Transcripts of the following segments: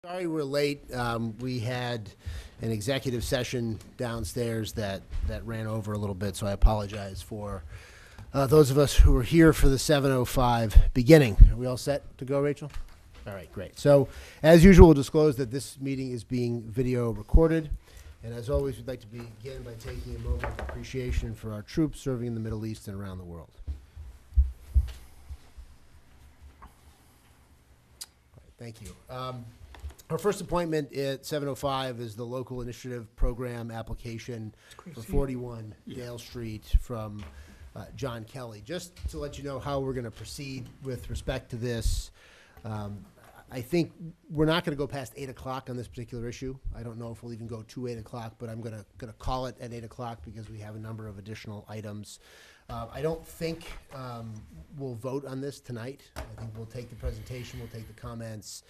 Sorry we're late. We had an executive session downstairs that ran over a little bit, so I apologize for those of us who were here for the 7:05 beginning. Are we all set to go, Rachel? All right, great. So, as usual, we'll disclose that this meeting is being video recorded. And as always, we'd like to begin by taking a moment of appreciation for our troops serving in the Middle East and around the world. All right, thank you. Our first appointment at 7:05 is the local initiative program application for 41 Dale Street from John Kelly. Just to let you know how we're going to proceed with respect to this, I think we're not going to go past 8 o'clock on this particular issue. I don't know if we'll even go to 8 o'clock, but I'm going to call it at 8 o'clock because we have a number of additional items. I don't think we'll vote on this tonight. I think we'll take the presentation, we'll take the comments.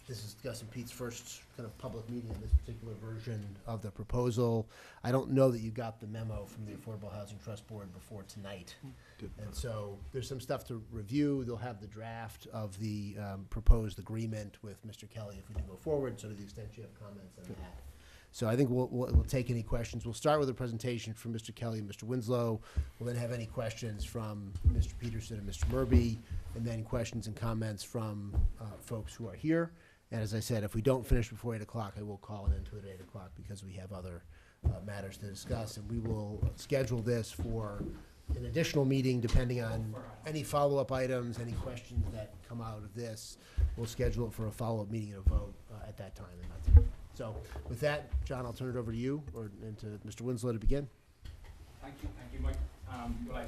This is Gus and Pete's first kind of public meeting on this particular version of the proposal. I don't know that you got the memo from the Affordable Housing Trust Board before tonight. And so there's some stuff to review. They'll have the draft of the proposed agreement with Mr. Kelly if we do go forward, so to the extent you have comments on that. So I think we'll take any questions. We'll start with a presentation from Mr. Kelly and Mr. Winslow. We'll then have any questions from Mr. Peterson and Mr. Murby, and then questions and comments from folks who are here. And as I said, if we don't finish before 8 o'clock, I will call it into it at 8 o'clock because we have other matters to discuss. And we will schedule this for an additional meeting depending on any follow-up items, any questions that come out of this. We'll schedule it for a follow-up meeting and a vote at that time. And that's it. So with that, John, I'll turn it over to you and to Mr. Winslow to begin. Thank you, Mike. Will I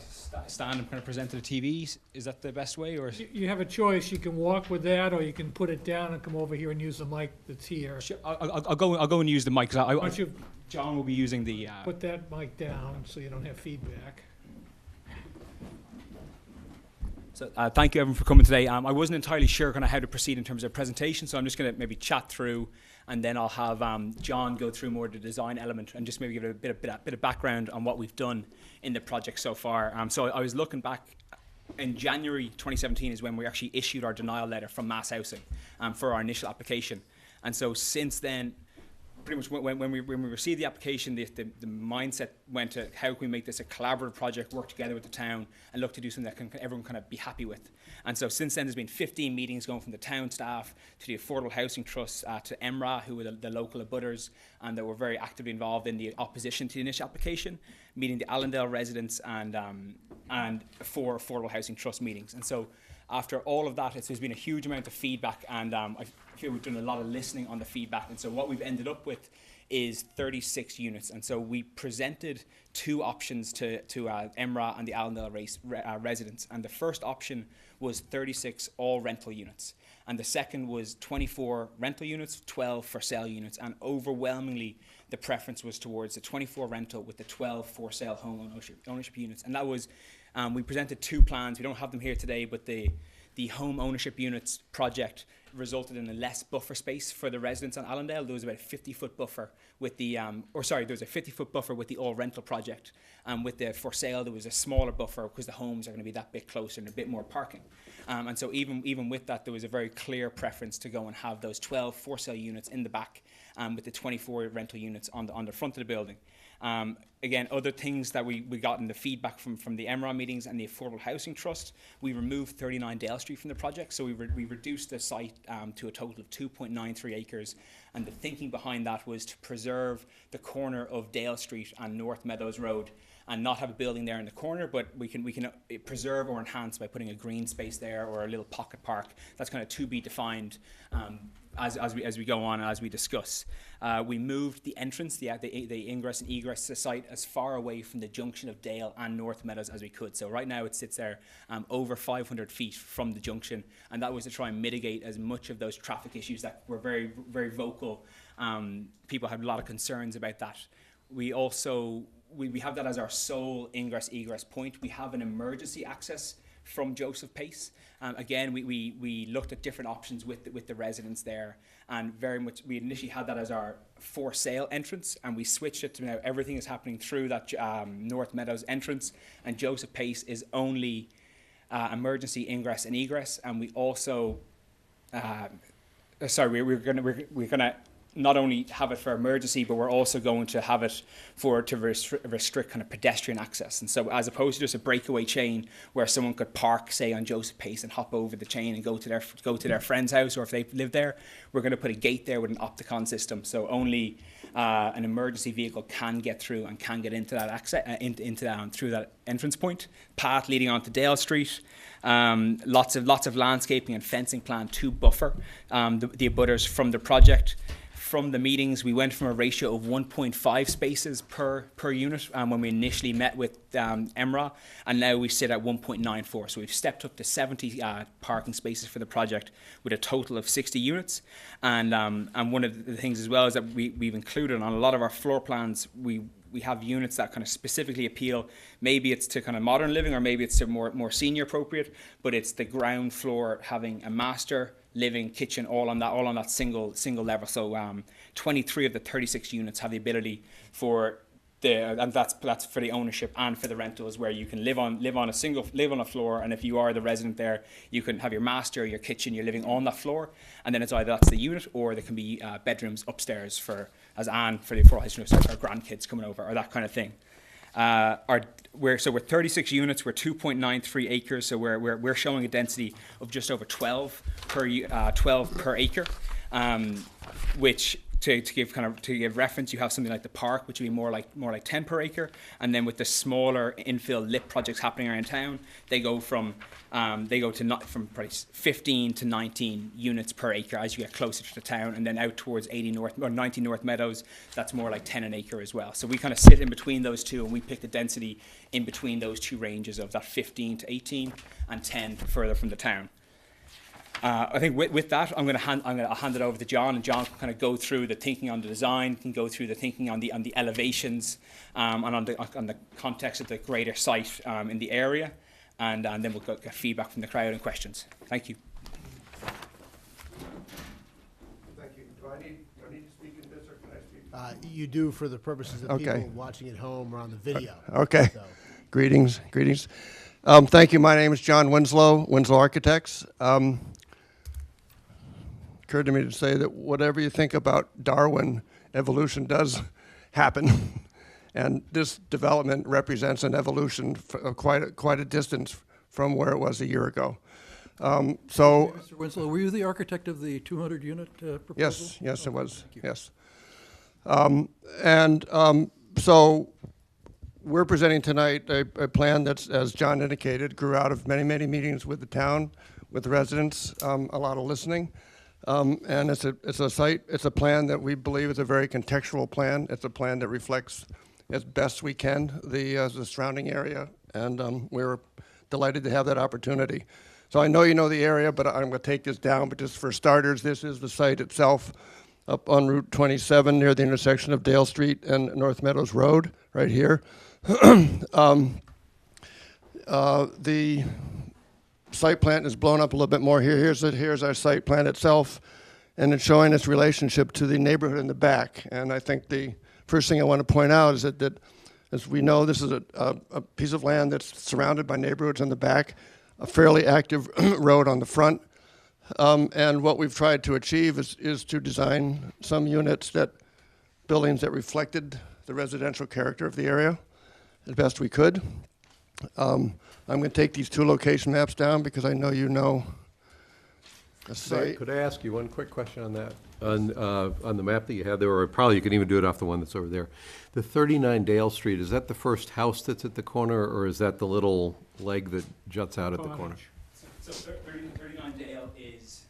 stand and kind of present to the TV? Is that the best way, or? You have a choice. You can walk with that, or you can put it down and come over here and use the mic that's here. Sure, I'll go and use the mic. Why don't you John will be using the. put that mic down so you don't have feedback. So thank you everyone for coming today. I wasn't entirely sure kind of how to proceed in terms of presentation, so I'm just going to maybe chat through, and then I'll have John go through more of the design element and just maybe give a bit of background on what we've done in the project so far. So I was looking back. In January 2017 is when we actually issued our denial letter from Mass Housing for our initial application, and so since then, pretty much when we received the application, the mindset went to how can we make this a collaborative project, work together with the town, and look to do something that everyone kind of be happy with. And so since then, there's been 15 meetings going from the town staff to the Affordable Housing Trust to EMRA, who were the local abutters, and that were very actively involved in the opposition to the initial application, meeting the Allendale residents and 4 Affordable Housing Trust meetings. And so after all of that, there's been a huge amount of feedback, and I feel we've done a lot of listening on the feedback. And so what we've ended up with is 36 units. And so we presented 2 options to EMRA and the Allendale residents. And the first option was 36 all rental units. And the second was 24 rental units, 12 for sale units. And overwhelmingly, the preference was towards the 24 rental with the 12 for sale home ownership units. And that was, we presented 2 plans. We don't have them here today, but the home ownership units project resulted in a less buffer space for the residents on Allendale. There was about a 50-foot buffer with the, there was a 50-foot buffer with the all rental project. With the for sale, there was a smaller buffer because the homes are going to be that bit closer and a bit more parking. And so even with that, there was a very clear preference to go and have those 12 for sale units in the back with the 24 rental units on the front of the building. Again, other things that we got in the feedback from the EMRA meetings and the Affordable Housing Trust, we removed 39 Dale Street from the project, so we reduced the site to a total of 2.93 acres, and the thinking behind that was to preserve the corner of Dale Street and North Meadows Road and not have a building there in the corner, but we can preserve or enhance by putting a green space there or a little pocket park. That's kind of to be defined as we go on and as we discuss. We moved the entrance, the ingress and egress to the site as far away from the junction of Dale and North Meadows as we could. So right now it sits there over 500 feet from the junction, and that was to try and mitigate as much of those traffic issues that were very, very vocal. People had a lot of concerns about that. We also, we have that as our sole ingress egress point. We have an emergency access from Joseph Pace. Again, we looked at different options with the residents there, and very much we initially had that as our for sale entrance, and we switched it to now everything is happening through that North Meadows entrance, and Joseph Pace is only emergency ingress and egress. And we also sorry, we're gonna not only have it for emergency, but we're also going to have it to restrict kind of pedestrian access. And so, as opposed to just a breakaway chain where someone could park, say, on Joseph Pace and hop over the chain and go to their friend's house, or if they live there, we're going to put a gate there with an opticon system. So only an emergency vehicle can get through and can get into that through that entrance point. Path leading onto Dale Street. Lots of landscaping and fencing planned to buffer the abutters from the project. From the meetings, we went from a ratio of 1.5 spaces per unit when we initially met with EMRA, and now we sit at 1.94. So we've stepped up to 70 parking spaces for the project with a total of 60 units. And one of the things as well is that we've included on a lot of our floor plans, we have units that kind of specifically appeal. Maybe it's to kind of modern living, or maybe it's to more senior appropriate, but it's the ground floor having a master living, kitchen, all on that single level. So 23 of the 36 units have the ability and that's for the ownership and for the rentals, where you can live on a floor, and if you are the resident there, you can have your master, your kitchen, you're living on that floor, and then it's either that's the unit, or there can be bedrooms upstairs as Anne for the affordable housing, our grandkids coming over, or that kind of thing. We're 36 units. We're 2.93 acres. So we're showing a density of just over 12 per acre, which to give reference, you have something like the park, which would be more like 10 per acre, and then with the smaller infill lit projects happening around town, they go from probably 15 to 19 units per acre as you get closer to the town, and then out towards 90 North Meadows, that's more like 10 an acre as well. So we kind of sit in between those two, and we pick the density in between those two ranges of that 15 to 18 and 10 further from the town. I think with that, I'm going to hand it over to John, and John can kind of go through the thinking on the design, can go through the thinking on the elevations, and on the context of the greater site in the area, and then we'll get feedback from the crowd and questions. Thank you. Thank you. Do I need to speak in this, or can I speak? You do, for the purposes of Okay. people watching at home or on the video. Okay. So, Greetings. Thank you. My name is John Winslow Architects. Occurred to me to say that whatever you think about Darwin, evolution does happen. And this development represents an evolution of quite a distance from where it was a year ago. Mr. Winslow, were you the architect of the 200-unit proposal? Yes, it was. Thank you. Yes. So we're presenting tonight a plan that's, as John indicated, grew out of many meetings with the town, with the residents, a lot of listening. And it's a plan that we believe is a very contextual plan. It's a plan that reflects as best we can the surrounding area, and we're delighted to have that opportunity. So I know you know the area, but I'm going to take this down. But just for starters, this is the site itself, up on Route 27 near the intersection of Dale Street and North Meadows Road, right here. The site plan is blown up a little bit more here. Here's our site plan itself, and it's showing its relationship to the neighborhood in the back. And I think the first thing I want to point out is that as we know, this is a piece of land that's surrounded by neighborhoods in the back, a fairly active road on the front. And what we've tried to achieve is to design some buildings that reflected the residential character of the area as best we could. I'm going to take these two location maps down because I know you know the site. Could I ask you one quick question on that? On the map that you have there, or probably you can even do it off the one that's over there. The 39 Dale Street, is that the first house that's at the corner, or is that the little leg that juts out at the corner? So 39 Dale is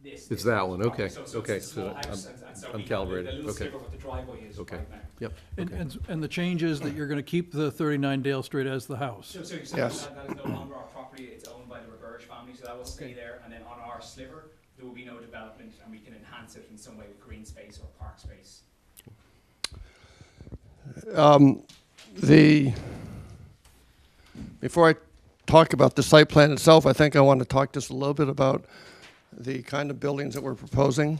this. It's that one, okay, okay. It's a small house, and so I'm the calibrated, little okay. sliver what the driveway is Okay. right now. Yep, okay. And the change is that you're going to keep the 39 Dale Street as the house? So Yes. that is no longer our property, it's owned by the Reverge family, so that will stay there, and then on our sliver, there will be no development, and we can enhance it in some way with green space or park space. Before I talk about the site plan itself, I think I want to talk just a little bit about the kind of buildings that we're proposing.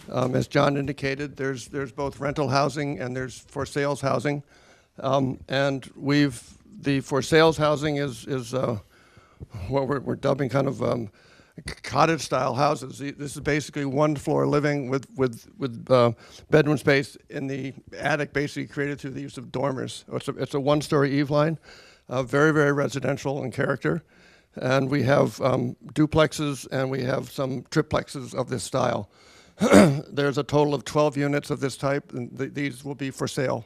As John indicated, there's both rental housing and there's for sales housing. And the for sales housing is what we're dubbing kind of cottage-style houses. This is basically one-floor living with bedroom space in the attic, basically created through the use of dormers. It's a one-story eave line, very, very residential in character. And we have duplexes and we have some triplexes of this style. There's a total of 12 units of this type, and these will be for sale.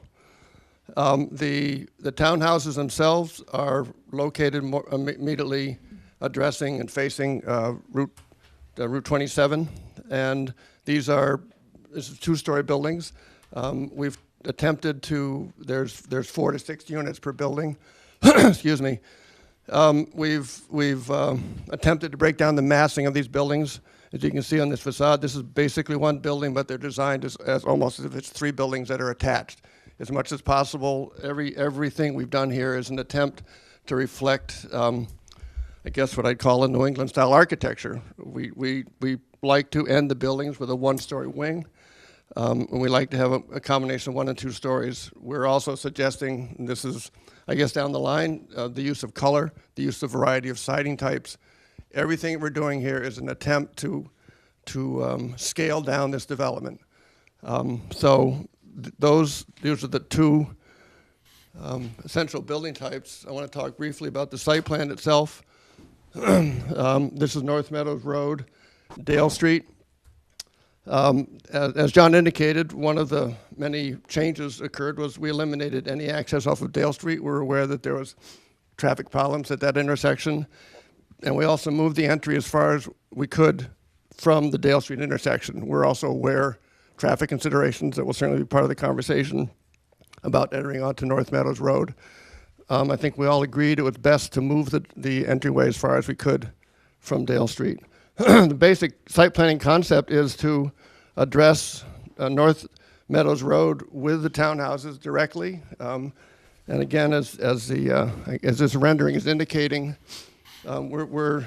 The townhouses themselves are located immediately addressing and facing Route 27, and this is two-story buildings. We've attempted to, there's 4 to 6 units per building. Excuse me. We've attempted to break down the massing of these buildings. As you can see on this facade, this is basically one building, but they're designed as almost as if it's 3 buildings that are attached. As much as possible, everything we've done here is an attempt to reflect, I guess what I'd call a New England style architecture. We like to end the buildings with a 1-story wing, and we like to have a combination of 1 and 2 stories. We're also suggesting, and this is, I guess, down the line, the use of color, the use of variety of siding types. Everything we're doing here is an attempt to scale down this development. Those are the 2 essential building types. I want to talk briefly about the site plan itself. This is North Meadows Road, Dale Street. As John indicated, one of the many changes occurred was we eliminated any access off of Dale Street. We're aware that there was traffic problems at that intersection. And we also moved the entry as far as we could from the Dale Street intersection. We're also aware traffic considerations that will certainly be part of the conversation about entering onto North Meadows Road. I think we all agreed it was best to move the entryway as far as we could from Dale Street. The basic site planning concept is to address North Meadows Road with the townhouses directly. And again, as this rendering is indicating, we're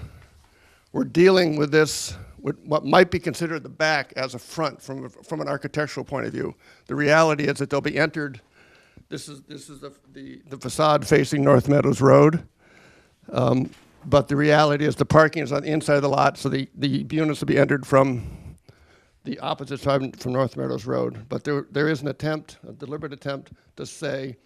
dealing with this, with what might be considered the back as a front from an architectural point of view. The reality is that they'll be entered. This is the facade facing North Meadows Road. But the reality is the parking is on the inside of the lot, so the units will be entered from the opposite side from North Meadows Road. But there is an attempt, a deliberate attempt, to say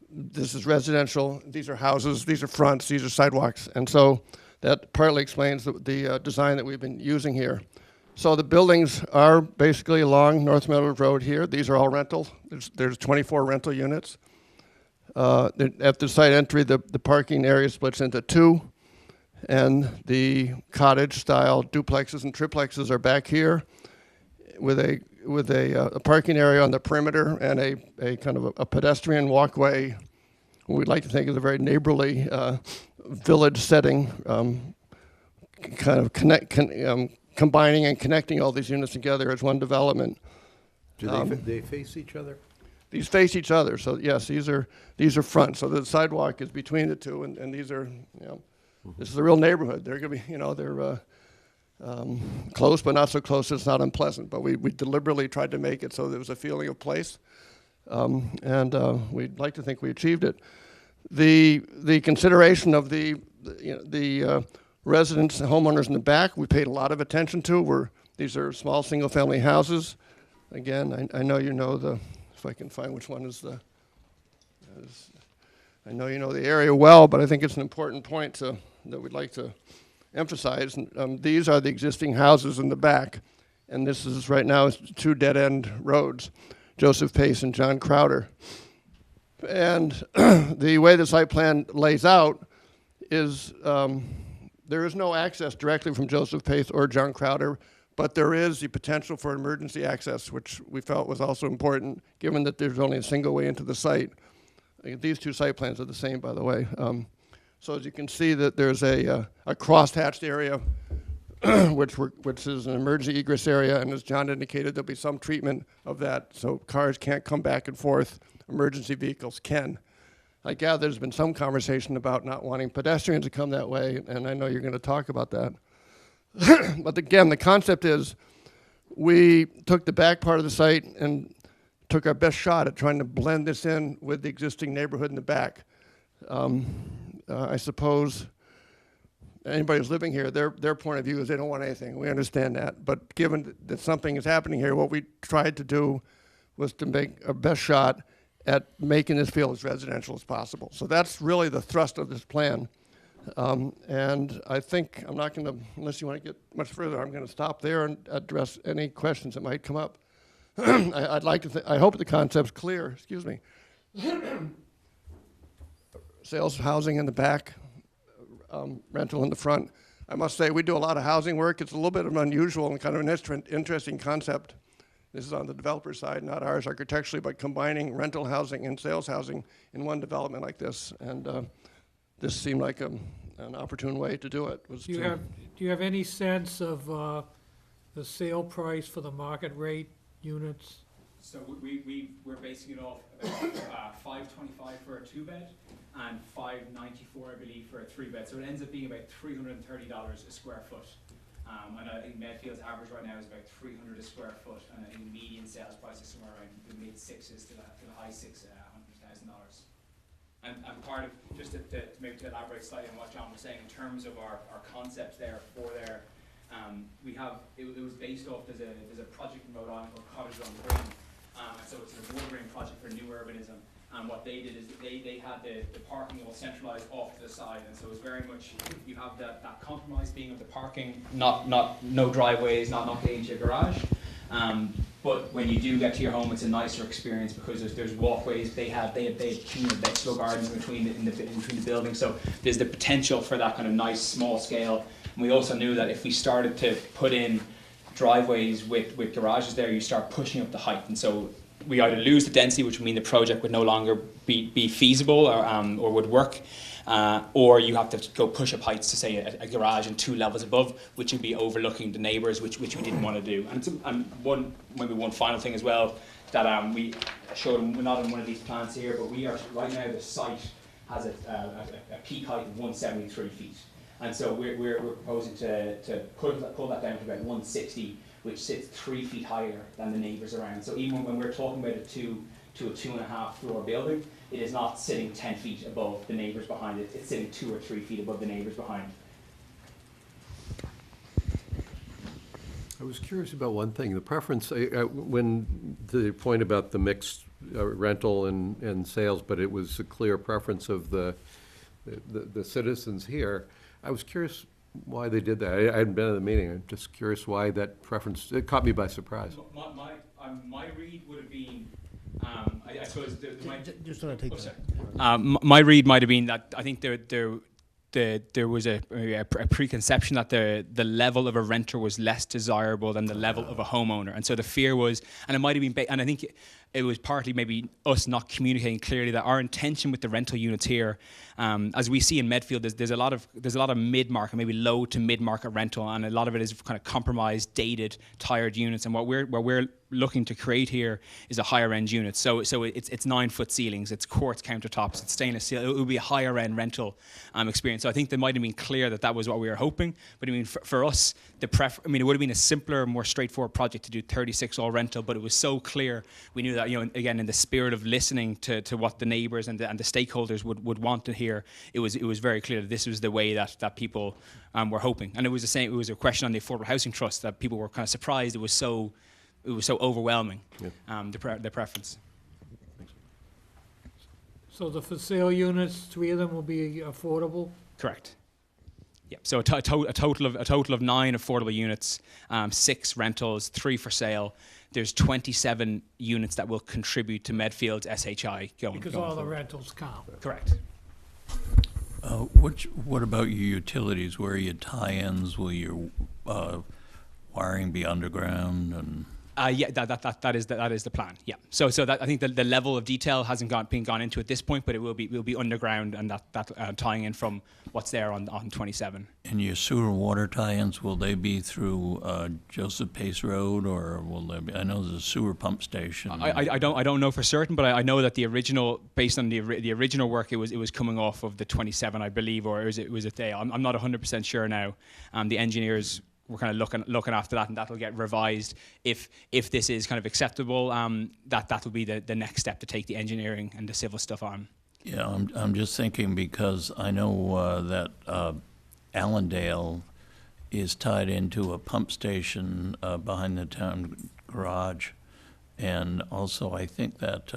this is residential, these are houses, these are fronts, these are sidewalks. And so that partly explains the design that we've been using here. So the buildings are basically along North Meadows Road here. These are all rental. There's 24 rental units. At the site entry, the parking area splits into 2. And the cottage-style duplexes and triplexes are back here with a parking area on the perimeter and a kind of a pedestrian walkway. We'd like to think is a very neighborly village setting, kind of combining and connecting all these units together as one development. Do they face each other? These face each other, so yes, these are front. So the sidewalk is between the 2, and these are, this is a real neighborhood. They're going to be, they're close, but not so close it's not unpleasant. But we deliberately tried to make it so there was a feeling of place, and we'd like to think we achieved it. The consideration of the residents and homeowners in the back, we paid a lot of attention to. These are small single-family houses. Again, I know you know if I can find which one is I know you know the area well, but I think it's an important point that we'd like to emphasize. These are the existing houses in the back, and this is right now 2 dead-end roads, Joseph Pace and John Crowder. And the way the site plan lays out is there is no access directly from Joseph Pace or John Crowder, but there is the potential for emergency access, which we felt was also important, given that there's only a single way into the site. These 2 site plans are the same, by the way. So as you can see, that there's a cross-hatched area, which is an emergency egress area, and as John indicated, there'll be some treatment of that, so cars can't come back and forth. Emergency vehicles can. I gather there's been some conversation about not wanting pedestrians to come that way, and I know you're going to talk about that. But again, the concept is we took the back part of the site and took our best shot at trying to blend this in with the existing neighborhood in the back. I suppose anybody who's living here, their point of view is they don't want anything. We understand that. But given that something is happening here, what we tried to do was to make our best shot at making this feel as residential as possible. So that's really the thrust of this plan. And I think I'm not going to, unless you want to get much further, I'm going to stop there and address any questions that might come up. I'd like to I hope the concept's clear, excuse me. Sales housing in the back, rental in the front. I must say, we do a lot of housing work. It's a little bit of an unusual and kind of an interesting concept. This is on the developer side, not ours architecturally, but combining rental housing and sales housing in one development like this. And this seemed like an opportune way to do it. Do you have any sense of the sale price for the market rate units? So we're basing it off about $525 for a 2-bed and $594, I believe, for a 3-bed. So it ends up being about $330 a square foot. And I think Medfield's average right now is about $300 a square foot, and I think the median sales price is somewhere around the mid-6s to the high $600,000. And part of, just to maybe to elaborate slightly on what John was saying, in terms of our concepts there for there, we have, it was based off, there's a project in Rhode Island called Cottage on Green, and so it's an award-winning project for new urbanism. And what they did is they had the parking all centralized off to the side, and so it was very much, you have that compromise being of the parking, no driveways, not getting into your garage. But when you do get to your home, it's a nicer experience because there's walkways. They had vegetable gardens between the buildings, so there's the potential for that kind of nice small scale. And we also knew that if we started to put in driveways with garages there, you start pushing up the height, and so we either lose the density, which would mean the project would no longer be feasible or would work, or you have to go push up heights to say a garage and 2 levels above, which would be overlooking the neighbours, which we didn't want to do. And one final thing as well that we showed, we're not on one of these plans here, but we are right now, the site has a peak height of 173 feet, and so we're proposing to pull that down to about 160. Which sits 3 feet higher than the neighbours around. So even when we're talking about a 2.5 floor building, it is not sitting 10 feet above the neighbours behind it. It's sitting 2 or 3 feet above the neighbours behind. I was curious about one thing. The preference, when the point about the mixed rental and sales, but it was a clear preference of the citizens here. I was curious why they did that. I hadn't been at the meeting. I'm just curious why that preference, it caught me by surprise. My read would have been, I suppose, Just want to take my read might have been that I think there was a preconception that the level of a renter was less desirable than the level of a homeowner, and so the fear was, and it might have been, and I think it was partly maybe us not communicating clearly that our intention with the rental units here, as we see in Medfield, there's a lot of mid-market, maybe low to mid-market rental, and a lot of it is kind of compromised, dated, tired units, and what we're looking to create here is a higher end unit. So it's 9-foot ceilings, it's quartz countertops, it's stainless steel. It will be a higher end rental experience. So I think they might have been clear that was what we were hoping. But I mean, for us, it would have been a simpler, more straightforward project to do 36 all rental. But it was so clear. We knew that, again, in the spirit of listening to what the neighbours and the stakeholders would want to hear, it was very clear that this was the way that people were hoping. And it was the same. It was a question on the Affordable Housing Trust that people were kind of surprised. It was so overwhelming, the preference. So the for sale units, 3 of them will be affordable? Correct. Yeah. So a total of 9 affordable units, 6 rentals, 3 for sale. There's 27 units that will contribute to Medfield's SHI going. Because going all forward. the rentals count. Correct. What about your utilities? Where are your tie-ins? Will your wiring be underground? And Yeah, that is the plan. Yeah. So that I think the level of detail hasn't been gone into at this point, but it will be underground, and that tying in from what's there on 27. and your sewer and water tie-ins, will they be through Joseph Pace Road, or will they be? I know there's a sewer pump station. I don't know for certain, but I know that the original, based on the original work, it was coming off of the 27, I believe, or was it there? I'm not 100% sure now. The engineers we're kind of looking after that, and that'll get revised if this is kind of acceptable. That will be the next step to take the engineering and the civil stuff on. Yeah, I'm just thinking because I know that Allendale is tied into a pump station behind the town garage. And also, I think that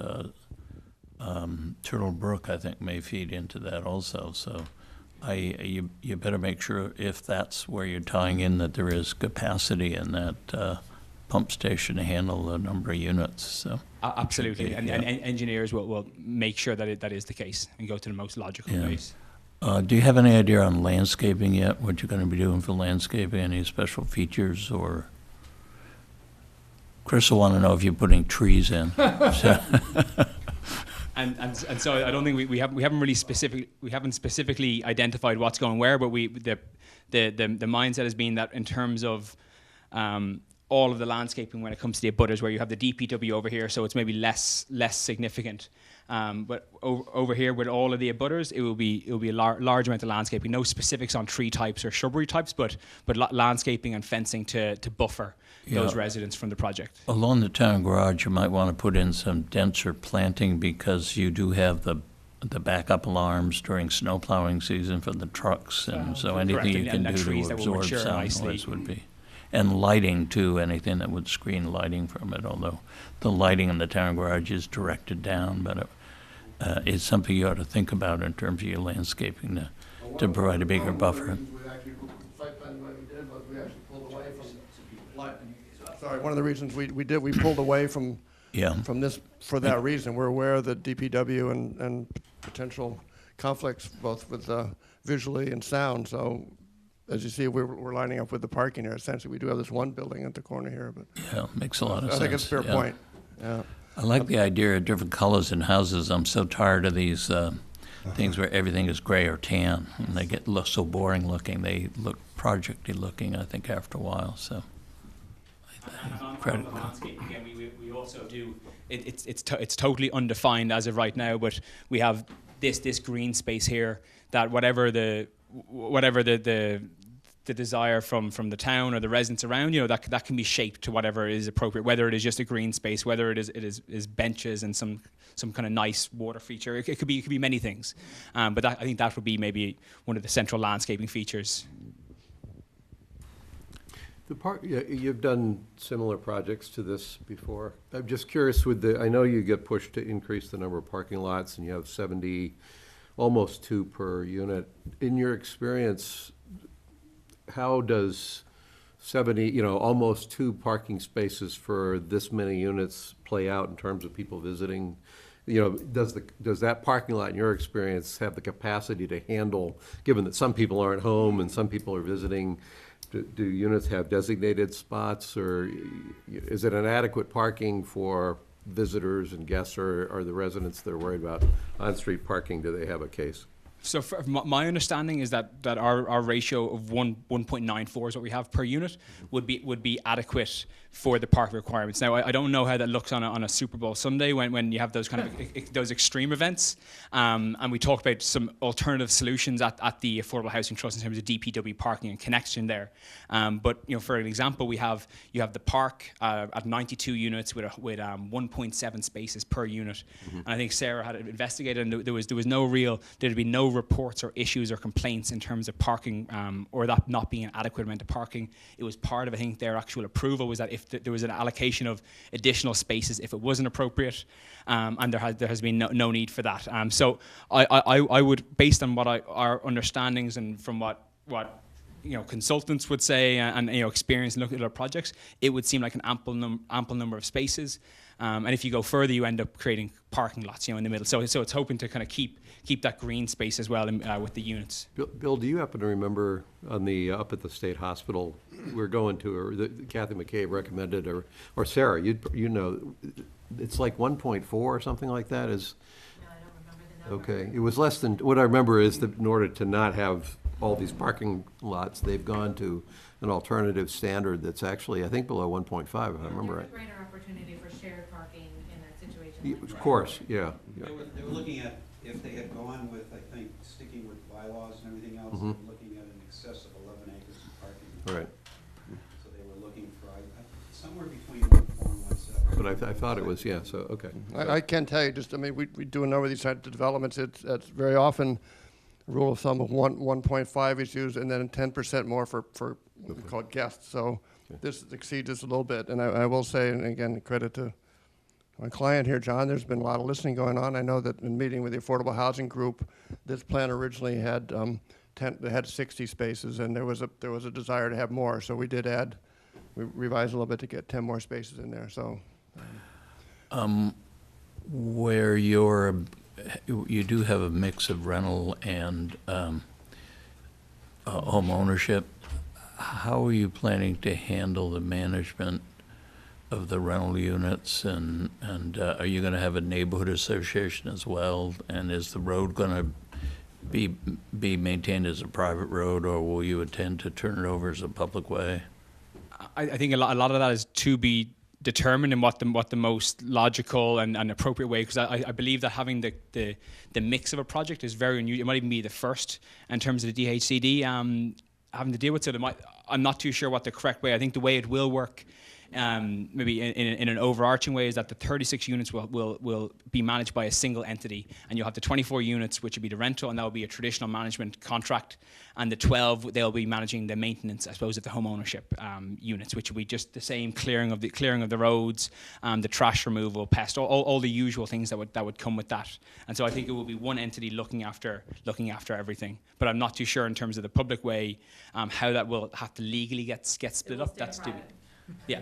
Turtle Brook, I think, may feed into that also. So you better make sure, if that's where you're tying in, that there is capacity in that pump station to handle the number of units. So Absolutely, and Yeah. engineers will make sure that that is the case and go to the most logical Yeah. ways. do you have any idea on landscaping yet? What you're going to be doing for landscaping? Any special features or? Chris will want to know if you're putting trees in. So- And so I don't think we haven't specifically identified what's going where, but the mindset has been that in terms of all of the landscaping when it comes to the abutters, where you have the DPW over here, so it's maybe less significant. But over here with all of the abutters, it will be a large amount of landscaping. No specifics on tree types or shrubbery types, but landscaping and fencing to buffer those Yeah. residents from the project. Along the town garage, you might want to put in some denser planting because you do have the backup alarms during snow plowing season for the trucks, and so Correct, anything you and can do trees to that will absorb mature sound nicely. noise would be. And lighting too, anything that would screen lighting from it, although the lighting in the town garage is directed down, but it's something you ought to think about in terms of your landscaping to provide a bigger buffer. One of the reasons we pulled away from Yeah. this for that reason. We're aware of the DPW and potential conflicts both with visually and sound. So as you see, we're lining up with the parking here. Essentially, we do have this one building at the corner here, but Yeah, makes a lot of I sense. think it's a fair yeah. point. Yeah. I like the idea of different colors in houses. I'm so tired of these things where everything is gray or tan, and they look so boring looking. They look projecty looking, I think, after a while, so. And on Credit. the landscape, again, we also do, it's totally undefined as of right now, but we have this green space here that whatever the desire from the town or the residents around, that can be shaped to whatever is appropriate, whether it is just a green space, whether it is benches and some kind of nice water feature. It could be many things, but I think that would be maybe one of the central landscaping features. You've done similar projects to this before. I'm just curious I know you get pushed to increase the number of parking lots and you have 70, almost 2 per unit. In your experience, how does 70, almost 2 parking spaces for this many units play out in terms of people visiting? Does that parking lot, in your experience, have the capacity to handle, given that some people aren't home and some people are visiting? Do units have designated spots, or is it an adequate parking for visitors and guests, or are the residents that are worried about on-street parking, do they have a case? So my understanding is that our ratio of 1.94 is what we have per unit would be adequate for the park requirements. Now I don't know how that looks on a Super Bowl Sunday when you have those kind of those extreme events, and we talk about some alternative solutions at the Affordable Housing Trust in terms of DPW parking and connection there. But for an example, you have the park at 92 units with 1.7 spaces per unit, and I think Sarah had investigated, and there'd be no reports or issues or complaints in terms of parking or that not being an adequate amount of parking. It was part of, I think, their actual approval was that if there was an allocation of additional spaces if it wasn't appropriate, and there has been no need for that. So I would, based on what our understandings and from what consultants would say and experience in looking at our projects, it would seem like an ample number of spaces. And if you go further, you end up creating parking lots, in the middle. So it's hoping to kind of keep that green space as well with the units. Bill, do you happen to remember up at the state hospital, we're going to, or Kathy McCabe recommended, or Sarah, it's like 1.4 or something like that is? No, I don't remember the number. Okay, it was less than, what I remember is that in order to not have all these parking lots, they've gone to an alternative standard that's actually, I think, below 1.5, if I remember right. There's a greater opportunity for shared parking in that situation. Yeah, like of that. course, yeah. They were looking at, if they had gone with, I think, sticking with bylaws and everything else, they were looking at an excess of 11 acres of parking. Right. So they were looking for, somewhere between 1.4 and 1.7. But I thought it was, yeah, so, okay. I can tell you, we do a number of these types of developments. It's very often rule of thumb of 1.5 is used, and then 10% more for what we call guests. So this exceeds us a little bit. And I will say, and again, credit to my client here, John, there's been a lot of listening going on. I know that in meeting with the Affordable Housing Group, this plan originally had they had 60 spaces, and there was a desire to have more. So we revised a little bit to get 10 more spaces in there. So Where you do have a mix of rental and home ownership, how are you planning to handle the management of the rental units, and are you going to have a neighborhood association as well? And is the road going to be maintained as a private road, or will you intend to turn it over as a public way? I think a lot of that is to be determined in what the most logical and appropriate way, because I believe that having the mix of a project is very unusual. It might even be the first in terms of the DHCD having to deal with. So I'm not too sure what the correct way. I think the way it will work, maybe in an overarching way, is that the 36 units will be managed by a single entity, and you'll have the 24 units, which would be the rental, and that will be a traditional management contract, and the 12 they'll be managing the maintenance, I suppose, of the home ownership units, which will be just the same clearing of the roads, the trash removal, pest, all the usual things that would come with that. And so I think it will be one entity looking after everything. But I'm not too sure in terms of the public way how that will have to legally get split up. That's to be. Yeah.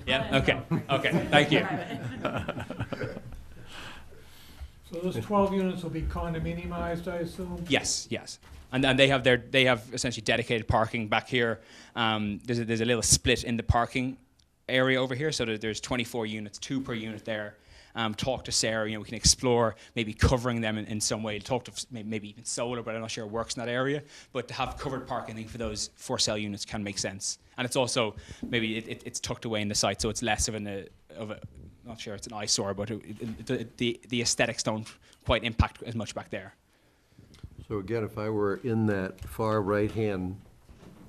Yeah. Okay. Okay. Thank you. So those 12 units will be condominiumized, I assume? Yes. Yes. And they have essentially dedicated parking back here. There's a little split in the parking area over here, so there's 24 units, 2 per unit there. Talk to Sarah, we can explore maybe covering them in some way. Talk to maybe even solar, but I'm not sure it works in that area. But to have covered parking, I think, for those for sale units can make sense. And it's also, maybe it's tucked away in the site, so it's less of a not sure it's an eyesore, but the aesthetics don't quite impact as much back there. So again, if I were in that far right-hand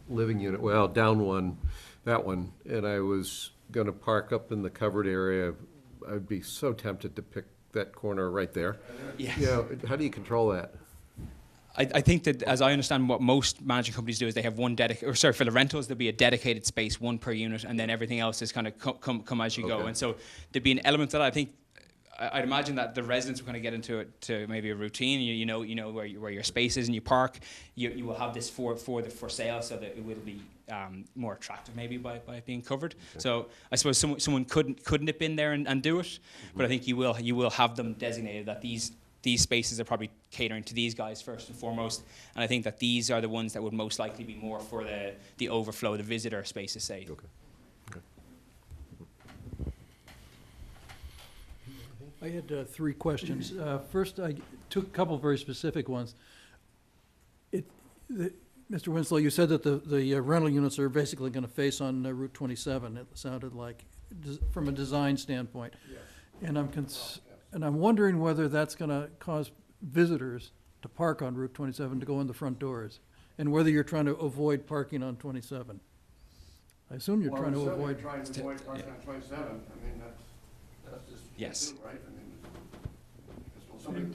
living unit, well, down one, that one, and I was gonna park up in the covered area, I'd be so tempted to pick that corner right there. Yes. How do you control that? I think that, as I understand, what most managing companies do is they have one for the rentals, there'll be a dedicated space, 1 per unit, and then everything else is kind of come as you go. And so there'd be an element to that. I think, I'd imagine that the residents will kind of get into it to maybe a routine. You know where your space is and you park. You will have this for sale, so that it will be more attractive maybe by it being covered. Okay. So I suppose someone could nip in there and do it, but I think you will have them designated that these spaces are probably catering to these guys first and foremost, and I think that these are the ones that would most likely be more for the overflow, the visitor spaces, say. Okay. I had 3 questions. First, I took a couple very specific ones. Mr. Winslow, you said that the rental units are basically going to face on Route 27, it sounded like, from a design standpoint. Yes. And I'm wondering whether that's going to cause visitors to park on Route 27 to go in the front doors, and whether you're trying to avoid parking on 27. I assume you're trying to avoid parking on 27. I mean, that's just yes. Right?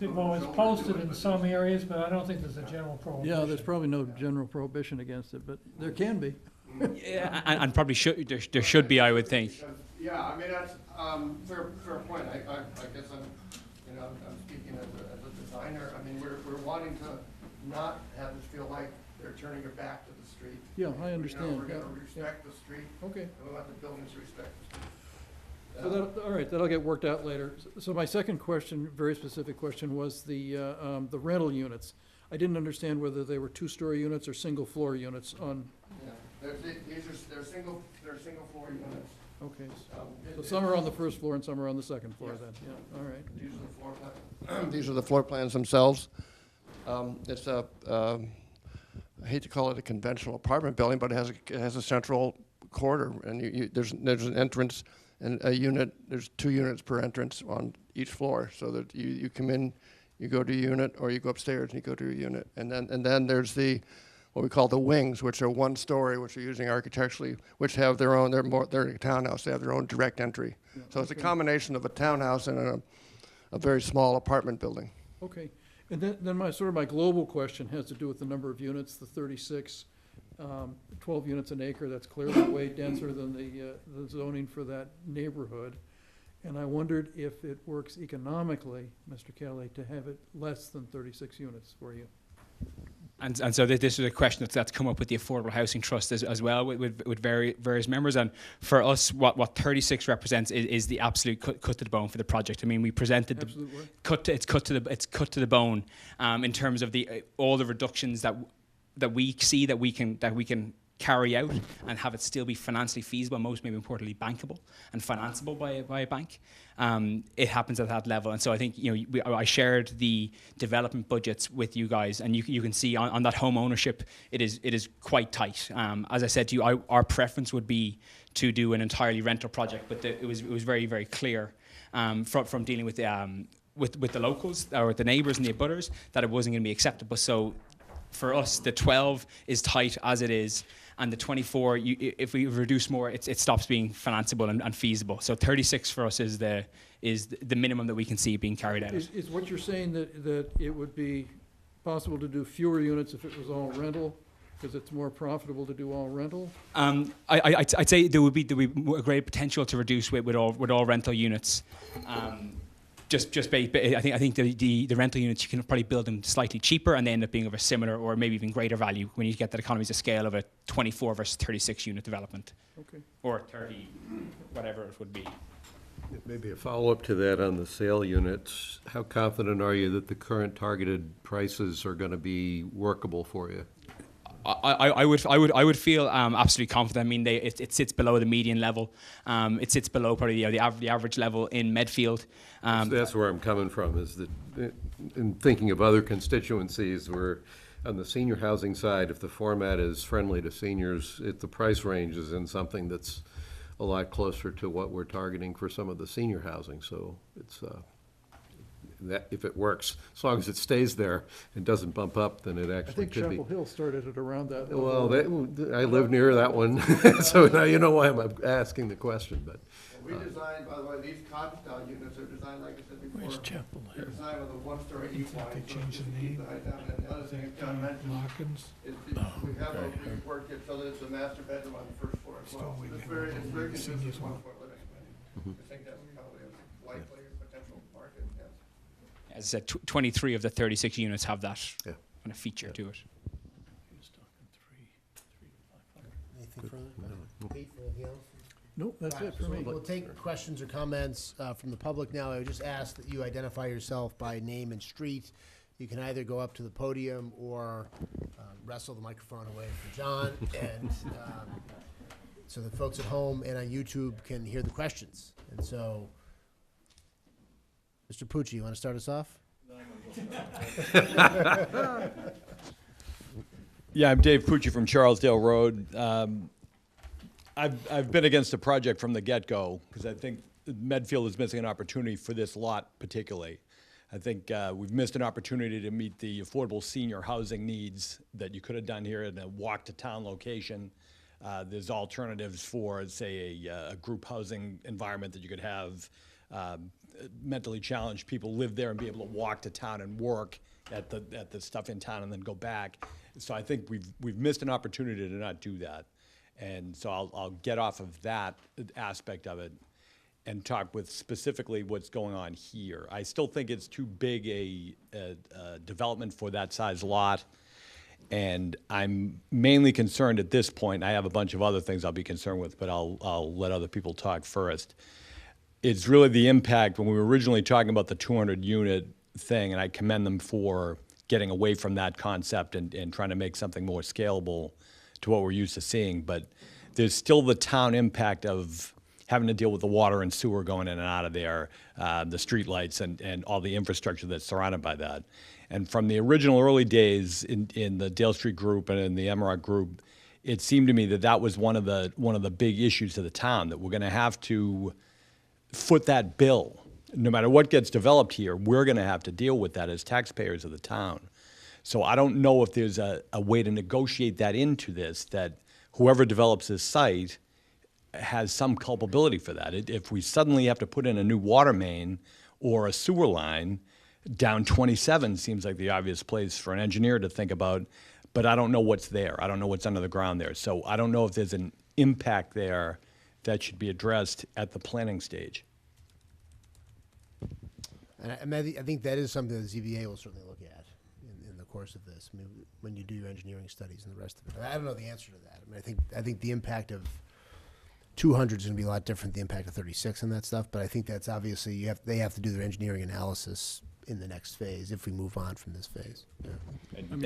Well, it's posted in some areas, but I don't think there's a general prohibition. Yeah, there's probably no general prohibition against it, but there can be. Yeah, and probably there should be, I would think. Yeah, I mean, that's fair point. I guess I'm speaking as a designer. I mean, we're wanting to not have this feel like they're turning your back to the street. Yeah, I understand. We're going to respect the street. Okay. And we want the buildings to respect the street. So all right, that'll get worked out later. So my second question, very specific question, was the rental units. I didn't understand whether they were 2-story units or single-floor units on. Yeah, they're single floor units. Okay, so some are on the first floor and some are on the second floor then. Yeah, all right. These are the floor plans. These are the floor plans themselves. It's I hate to call it a conventional apartment building, but it has a central corridor, and there's an entrance. And a unit, there's 2 units per entrance on each floor, so that you come in, you go to a unit, or you go upstairs and you go to a unit. And then there's what we call the wings, which are 1 story, which are using architecturally, which have they're a townhouse, they have their own direct entry. Yeah, so it's a combination of a townhouse and a very small apartment building. Okay. And then my global question has to do with the number of units, the 36, 12 units an acre, that's clearly way denser than the zoning for that neighborhood. And I wondered if it works economically, Mr. Kelly, to have it less than 36 units for you. And so this is a question that's come up with the Affordable Housing Trust as well with various members. And for us, what 36 represents is the absolute cut to the bone for the project. I mean, we presented Absolutely. it's cut to the bone in terms of all the reductions that we see that we can carry out and have it still be financially feasible, most maybe importantly bankable and financeable by a bank. It happens at that level, and so I think I shared the development budgets with you guys, and you can see on that home ownership it is quite tight. As I said to you, our preference would be to do an entirely rental project, but it was very, very clear from dealing with the locals or the neighbours and the abutters that it wasn't going to be acceptable. So for us, the 12 is tight as it is, and the 24, if we reduce more, it stops being financeable and feasible. So 36 for us is the minimum that we can see being carried out. Is what you're saying that it would be possible to do fewer units if it was all rental, because it's more profitable to do all rental? I'd say there would be a great potential to reduce with all rental units. I think the rental units, you can probably build them slightly cheaper and they end up being of a similar or maybe even greater value when you get that economies of scale of a 24 versus 36 unit development. Okay. Or 30, whatever it would be. Maybe a follow-up to that on the sale units. How confident are you that the current targeted prices are going to be workable for you? I would feel absolutely confident. I mean, it sits below the median level. It sits below probably the average level in Medfield. So that's where I'm coming from, is that in thinking of other constituencies where on the senior housing side, if the format is friendly to seniors, the price range is in something that's a lot closer to what we're targeting for some of the senior housing. So it's that if it works, as long as it stays there and doesn't bump up, then it I actually think could be. Chapel Hill started at around that Well, level. I live near that one, so now you know why I'm asking the question, but. We designed, by the way, these cottage-style units are designed, like I said before. Where's Chapel They're Hill? designed with a one-story In fact, equine. they changed the name. And the other thing, as John mentioned, Larkins. is we have we've worked it so that it's a master bedroom on the first floor as well. So we It's can very have consistent seniors with one. one-floor living. I think that's probably a likely potential market, yes. As I said, 23 of the 36 units have that Yeah. kind of feature to it. Anything further? Pete, anything else? Nope, that's it for me. We'll take questions or comments from the public now. I would just ask that you identify yourself by name and street. You can either go up to the podium or wrestle the microphone away from John, and so the folks at home and on YouTube can hear the questions. And so, Mr. Pucci, you want to start us off? Yeah, I'm Dave Pucci from Charlesdale Road. I've been against the project from the get-go because I think Medfield is missing an opportunity for this lot particularly. I think we've missed an opportunity to meet the affordable senior housing needs that you could have done here in a walk-to-town location. There's alternatives for, say, a group housing environment that you could have mentally challenged people live there and be able to walk to town and work at the stuff in town and then go back. So I think we've missed an opportunity to not do that. And so I'll get off of that aspect of it and talk with specifically what's going on here. I still think it's too big a development for that size lot. And I'm mainly concerned at this point, I have a bunch of other things I'll be concerned with, but I'll let other people talk first. It's really the impact when we were originally talking about the 200 unit thing, and I commend them for getting away from that concept and trying to make something more scalable to what we're used to seeing. But there's still the town impact of having to deal with the water and sewer going in and out of there, the streetlights and all the infrastructure that's surrounded by that. And from the original early days in the Dale Street group and in the Emerald group, it seemed to me that that was one of the big issues to the town, that we're going to have to foot that bill. No matter what gets developed here, we're going to have to deal with that as taxpayers of the town. So I don't know if there's a way to negotiate that into this, that whoever develops this site has some culpability for that. If we suddenly have to put in a new water main or a sewer line, down 27 seems like the obvious place for an engineer to think about, but I don't know what's there. I don't know what's under the ground there. So I don't know if there's an impact there that should be addressed at the planning stage. And I think that is something that the ZBA will certainly look at in the course of this. I mean, when you do your engineering studies and the rest of it. I don't know the answer to that. I mean, I think the impact of 200 is going to be a lot different than the impact of 36 and that stuff. But I think that's obviously they have to do their engineering analysis in the next phase if we move on from this phase. Yeah.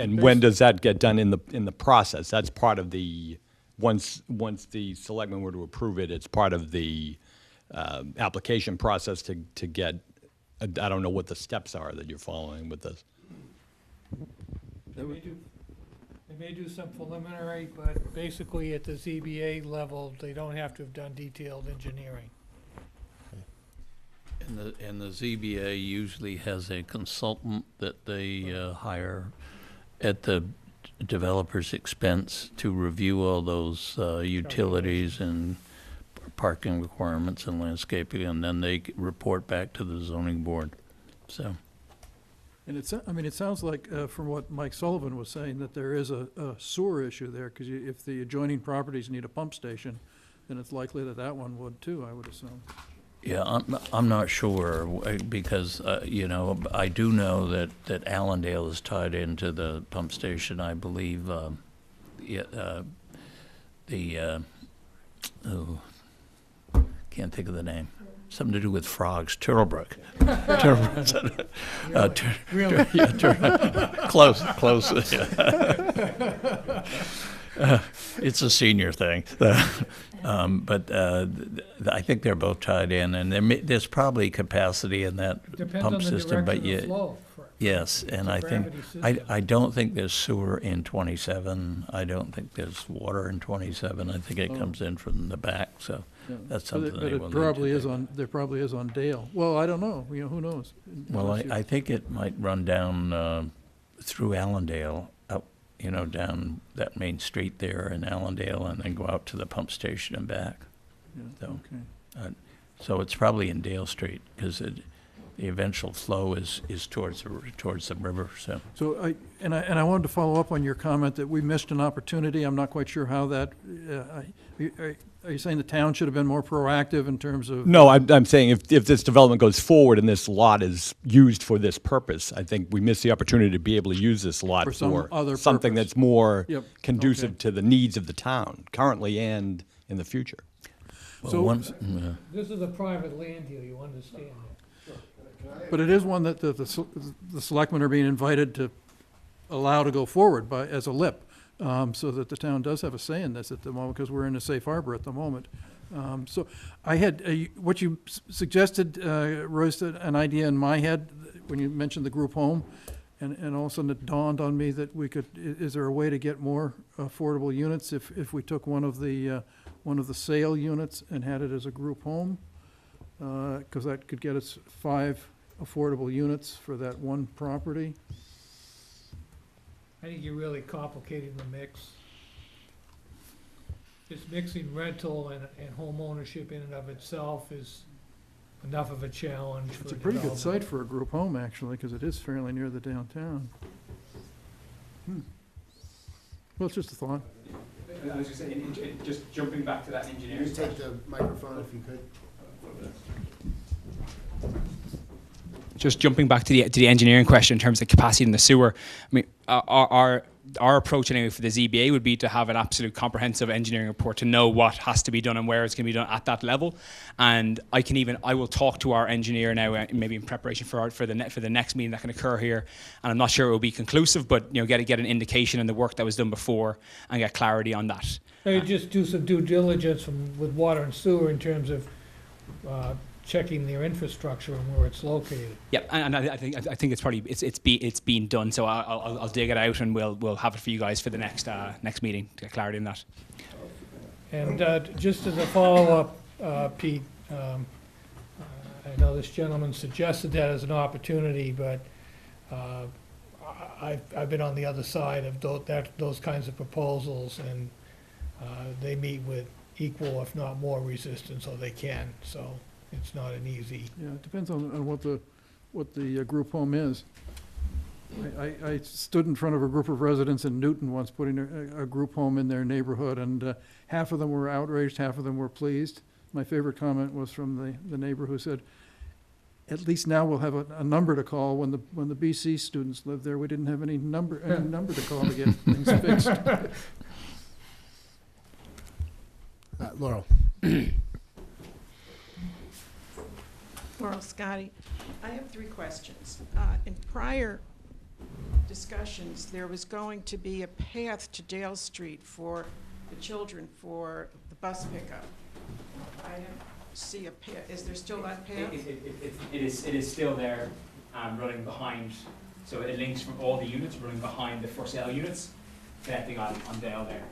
And when does that get done in the process? That's part of the once the selectmen were to approve it, it's part of the application process to get. I don't know what the steps are that you're following with this. They may do some preliminary, but basically at the ZBA level, they don't have to have done detailed engineering. And the ZBA usually has a consultant that they hire at the developer's expense to review all those utilities and parking requirements and landscaping, and then they report back to the zoning board. So, And it sounds like, from what Mike Sullivan was saying, that there is a sewer issue there, because if the adjoining properties need a pump station, then it's likely that that one would too, I would assume. yeah, I'm not sure, because, I do know that Allendale is tied into the pump station, I believe, can't think of the name. Something to do with frogs. Turtlebrook. Really? Close. Yeah. It's a senior thing. But I think they're both tied in, and there's probably capacity in that Depends pump on the system. But direction of flow. yes, and I think gravity system. I don't think there's sewer in 27. I don't think there's water in 27. I think it comes in from the back. So. Yeah. That's something But they it will need probably to is do. there probably is on Dale. Well, I don't know, who knows? Well, Unless you- I think it might run down through Allendale, up, down that main street there in Allendale, and then go out to the pump station and back. Yeah, So, okay. So it's probably in Dale Street, because the eventual flow is towards the river, so. So I wanted to follow up on your comment that we missed an opportunity. I'm not quite sure how that, are you saying the town should have been more proactive in terms of? No, I'm saying if this development goes forward and this lot is used for this purpose, I think we missed the opportunity to be able to use this lot For some other something purpose. that's more Yep, conducive okay. to the needs of the town, currently and in the future. Well, So- This is a private land deal, you understand that. But it is one that the selectmen are being invited to allow to go forward as a LIP, so that the town does have a say in this at the moment, because we're in a safe harbor at the moment. So I had, what you suggested, raised an idea in my head when you mentioned the group home, and all of a sudden it dawned on me that is there a way to get more affordable units if we took one of the sale units and had it as a group home? Because that could get us 5 affordable units for that one property. I think you're really complicating the mix. Just mixing rental and home ownership in and of itself is enough of a challenge for It's a pretty good development. site for a group home, actually, because it is fairly near the downtown. Well, it's just a thought. I was just jumping back to that engineering. Just take the microphone if you could. Just jumping back to the engineering question in terms of capacity in the sewer. I mean, our approach anyway for the ZBA would be to have an absolute comprehensive engineering report to know what has to be done and where it's going to be done at that level. And I will talk to our engineer now, maybe in preparation for the next meeting that can occur here. And I'm not sure it will be conclusive, but get an indication in the work that was done before and get clarity on that. Maybe just do some due diligence with water and sewer in terms of checking their infrastructure and where it's located. Yeah, and I think it's probably it's been done. So I'll dig it out and we'll have it for you guys for the next meeting to get clarity on that. And just as a follow-up, Pete, I know this gentleman suggested that as an opportunity, but I've been on the other side of those kinds of proposals, and they meet with equal, if not more, resistance, so they can. So it's not an easy. Yeah, it depends on what the what the group home is. I stood in front of a group of residents in Newton once putting a group home in their neighborhood, and half of them were outraged, half of them were pleased. My favorite comment was from the neighbor who said, "At least now we'll have a number to call. When the BC students lived there, we didn't have any number to call to get things fixed." Laurel. Laurel Scotty. I have 3 questions. In prior discussions, there was going to be a path to Dale Street for the children for the bus pickup. I don't see a path. Is there still that path? It is still there, running behind, so it links from all the units running behind the for sale units, connecting on Dale there.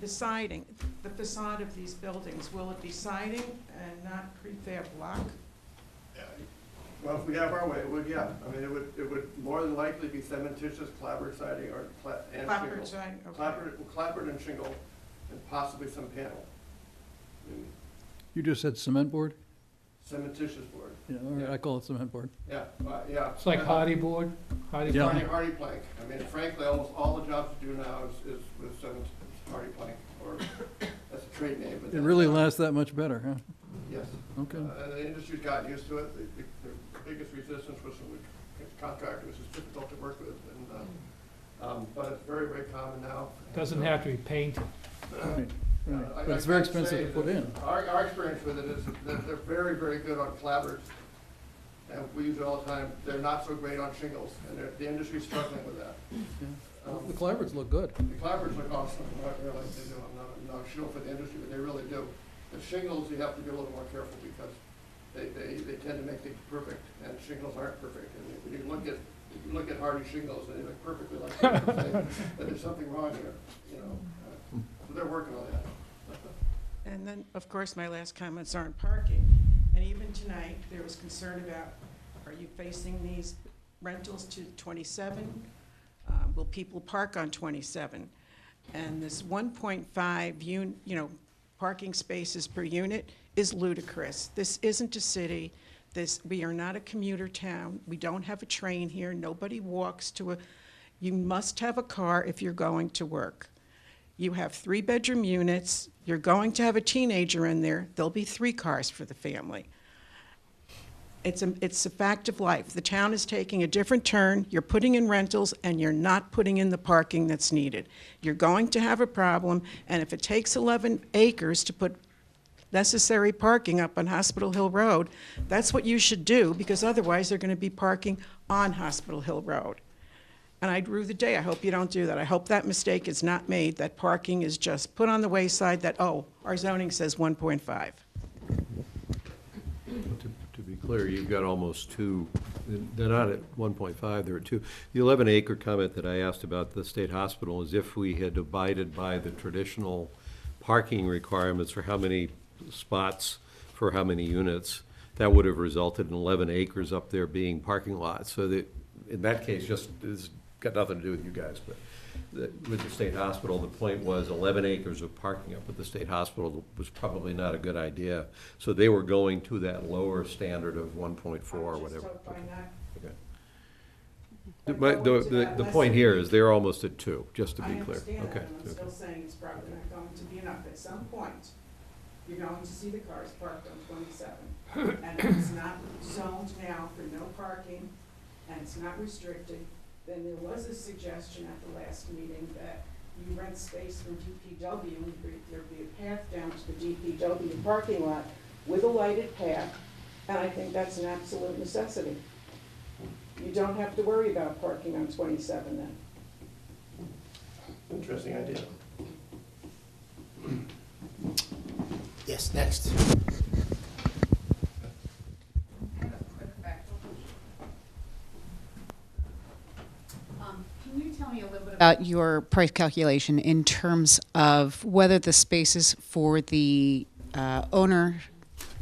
The siding, the facade of these buildings, will it be siding and not prefab block? Well, if we have our way, it would, yeah. I mean, it would more than likely be cementitious clapboard siding or and Clapboard shingle. siding, okay. Clapboard and shingle, and possibly some panel. I mean, You just said cement board? cementitious board. Yeah, all right, I call it cement board. Yeah, yeah. It's like hardy board, hardy Yeah. plank. Hardy plank. I mean, frankly, almost all the jobs we do now is with cement, hardy plank, or that's a trade name. But It that's really not- lasts that much better, huh? Yes. Okay. And the industry's gotten used to it. The biggest resistance was from the contractors. It's difficult to work with, and but it's very, very common now. Doesn't have to be painted. Right, right. I- But it's I very gotta say expensive to put that in. Our experience with it is that they're very, very good on clapboards, and we use it all the time. They're not so great on shingles, and the industry's struggling with that. The clapboards look good. The clapboards look awesome, I realize they do. I'm not sure for the industry, but they really do. The shingles, you have to be a little more careful because they tend to make things perfect, and shingles aren't perfect. And when you look at hardy shingles, they look perfectly like that, but there's something wrong here, you know. So they're working on that. And then, of course, my last comments are on parking. And even tonight, there was concern about, are you facing these rentals to 27? Will people park on 27? And this 1.5 parking spaces per unit is ludicrous. This isn't a city. We are not a commuter town. We don't have a train here. Nobody walks you must have a car if you're going to work. You have 3-bedroom units. You're going to have a teenager in there. There'll be 3 cars for the family. It's a fact of life. The town is taking a different turn. You're putting in rentals, and you're not putting in the parking that's needed. You're going to have a problem, and if it takes 11 acres to put necessary parking up on Hospital Hill Road, that's what you should do, because otherwise they're going to be parking on Hospital Hill Road. And I'd rue the day. I hope you don't do that. I hope that mistake is not made, that parking is just put on the wayside, that, oh, our zoning says 1.5. To be clear, you've got almost 2, they're not at 1.5, they're at 2. The 11-acre comment that I asked about the state hospital is if we had abided by the traditional parking requirements for how many spots for how many units, that would have resulted in 11 acres up there being parking lots. So that, in that case, just, it's got nothing to do with you guys, but with the state hospital, the point was 11 acres of parking up at the state hospital was probably not a good idea. So they were going to that lower standard of 1.4 or whatever. Okay. The point here is they're almost at 2, just to be clear. I understand that, Okay. and I'm still saying it's probably not going to be enough. At some point, you're going to see the cars parked on 27. And if it's not zoned now for no parking, and it's not restricted, then there was a suggestion at the last meeting that you rent space from DPW, and there'd be a path down to the DPW parking lot with a lighted path, and I think that's an absolute necessity. You don't have to worry about parking on 27 then. Interesting idea. Yes, next. Can you tell me a little bit about your price calculation in terms of whether the spaces for the owner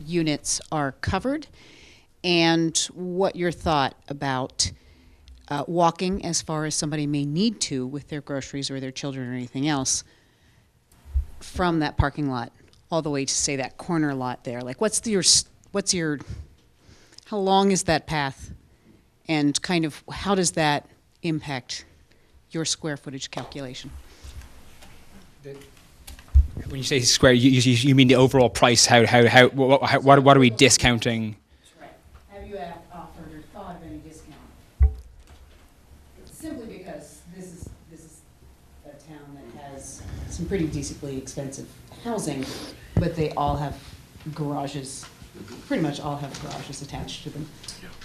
units are covered, and what your thought about walking as far as somebody may need to with their groceries or their children or anything else from that parking lot all the way to, say, that corner lot there? Like, what's your How long is that path? And kind of how does that impact your square footage calculation? When you say square, you mean the overall price? What are we discounting? Right. Have you offered or thought of any discount? Simply because this is a town that has some pretty decently expensive housing, but they all have garages, pretty much all have garages attached to them.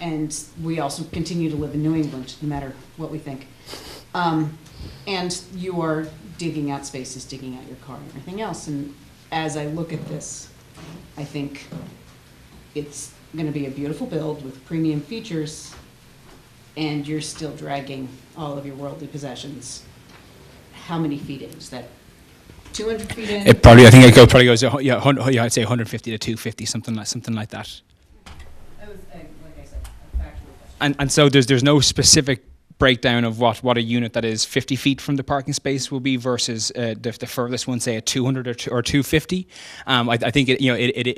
And we also continue to live in New England, no matter what we think. And you are digging out spaces, digging out your car and everything else. And as I look at this, I think it's gonna be a beautiful build with premium features, and you're still dragging all of your worldly possessions. How many feet in? Is that 200 feet in? It probably, I think it probably goes, I'd say 150 to 250, something like that. That was, like I said, a factual question. And so there's no specific breakdown of what a unit that is 50 feet from the parking space will be versus the furthest one, say at 200 or 250. I think it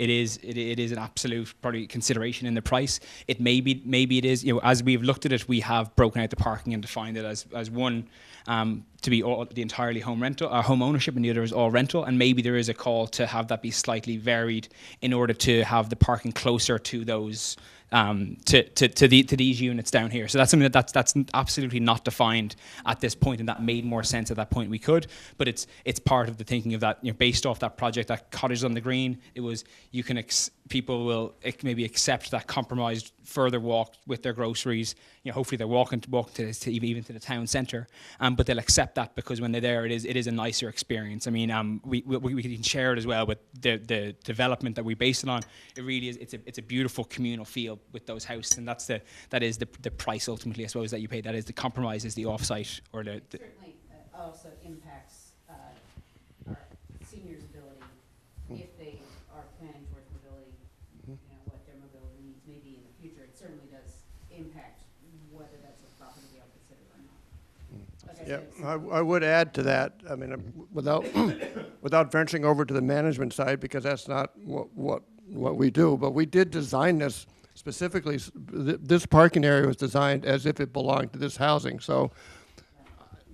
is an absolute probably consideration in the price. It maybe it is, as we've looked at it, we have broken out the parking and defined it as one to be all, the entirely home ownership, and the other is all rental. And maybe there is a call to have that be slightly varied in order to have the parking closer to those to these units down here. So that's something that's absolutely not defined at this point, and that made more sense at that point we could. But it's part of the thinking of that, based off that project, that cottage on the green. It was people will maybe accept that compromised further walk with their groceries. Hopefully they're walking to even to the town centre, but they'll accept that because when they're there, it is a nicer experience. I mean, we can share it as well with the development that we base it on. It really is. It's a beautiful communal feel with those houses, and that is the price ultimately, I suppose, that you pay. That is the compromise, is the offsite or the Certainly also impacts our seniors' ability, if they are planning towards mobility, what their mobility needs may be in the future. It certainly does impact whether that's a property they'll consider or not. Like I said, I would add to that, I mean, without venturing over to the management side, because that's not what we do, but we did design this specifically. This parking area was designed as if it belonged to this housing. So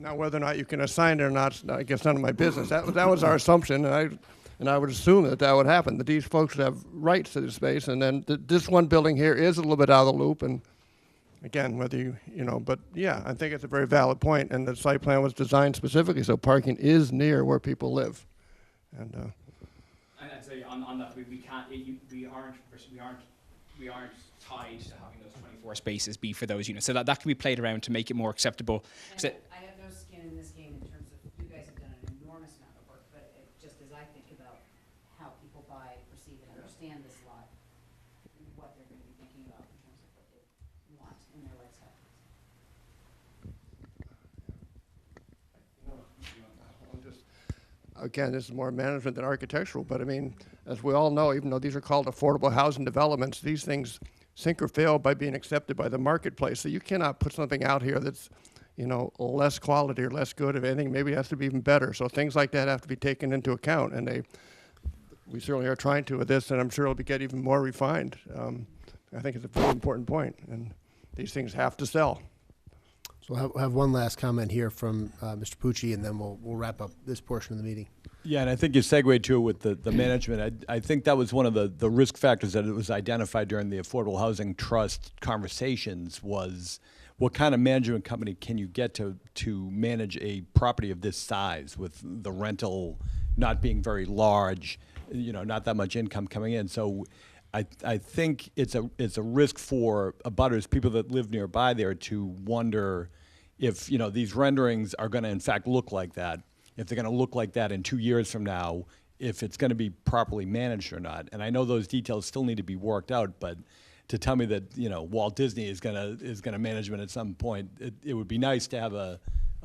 now whether or not you can assign it or not, I guess none of my business. That was our assumption, and I would assume that would happen, that these folks would have rights to this space. And then this one building here is a little bit out of the loop. And again, whether but yeah, I think it's a very valid point. And the site plan was designed specifically so parking is near where people live. And I'd say on that, we aren't tied to having those 24 spaces be for those units. So that can be played around to make it more acceptable. And I have no skin in this game in terms of, you guys have done an enormous amount of work, but just as I think about how people buy, perceive, and understand this lot, what they're going to be thinking about in terms of what they want in their lifestyle. again, this is more management than architectural, but I mean, as we all know, even though these are called affordable housing developments, these things sink or fail by being accepted by the marketplace. So you cannot put something out here that's, less quality or less good. If anything, maybe it has to be even better. So things like that have to be taken into account, and we certainly are trying to with this, and I'm sure it'll get even more refined. I think it's a very important point, and these things have to sell. So we'll have one last comment here from Mr. Pucci, and then we'll wrap up this portion of the meeting. Yeah, and I think you segued too with the management. I think that was one of the risk factors that it was identified during the Affordable Housing Trust conversations was what kind of management company can you get to manage a property of this size with the rental not being very large, not that much income coming in. So I think it's a risk for abutters, people that live nearby there, to wonder if these renderings are going to in fact look like that, if they're going to look like that in 2 years from now, if it's going to be properly managed or not. And I know those details still need to be worked out, but to tell me that Walt Disney is going to manage it at some point, it would be nice to have a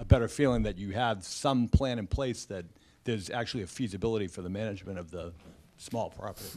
better feeling that you have some plan in place that there's actually a feasibility for the management of the small property.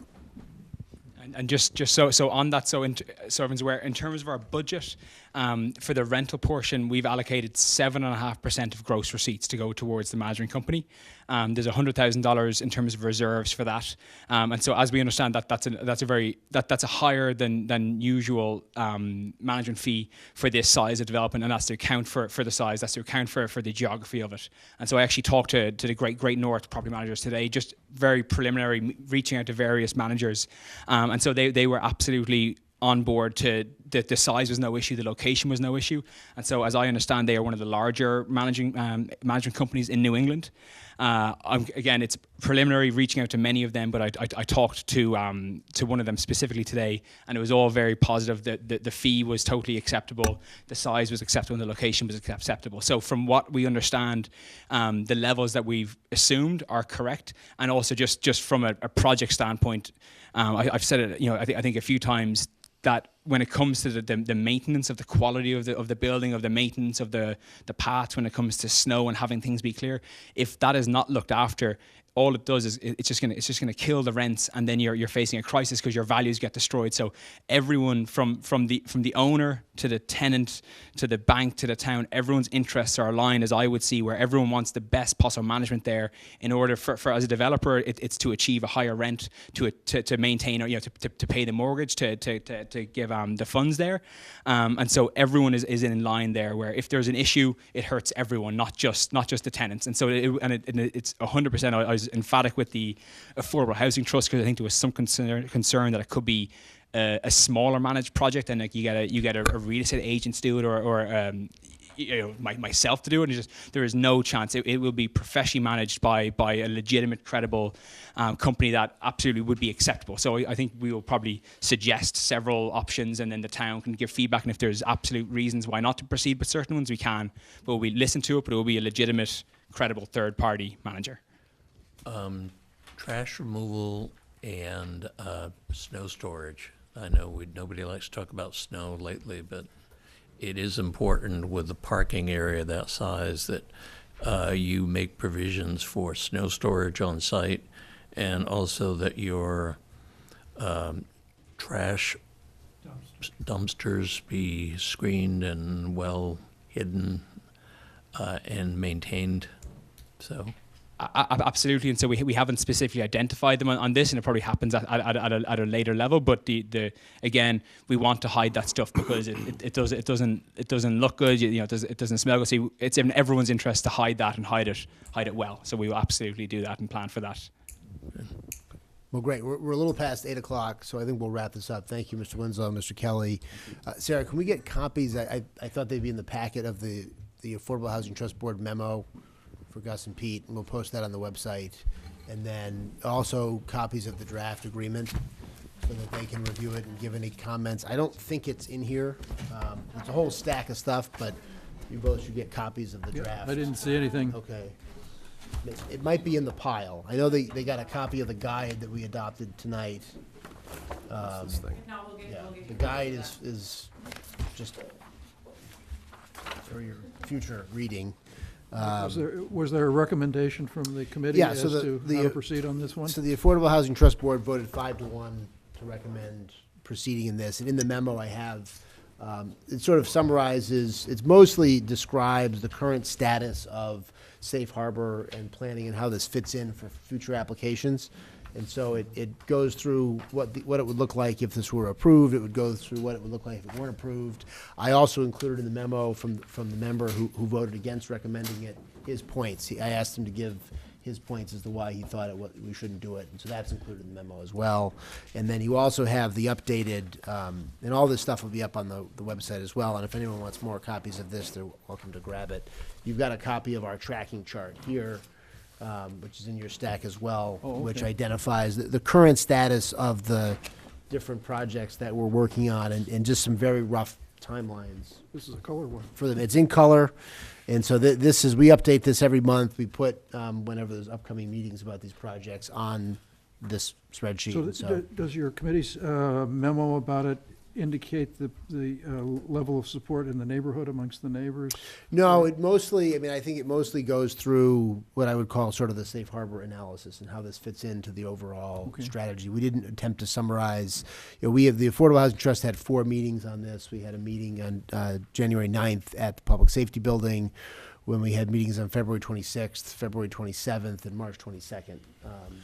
And just so on that, so everyone's aware, in terms of our budget, for the rental portion, we've allocated 7.5% of gross receipts to go towards the management company. There's $100,000 in terms of reserves for that, and so as we understand that, that's a higher than usual management fee for this size of development, and that's to account for the size, that's to account for the geography of it. And so I actually talked to the Great North property managers today, just very preliminary, reaching out to various managers, and so they were absolutely on board to the size was no issue, the location was no issue, and so as I understand, they are one of the larger management companies in New England. Again, it's preliminary, reaching out to many of them, but I talked to one of them specifically today, and it was all very positive. The fee was totally acceptable, the size was acceptable, and the location was acceptable. So from what we understand, the levels that we've assumed are correct, and also just from a project standpoint, I've said it, I think a few times, that when it comes to the maintenance of the quality of the building, of the maintenance of the paths, when it comes to snow and having things be clear, if that is not looked after, all it does is it's just gonna kill the rents, and then you're facing a crisis because your values get destroyed. So everyone from the owner to the tenant to the bank to the town, everyone's interests are aligned, as I would see, where everyone wants the best possible management there in order for as a developer, it's to achieve a higher rent, to maintain, or to pay the mortgage, to give the funds there, and so everyone is in line there, where if there's an issue, it hurts everyone, not just the tenants. And so it's 100%. I was emphatic with the Affordable Housing Trust, because I think there was some concern that it could be a smaller managed project, and like you get a real estate agent to do it, or myself to do it. And there is no chance. It will be professionally managed by a legitimate, credible company that absolutely would be acceptable. So I think we will probably suggest several options, and then the town can give feedback. And if there's absolute reasons why not to proceed with certain ones, we can. But we listen to it. But it will be a legitimate, credible third-party manager. Trash removal and snow storage. I know nobody likes to talk about snow lately, but it is important with the parking area that size that you make provisions for snow storage on site, and also that your trash dumpsters be screened and well hidden and maintained. So. Absolutely, and so we haven't specifically identified them on this, and it probably happens at a later level. But again, we want to hide that stuff because it doesn't look good. It doesn't smell good. So it's in everyone's interest to hide that and hide it well. So we will absolutely do that and plan for that. Well, great. We're a little past 8 o'clock, so I think we'll wrap this up. Thank you, Mr. Winslow, Mr. Kelly. Sarah, can we get copies? I thought they'd be in the packet of the Affordable Housing Trust Board memo for Gus and Pete, and we'll post that on the website. And then also copies of the draft agreement so that they can review it and give any comments. I don't think it's in here. It's a whole stack of stuff, but you both should get copies of the draft. I didn't see anything. Okay. It might be in the pile. I know they got a copy of the guide that we adopted tonight. This thing. No, we'll get The guide is just for your future reading. Was there a recommendation from the committee Yeah, as so to how to proceed on this one? So the Affordable Housing Trust Board voted 5-1 to recommend proceeding in this. And in the memo I have, it sort of summarizes, it mostly describes the current status of safe harbor and planning and how this fits in for future applications. And so it goes through what it would look like if this were approved. It would go through what it would look like if it weren't approved. I also included in the memo from the member who voted against recommending it, his points. I asked him to give his points as to why he thought we shouldn't do it. And so that's included in the memo as well. And then you also have the updated, and all this stuff will be up on the website as well. And if anyone wants more copies of this, they're welcome to grab it. You've got a copy of our tracking chart here, which is in your stack as well, which identifies the current status of the different projects that we're working on, and just some very rough timelines. This is a color one. For them, it's in color, and so this is, we update this every month. We put whenever there's upcoming meetings about these projects on this spreadsheet. So does your committee's memo about it indicate the level of support in the neighborhood amongst the neighbors? No, it mostly, I mean, I think it mostly goes through what I would call sort of the safe harbor analysis and how this fits into the overall Okay. strategy. We didn't attempt to summarize, we have, the Affordable Housing Trust had 4 meetings on this. We had a meeting on January 9th at the Public Safety Building, when we had meetings on February 26th, February 27th, and March 22nd.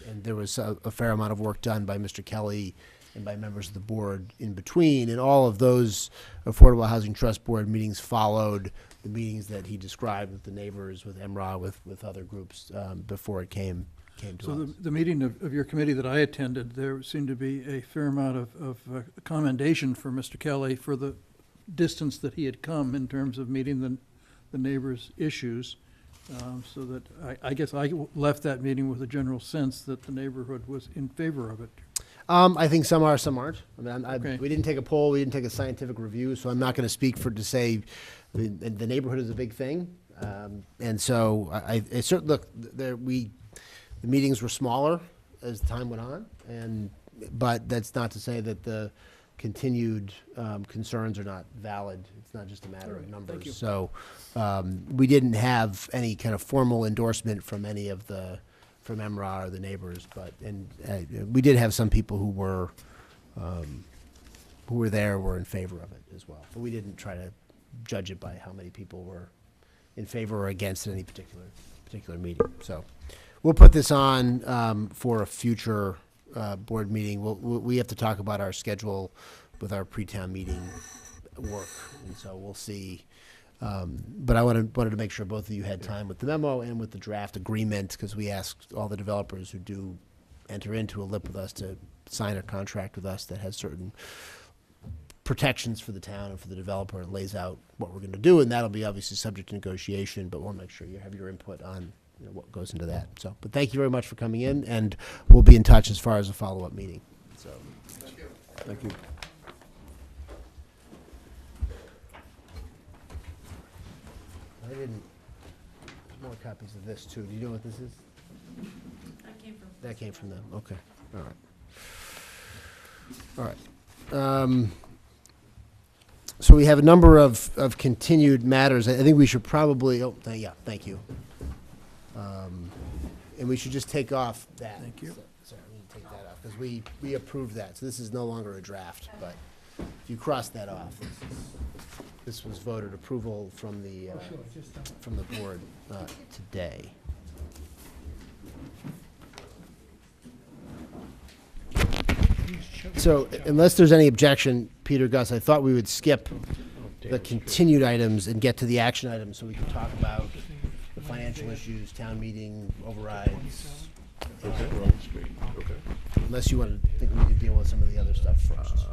And there was a fair amount of work done by Mr. Kelly and by members of the board in between. And all of those Affordable Housing Trust Board meetings followed the meetings that he described with the neighbors, with EMRA, with other groups before it came to So us. the meeting of your committee that I attended, there seemed to be a fair amount of commendation for Mr. Kelly for the distance that he had come in terms of meeting the neighbors' issues. So that I guess I left that meeting with a general sense that the neighborhood was in favor of it. I think some are, some aren't. I mean, Okay. we didn't take a poll, we didn't take a scientific review, so I'm not going to speak to say the neighborhood is a big thing. And so I certainly, look, the meetings were smaller as time went on, but that's not to say that the continued concerns are not valid. It's not just a matter of numbers. you. So we didn't have any kind of formal endorsement from any of from EMRA or the neighbors, but we did have some people who were were in favor of it as well. But we didn't try to judge it by how many people were in favor or against at any particular meeting. So we'll put this on for a future board meeting. We have to talk about our schedule with our pre-town meeting work, and so we'll see. But I wanted to make sure both of you had time with the memo and with the draft agreement, because we asked all the developers who do enter into a LIP with us to sign a contract with us that has certain protections for the town and for the developer, and lays out what we're going to do, and that'll be obviously subject to negotiation, but we'll make sure you have your input on what goes into that. So, but thank you very much for coming in, and we'll be in touch as far as a follow-up meeting. So, Thank you. I didn't, there's more copies of this too. Do you know what this is? That came from them, okay, all right. All right. So we have a number of continued matters. I think we should probably, thank you. And we should just take off that. Thank you. Sorry, we need to take that off, because we approved that, so this is no longer a draft, but if you cross that off, this was voted approval from the board today. So unless there's any objection, Peter, Gus, I thought we would skip the continued items and get to the action items so we can talk about the financial issues, town meeting, overrides. Unless you want to think we need to deal with some of the other stuff first.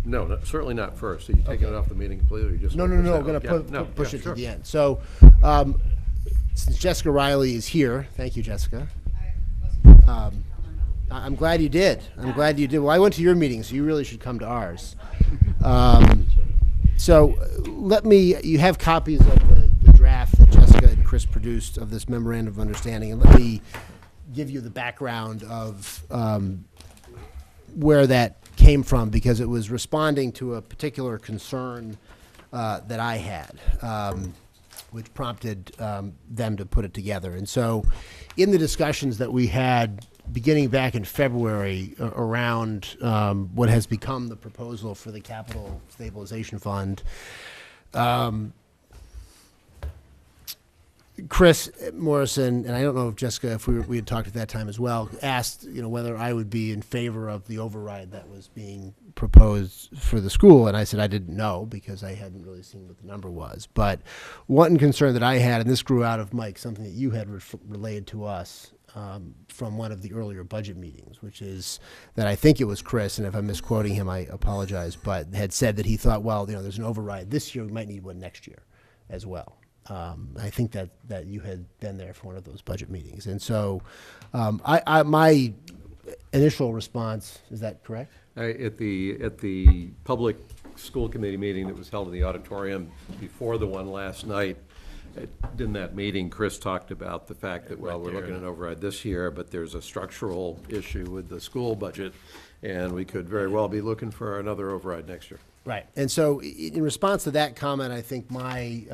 No, certainly not first. Are you taking it off the meeting completely, or you just? No, gonna we're push that going out? to Yeah, push yeah, it sure. to the end. So, since Jessica Riley is here, thank you, Jessica. I'm glad you did. Well, I went to your meeting, so you really should come to ours. So you have copies of the draft that Jessica and Chris produced of this memorandum of understanding, and let me give you the background of where that came from, because it was responding to a particular concern that I had, which prompted them to put it together. And so in the discussions that we had beginning back in February around what has become the proposal for the Capital Stabilization Fund, Chris Morrison, and I don't know if Jessica, if we had talked at that time as well, asked whether I would be in favor of the override that was being proposed for the school, and I said I didn't know, because I hadn't really seen what the number was. But one concern that I had, and this grew out of Mike, something that you had relayed to us from one of the earlier budget meetings, which is that I think it was Chris, and if I'm misquoting him, I apologize, but had said that he thought, well, there's an override this year, we might need one next year as well. I think that you had been there for one of those budget meetings. And so my initial response, is that correct? At the public school committee meeting that was held in the auditorium before the one last night, In that meeting, Chris talked about the fact that, well, we're looking at an override this year, but there's a structural issue with the school budget, and we could very well be looking for another override next year. Right. And so in response to that comment, I think my,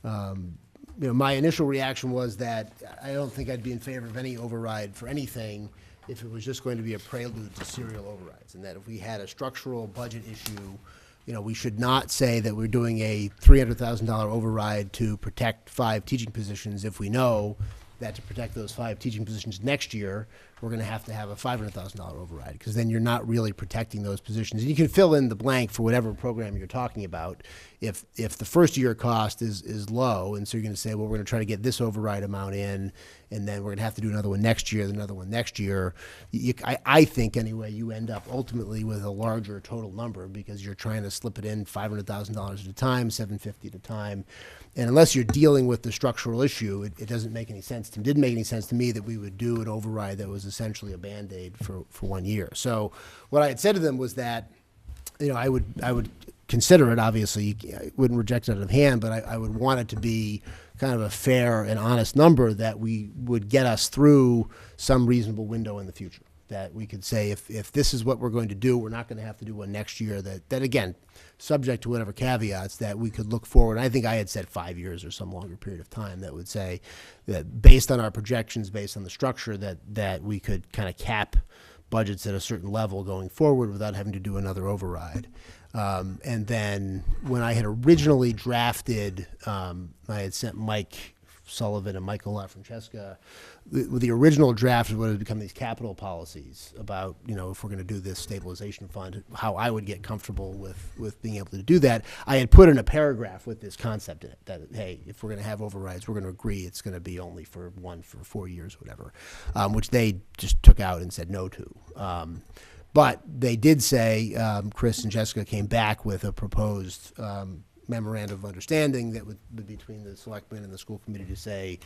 my initial reaction was that I don't think I'd be in favor of any override for anything if it was just going to be a prelude to serial overrides, and that if we had a structural budget issue, we should not say that we're doing a $300,000 override to protect 5 teaching positions if we know that to protect those 5 teaching positions next year, we're going to have a $500,000 override, because then you're not really protecting those positions. And you can fill in the blank for whatever program you're talking about. If the first year cost is low, and so you're going to say, well, we're going to try to get this override amount in, and then we're going to have to do another one next year, another one next year. I think anyway, you end up ultimately with a larger total number because you're trying to slip it in $500,000 at a time, $750 at a time. And unless you're dealing with the structural issue, it doesn't make any sense. It didn't make any sense to me that we would do an override that was essentially a Band-Aid for 1 year. So what I had said to them was that, I would consider it, obviously. I wouldn't reject it out of hand, but I would want it to be kind of a fair and honest number that we would get us through some reasonable window in the future. That we could say, if this is what we're going to do, we're not going to have to do one next year. That again, subject to whatever caveats, that we could look forward. I think I had said 5 years or some longer period of time that would say that based on our projections, based on the structure, that we could kind of cap budgets at a certain level going forward without having to do another override. And then when I had originally drafted, I had sent Mike Sullivan and Michael LaFrancesca, the original draft would have become these capital policies about, if we're going to do this stabilization fund, how I would get comfortable with being able to do that. I had put in a paragraph with this concept in it that, hey, if we're going to have overrides, we're going to agree it's going to be only for 4 years or whatever, which they just took out and said no to. But they did say, Chris and Jessica came back with a proposed memorandum of understanding that would be between the selectmen and the school committee to say,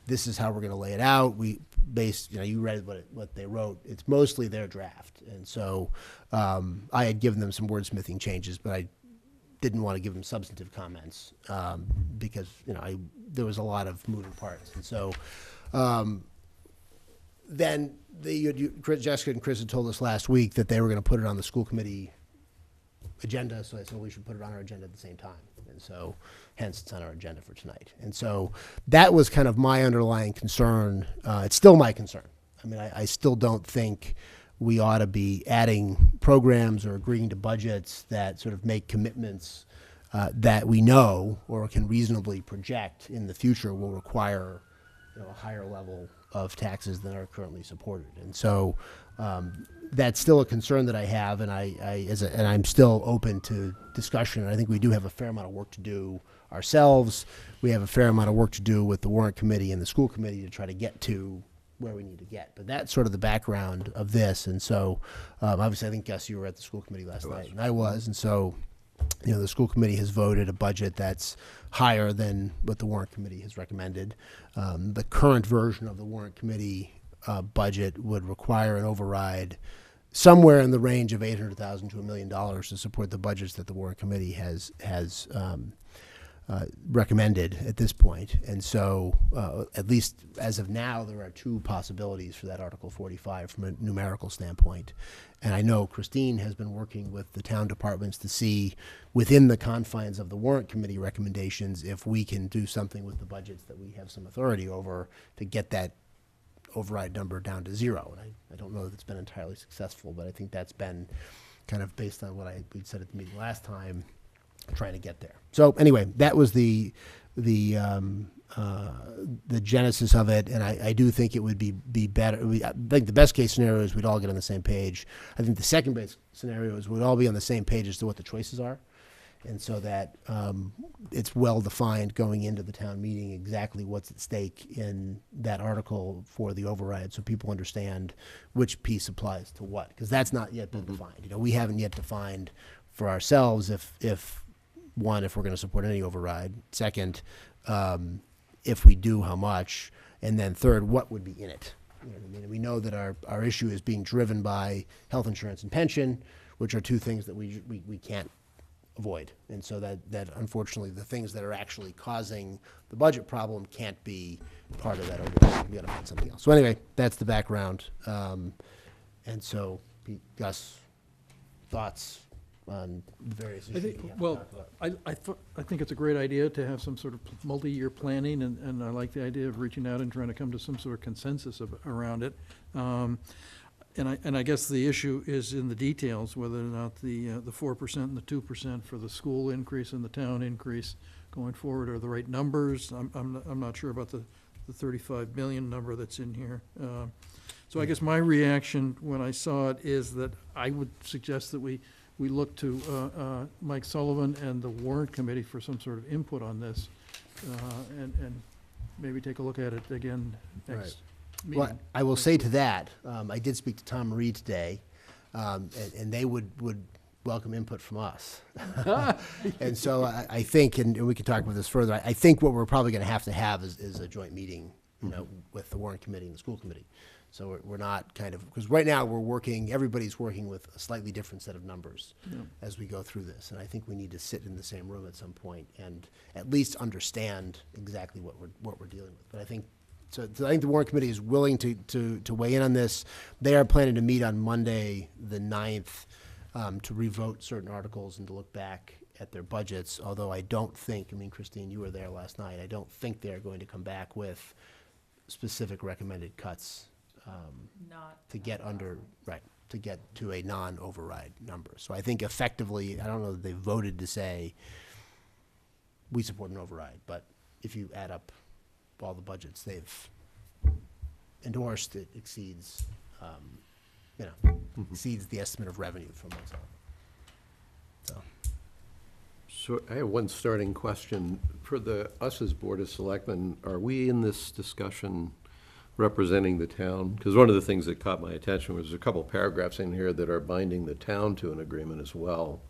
this is how we're going to lay it out. You read what they wrote. It's mostly their draft. And so I had given them some wordsmithing changes, but I didn't want to give them substantive comments because, there was a lot of moving parts. And so then Jessica and Chris had told us last week that they were going to put it on the school committee agenda, so I said we should put it on our agenda at the same time. And so hence it's on our agenda for tonight. And so that was kind of my underlying concern. It's still my concern. I mean, I still don't think we ought to be adding programs or agreeing to budgets that sort of make commitments that we know or can reasonably project in the future will require a higher level of taxes than are currently supported. And so that's still a concern that I have, and and I'm still open to discussion. And I think we do have a fair amount of work to do ourselves. We have a fair amount of work to do with the warrant committee and the school committee to try to get to where we need to get. But that's sort of the background of this. And so obviously I think, Gus, you were at the school committee last night, and I was. And so the school committee has voted a budget that's higher than what the warrant committee has recommended. The current version of the warrant committee budget would require an override somewhere in the range of $800,000 to $1 million to support the budgets that the warrant committee has recommended at this point. And so at least as of now, there are 2 possibilities for that Article 45 from a numerical standpoint. And I know Christine has been working with the town departments to see within the confines of the warrant committee recommendations if we can do something with the budgets that we have some authority over to get that override number down to 0. And I don't know that it's been entirely successful, but I think that's been kind of based on what we said at the meeting last time, trying to get there. So anyway, that was the genesis of it, and I do think it would be better. I think the best case scenario is we'd all get on the same page. I think the second best scenario is we'd all be on the same page as to what the choices are, and so that it's well defined going into the town meeting exactly what's at stake in that article for the override, so people understand which piece applies to what, because that's not yet been defined. We haven't yet defined for ourselves if one, if we're going to support any override. Second, if we do, how much? And then third, what would be in it? And we know that our issue is being driven by health insurance and pension, which are 2 things that we can't avoid. And so that unfortunately, the things that are actually causing the budget problem can't be part of that overall. We gotta find something else. So anyway, that's the background. And so, Pete, Gus, thoughts on the various I issues think, we have to well, talk about? I think it's a great idea to have some sort of multi-year planning, and I like the idea of reaching out and trying to come to some sort of consensus around it. And I guess the issue is in the details, whether or not the 4% and the 2% for the school increase and the town increase going forward are the right numbers. I'm not sure about the 35 million number that's in here. So I guess my reaction when I saw it is that I would suggest that we look to Mike Sullivan and the warrant committee for some sort of input on this, and maybe take a look at it again next meeting. Well, I will say to that, I did speak to Tom Reed today, and they would welcome input from us. And so I think, and we can talk about this further, I think what we're probably gonna have is a joint meeting, you know, with the warrant committee and the school committee. So we're not kind of, because right now everybody's working with a slightly different set of numbers as we go through this. And I think we need to sit in the same room at some point and at least understand exactly what we're dealing with. But I think, so I think the warrant committee is willing to weigh in on this. They are planning to meet on Monday, the 9th, to revote certain articles and to look back at their budgets, although I don't think, I mean, Christine, you were there last night, I don't think they're going to come back with specific recommended cuts to get to get to a non-override number. So I think effectively, I don't know that they voted to say we support an override, but if you add up all the budgets they've endorsed, it exceeds, exceeds the estimate of revenue from what's on. So. So I have one starting question. For us as Board of Selectmen, are we in this discussion representing the town? Because one of the things that caught my attention was a couple paragraphs in here that are binding the town to an agreement as well.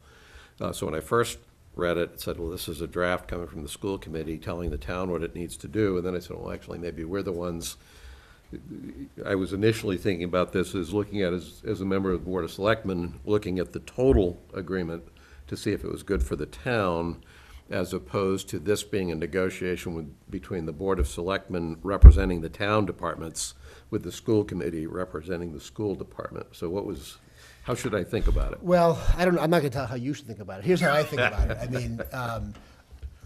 So when I first read it, it said, well, this is a draft coming from the school committee telling the town what it needs to do. And then I said, well, actually, maybe we're the ones. I was initially thinking about this as looking at, as a member of the Board of Selectmen, looking at the total agreement to see if it was good for the town, as opposed to this being a negotiation between the Board of Selectmen representing the town departments with the school committee representing the school department. So how should I think about it? Well, I don't know. I'm not going to tell how you should think about it. Here's how I think about it. I mean,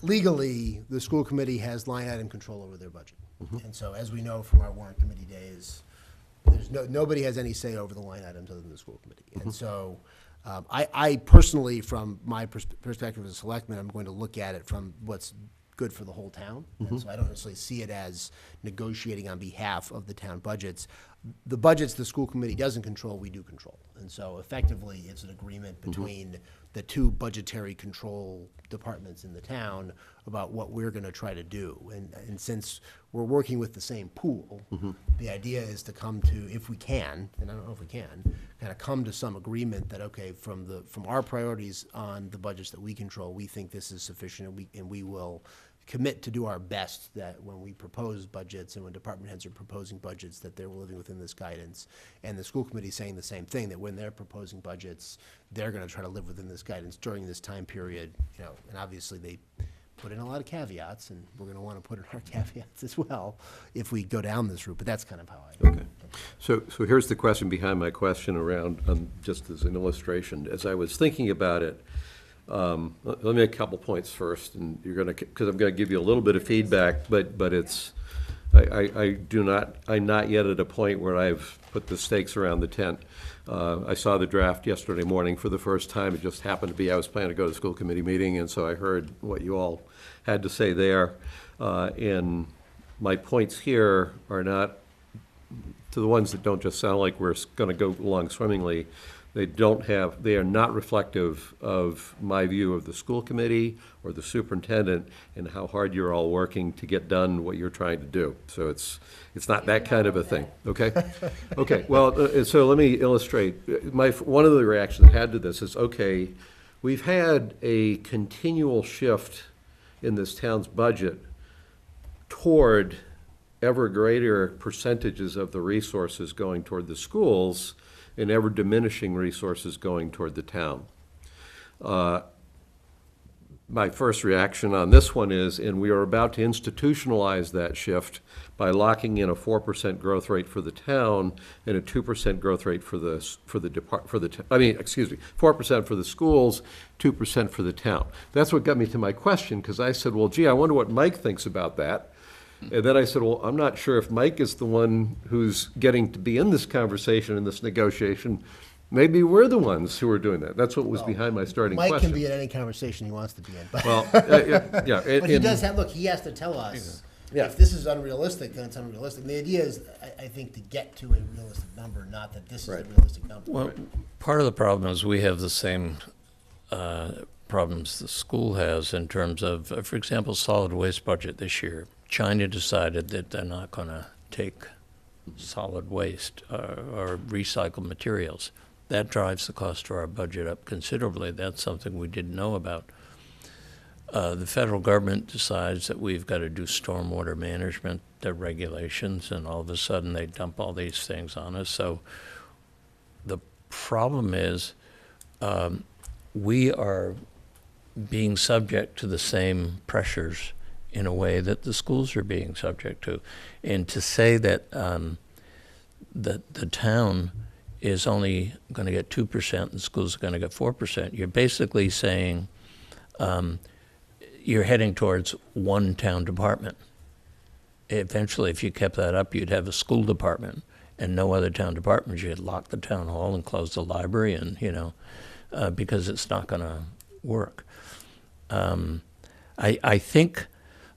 legally, the school committee has line item control over their budget. And so, as we know from our warrant committee days, nobody has any say over the line items other than the school committee. And so, I personally, from my perspective as a selectman, I'm going to look at it from what's good for the whole town. And so I don't necessarily see it as negotiating on behalf of the town budgets. The budgets the school committee doesn't control, we do control. And so effectively, it's an agreement between the two budgetary control departments in the town about what we're gonna try to do. And since we're working with the same pool, the idea is to come to, if we can, and I don't know if we can, kind of come to some agreement that, okay, from our priorities on the budgets that we control, we think this is sufficient, and we will commit to do our best that when we propose budgets and when department heads are proposing budgets, that they're living within this guidance. And the school committee is saying the same thing, that when they're proposing budgets, they're gonna try to live within this guidance during this time period, and obviously they put in a lot of caveats, and we're gonna wanna put in our caveats as well if we go down this route, but that's kind of how I. Okay. So here's the question behind my question around, just as an illustration. As I was thinking about it, let me make a couple points first, and because I'm gonna give you a little bit of feedback, but it's, I'm not yet at a point where I've put the stakes around the tent. I saw the draft yesterday morning for the first time. It just happened to be, I was planning to go to the school committee meeting, and so I heard what you all had to say there. And my points here are not, to the ones that don't just sound like we're gonna go along swimmingly, they are not reflective of my view of the school committee or the superintendent and how hard you're all working to get done what you're trying to do. So it's not that kind of a thing, okay? Okay, well, so let me illustrate. One of the reactions I had to this is, okay, we've had a continual shift in this town's budget toward ever greater percentages of the resources going toward the schools and ever diminishing resources going toward the town. my first reaction on this one is, and we are about to institutionalize that shift by locking in a 4% growth rate for the town and a 2% growth rate for the 4% for the schools, 2% for the town. That's what got me to my question, because I said, well, gee, I wonder what Mike thinks about that. And then I said, well, I'm not sure if Mike is the one who's getting to be in this conversation, in this negotiation. Maybe we're the ones who are doing that. That's what was behind my starting Mike question. can be in any conversation he wants to be in. But, Well, yeah. but he does have, look, he has to tell us, Yeah. if this is unrealistic, then it's unrealistic. And the idea is, I think, to get to a realistic number, not that this is a realistic number. Well, part of the problem is we have the same problems the school has in terms of, for example, solid waste budget this year. China decided that they're not going to take solid waste or recycled materials. That drives the cost to our budget up considerably. That's something we didn't know about. The federal government decides that we've got to do stormwater management, the regulations, and all of a sudden they dump all these things on us. So the problem is we are being subject to the same pressures in a way that the schools are being subject to. And to say that the town is only going to get 2% and schools are going to get 4%, you're basically saying you're heading towards one town department. Eventually, if you kept that up, you'd have a school department and no other town departments. You'd lock the town hall and close the library, and because it's not going to work. I think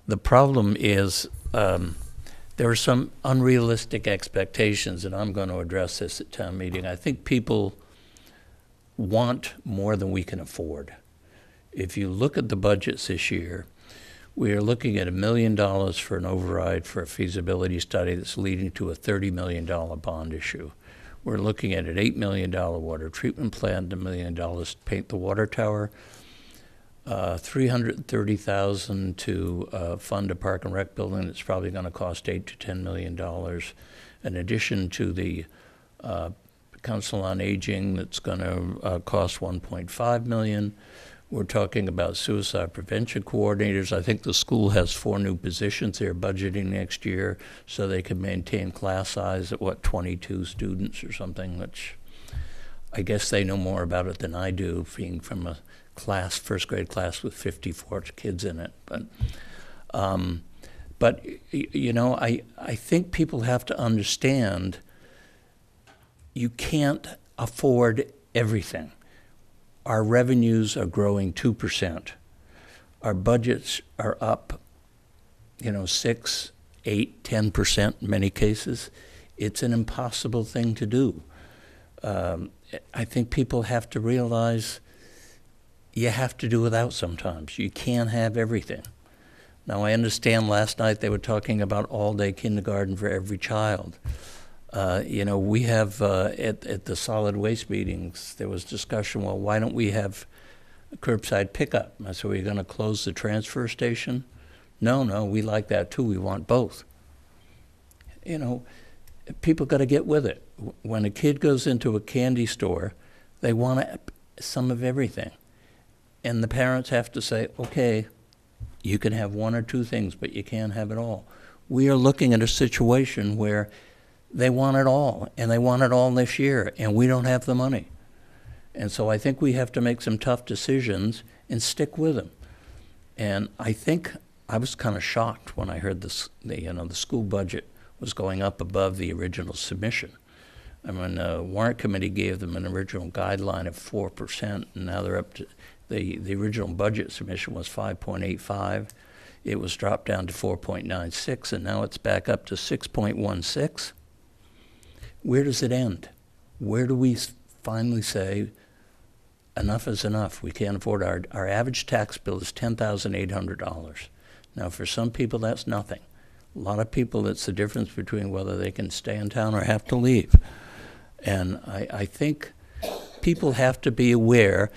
the problem is there are some unrealistic expectations, and I'm going to address this at town meeting. I think people want more than we can afford. If you look at the budgets this year, we are looking at $1 million for an override for a feasibility study that's leading to a $30 million bond issue. We're looking at an $8 million water treatment plant, $1 million to paint the water tower, $330,000 to fund a park and rec building that's probably going to cost $8 to $10 million. In addition to the Council on Aging, that's going to cost $1.5 million. We're talking about suicide prevention coordinators. I think the school has 4 new positions they're budgeting next year so they can maintain class size at, 22 students or something, which I guess they know more about it than I do, being from a first grade class with 54 kids in it. But I think people have to understand you can't afford everything. Our revenues are growing 2%. Our budgets are up, 6, 8, 10% in many cases. It's an impossible thing to do. I think people have to realize you have to do without sometimes. You can't have everything. Now, I understand last night they were talking about all-day kindergarten for every child. We have, at the solid waste meetings, there was discussion, well, why don't we have curbside pickup? I said, are you going to close the transfer station? No, we like that too. We want both. People got to get with it. When a kid goes into a candy store, they want some of everything. And the parents have to say, okay, you can have 1 or 2 things, but you can't have it all. We are looking at a situation where they want it all, and they want it all this year, and we don't have the money. And so I think we have to make some tough decisions and stick with them. And I think I was kind of shocked when I heard the school budget was going up above the original submission. I mean, the warrant committee gave them an original guideline of 4%, and now they're up to, the original budget submission was 5.85. It was dropped down to 4.96, and now it's back up to 6.16. Where does it end? Where do we finally say, enough is enough? We can't afford our average tax bill is $10,800. Now, for some people, that's nothing. A lot of people, it's the difference between whether they can stay in town or have to leave. And I think people have to be aware,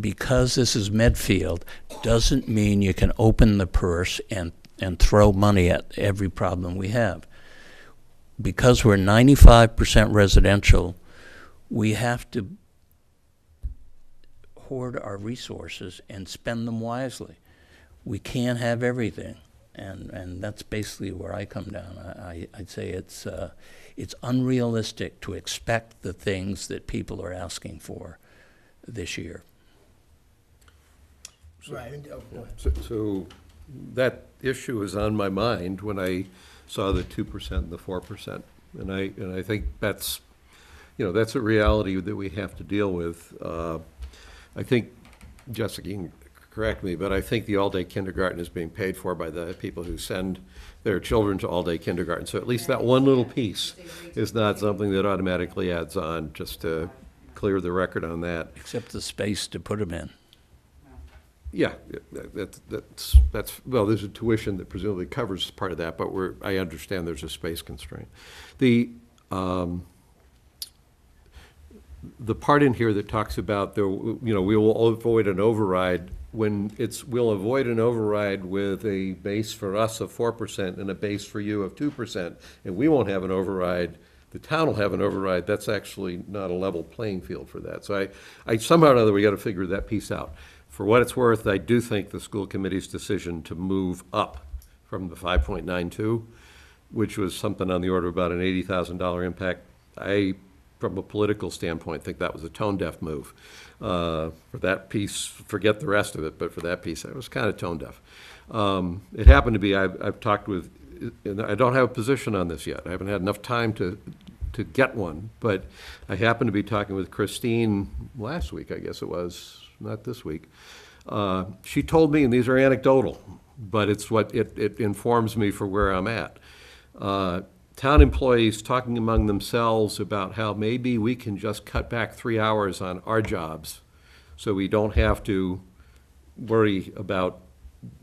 because this is Medfield, doesn't mean you can open the purse and throw money at every problem we have. Because we're 95% residential, we have to hoard our resources and spend them wisely. We can't have everything, and that's basically where I come down. I'd say it's unrealistic to expect the things that people are asking for this year. Right, and, oh, go ahead. So that issue is on my mind when I saw the 2% and the 4%. And I think that's, that's a reality that we have to deal with. I think, Jessica, you can correct me, but I think the all-day kindergarten is being paid for by the people who send their children to all-day kindergarten. So at least that one little piece is not something that automatically adds on, just to clear the record on that. Except the space to put them in. Yeah, that's well, there's a tuition that presumably covers part of that, but I understand there's a space constraint. The part in here that talks about we will avoid an override we'll avoid an override with a base for us of 4% and a base for you of 2%, and we won't have an override. The town will have an override. That's actually not a level playing field for that. So I somehow or other we got to figure that piece out. For what it's worth, I do think the school committee's decision to move up from the 5.92, which was something on the order of about an $80,000 impact, from a political standpoint, think that was a tone-deaf move. For that piece, forget the rest of it, but for that piece, I was kind of tone-deaf. It happened to be, I've talked with, and I don't have a position on this yet. I haven't had enough time to get one, but I happened to be talking with Christine last week, I guess it was, not this week. She told me, and these are anecdotal, but it's what it informs me for where I'm at. Town employees talking among themselves about how maybe we can just cut back 3 hours on our jobs so we don't have to worry about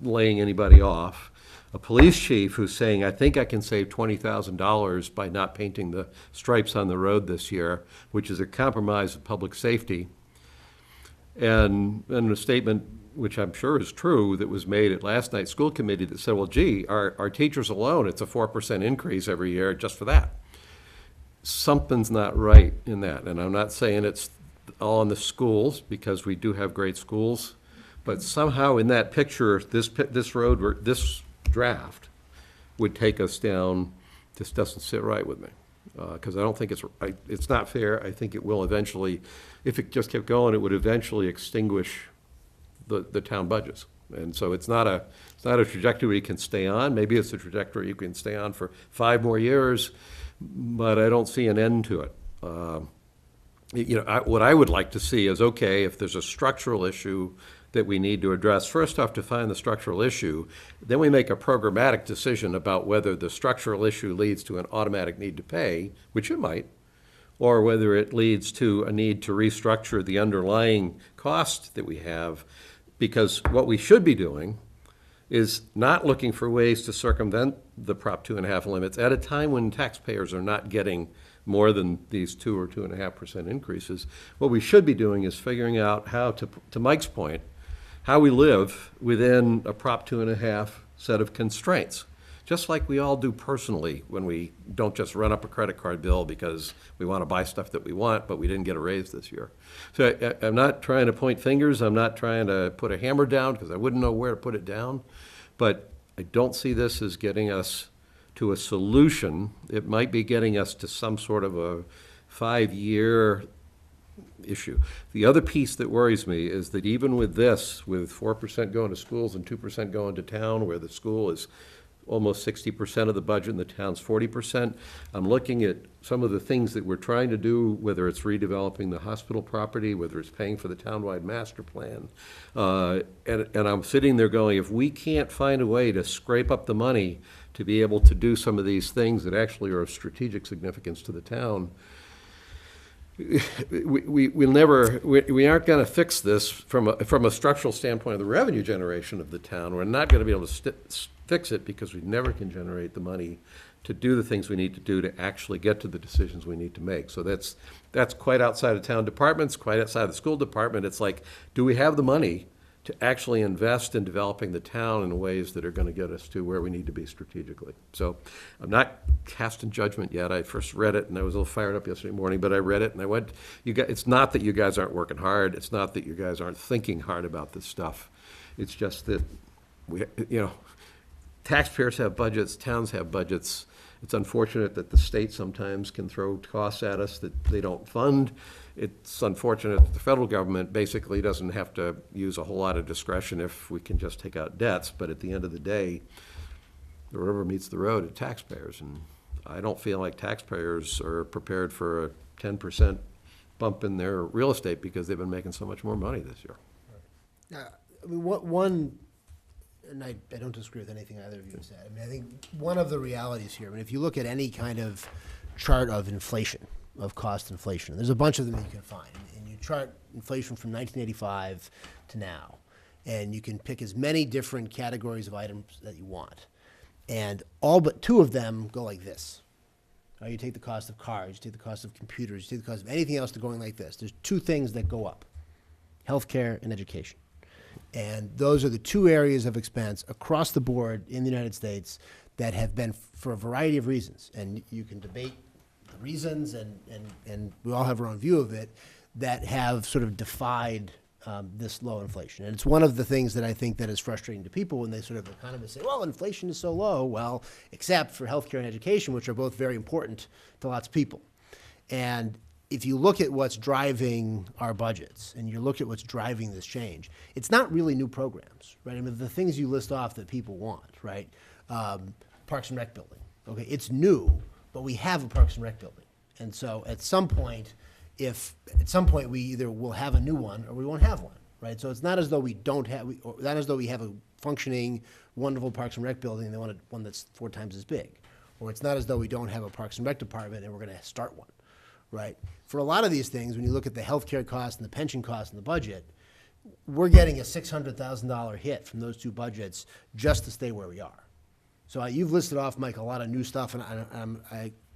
laying anybody off. A police chief who's saying, I think I can save $20,000 by not painting the stripes on the road this year, which is a compromise of public safety. And a statement, which I'm sure is true, that was made at last night's school committee that said, well, gee, our teachers alone, it's a 4% increase every year just for that. Something's not right in that. And I'm not saying it's all in the schools, because we do have great schools, but somehow in that picture, this draft would take us down. This doesn't sit right with me. Because I don't think it's not fair. I think it will eventually, if it just kept going, it would eventually extinguish the town budgets. And so it's not a trajectory you can stay on. Maybe it's a trajectory you can stay on for 5 more years, but I don't see an end to it. What I would like to see is, okay, if there's a structural issue that we need to address, first off, define the structural issue, then we make a programmatic decision about whether the structural issue leads to an automatic need to pay, which it might, or whether it leads to a need to restructure the underlying cost that we have, because what we should be doing is not looking for ways to circumvent the Prop 2.5 limits at a time when taxpayers are not getting more than these 2 or 2.5% increases. What we should be doing is figuring out how to Mike's point, how we live within a Prop 2.5 set of constraints, just like we all do personally when we don't just run up a credit card bill because we want to buy stuff that we want, but we didn't get a raise this year. So I'm not trying to point fingers. I'm not trying to put a hammer down, because I wouldn't know where to put it down. But I don't see this as getting us to a solution. It might be getting us to some sort of a 5-year issue. The other piece that worries me is that even with this, with 4% going to schools and 2% going to town, where the school is almost 60% of the budget and the town's 40%, I'm looking at some of the things that we're trying to do, whether it's redeveloping the hospital property, whether it's paying for the townwide master plan. And I'm sitting there going, if we can't find a way to scrape up the money to be able to do some of these things that actually are of strategic significance to the town, we aren't going to fix this from a structural standpoint of the revenue generation of the town. We're not going to be able to fix it because we never can generate the money to do the things we need to do to actually get to the decisions we need to make. So that's quite outside of town departments, quite outside of the school department. It's like, do we have the money to actually invest in developing the town in ways that are going to get us to where we need to be strategically. So I'm not casting judgment yet. I first read it, and I was a little fired up yesterday morning, but I read it, and I went, it's not that you guys aren't working hard. It's not that you guys aren't thinking hard about this stuff. It's just that, taxpayers have budgets, towns have budgets. It's unfortunate that the state sometimes can throw costs at us that they don't fund. It's unfortunate that the federal government basically doesn't have to use a whole lot of discretion if we can just take out debts, but at the end of the day, the rubber meets the road at taxpayers, and I don't feel like taxpayers are prepared for a 10% bump in their real estate because they've been making so much more money this year. I mean, one, and I don't disagree with anything either of you have said. I mean, I think one of the realities here, I mean, if you look at any kind of chart of inflation, of cost inflation, there's a bunch of them that you can find. And you chart inflation from 1985 to now, and you can pick as many different categories of items that you want. And all but two of them go like this. You take the cost of cars, you take the cost of computers, you take the cost of anything else going like this. There's two things that go up, healthcare and education. And those are the two areas of expense across the board in the United States that have been, for a variety of reasons, and you can debate the reasons, and we all have our own view of it, that have sort of defied this low inflation. And it's one of the things that I think that is frustrating to people when they sort of economists say, well, inflation is so low. Well, except for healthcare and education, which are both very important to lots of people. And if you look at what's driving our budgets and you look at what's driving this change, it's not really new programs, right? I mean, the things you list off that people want, right? Parks and Rec building, okay, it's new, but we have a Parks and Rec building. And so at some point, we either will have a new one or we won't have one, right? So it's not as though we don't have, not as though we have a functioning, wonderful Parks and Rec building and they want one that's 4 times as big. Or it's not as though we don't have a Parks and Rec department and we're gonna start one. Right? For a lot of these things, when you look at the healthcare cost and the pension cost and the budget, we're getting a $600,000 hit from those two budgets just to stay where we are. So you've listed off, Mike, a lot of new stuff, and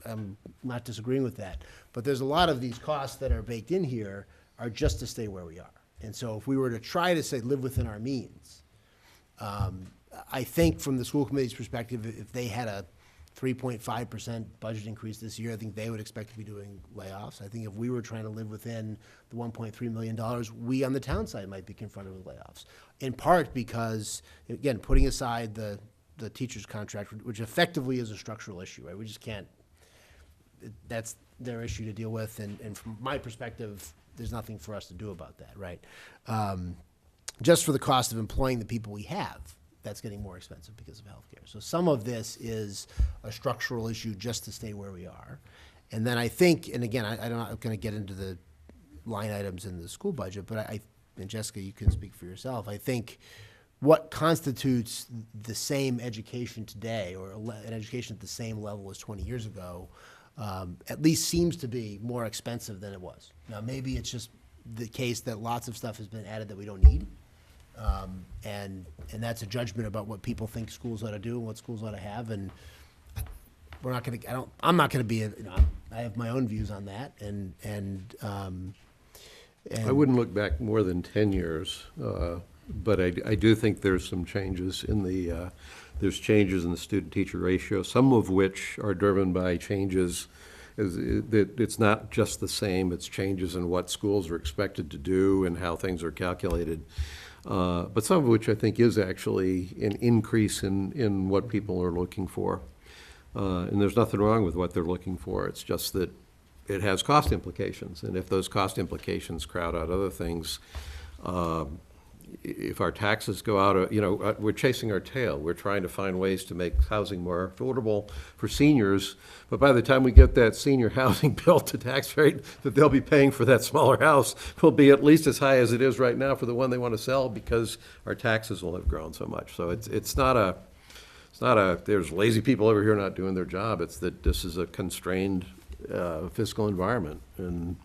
I'm not disagreeing with that. But there's a lot of these costs that are baked in here are just to stay where we are. And so if we were to try to say live within our means, I think from the school committee's perspective, if they had a 3.5% budget increase this year, I think they would expect to be doing layoffs. I think if we were trying to live within the $1.3 million, we on the town side might be confronted with layoffs. In part because, again, putting aside the teacher's contract, which effectively is a structural issue, right? We just can't, that's their issue to deal with, and from my perspective, there's nothing for us to do about that, right? Just for the cost of employing the people we have, that's getting more expensive because of healthcare. So some of this is a structural issue just to stay where we are. And then I think, and again, I'm not going to get into the line items in the school budget, but and Jessica, you can speak for yourself. I think what constitutes the same education today, or an education at the same level as 20 years ago, at least seems to be more expensive than it was. Now, maybe it's just the case that lots of stuff has been added that we don't need. And that's a judgment about what people think schools ought to do and what schools ought to have, and we're not going to. I'm not going to be. I have my own views on that, and I wouldn't look back more than 10 years, but I do think there's some changes in the there's changes in the student-teacher ratio, some of which are driven by changes. It's not just the same. It's changes in what schools are expected to do and how things are calculated. But some of which I think is actually an increase in what people are looking for. And there's nothing wrong with what they're looking for. It's just that it has cost implications. And if those cost implications crowd out other things, if our taxes go out, we're chasing our tail. We're trying to find ways to make housing more affordable for seniors. But by the time we get that senior housing built, the tax rate that they'll be paying for that smaller house will be at least as high as it is right now for the one they want to sell, because our taxes will have grown so much. So it's not there's lazy people over here not doing their job. It's that this is a constrained fiscal environment. And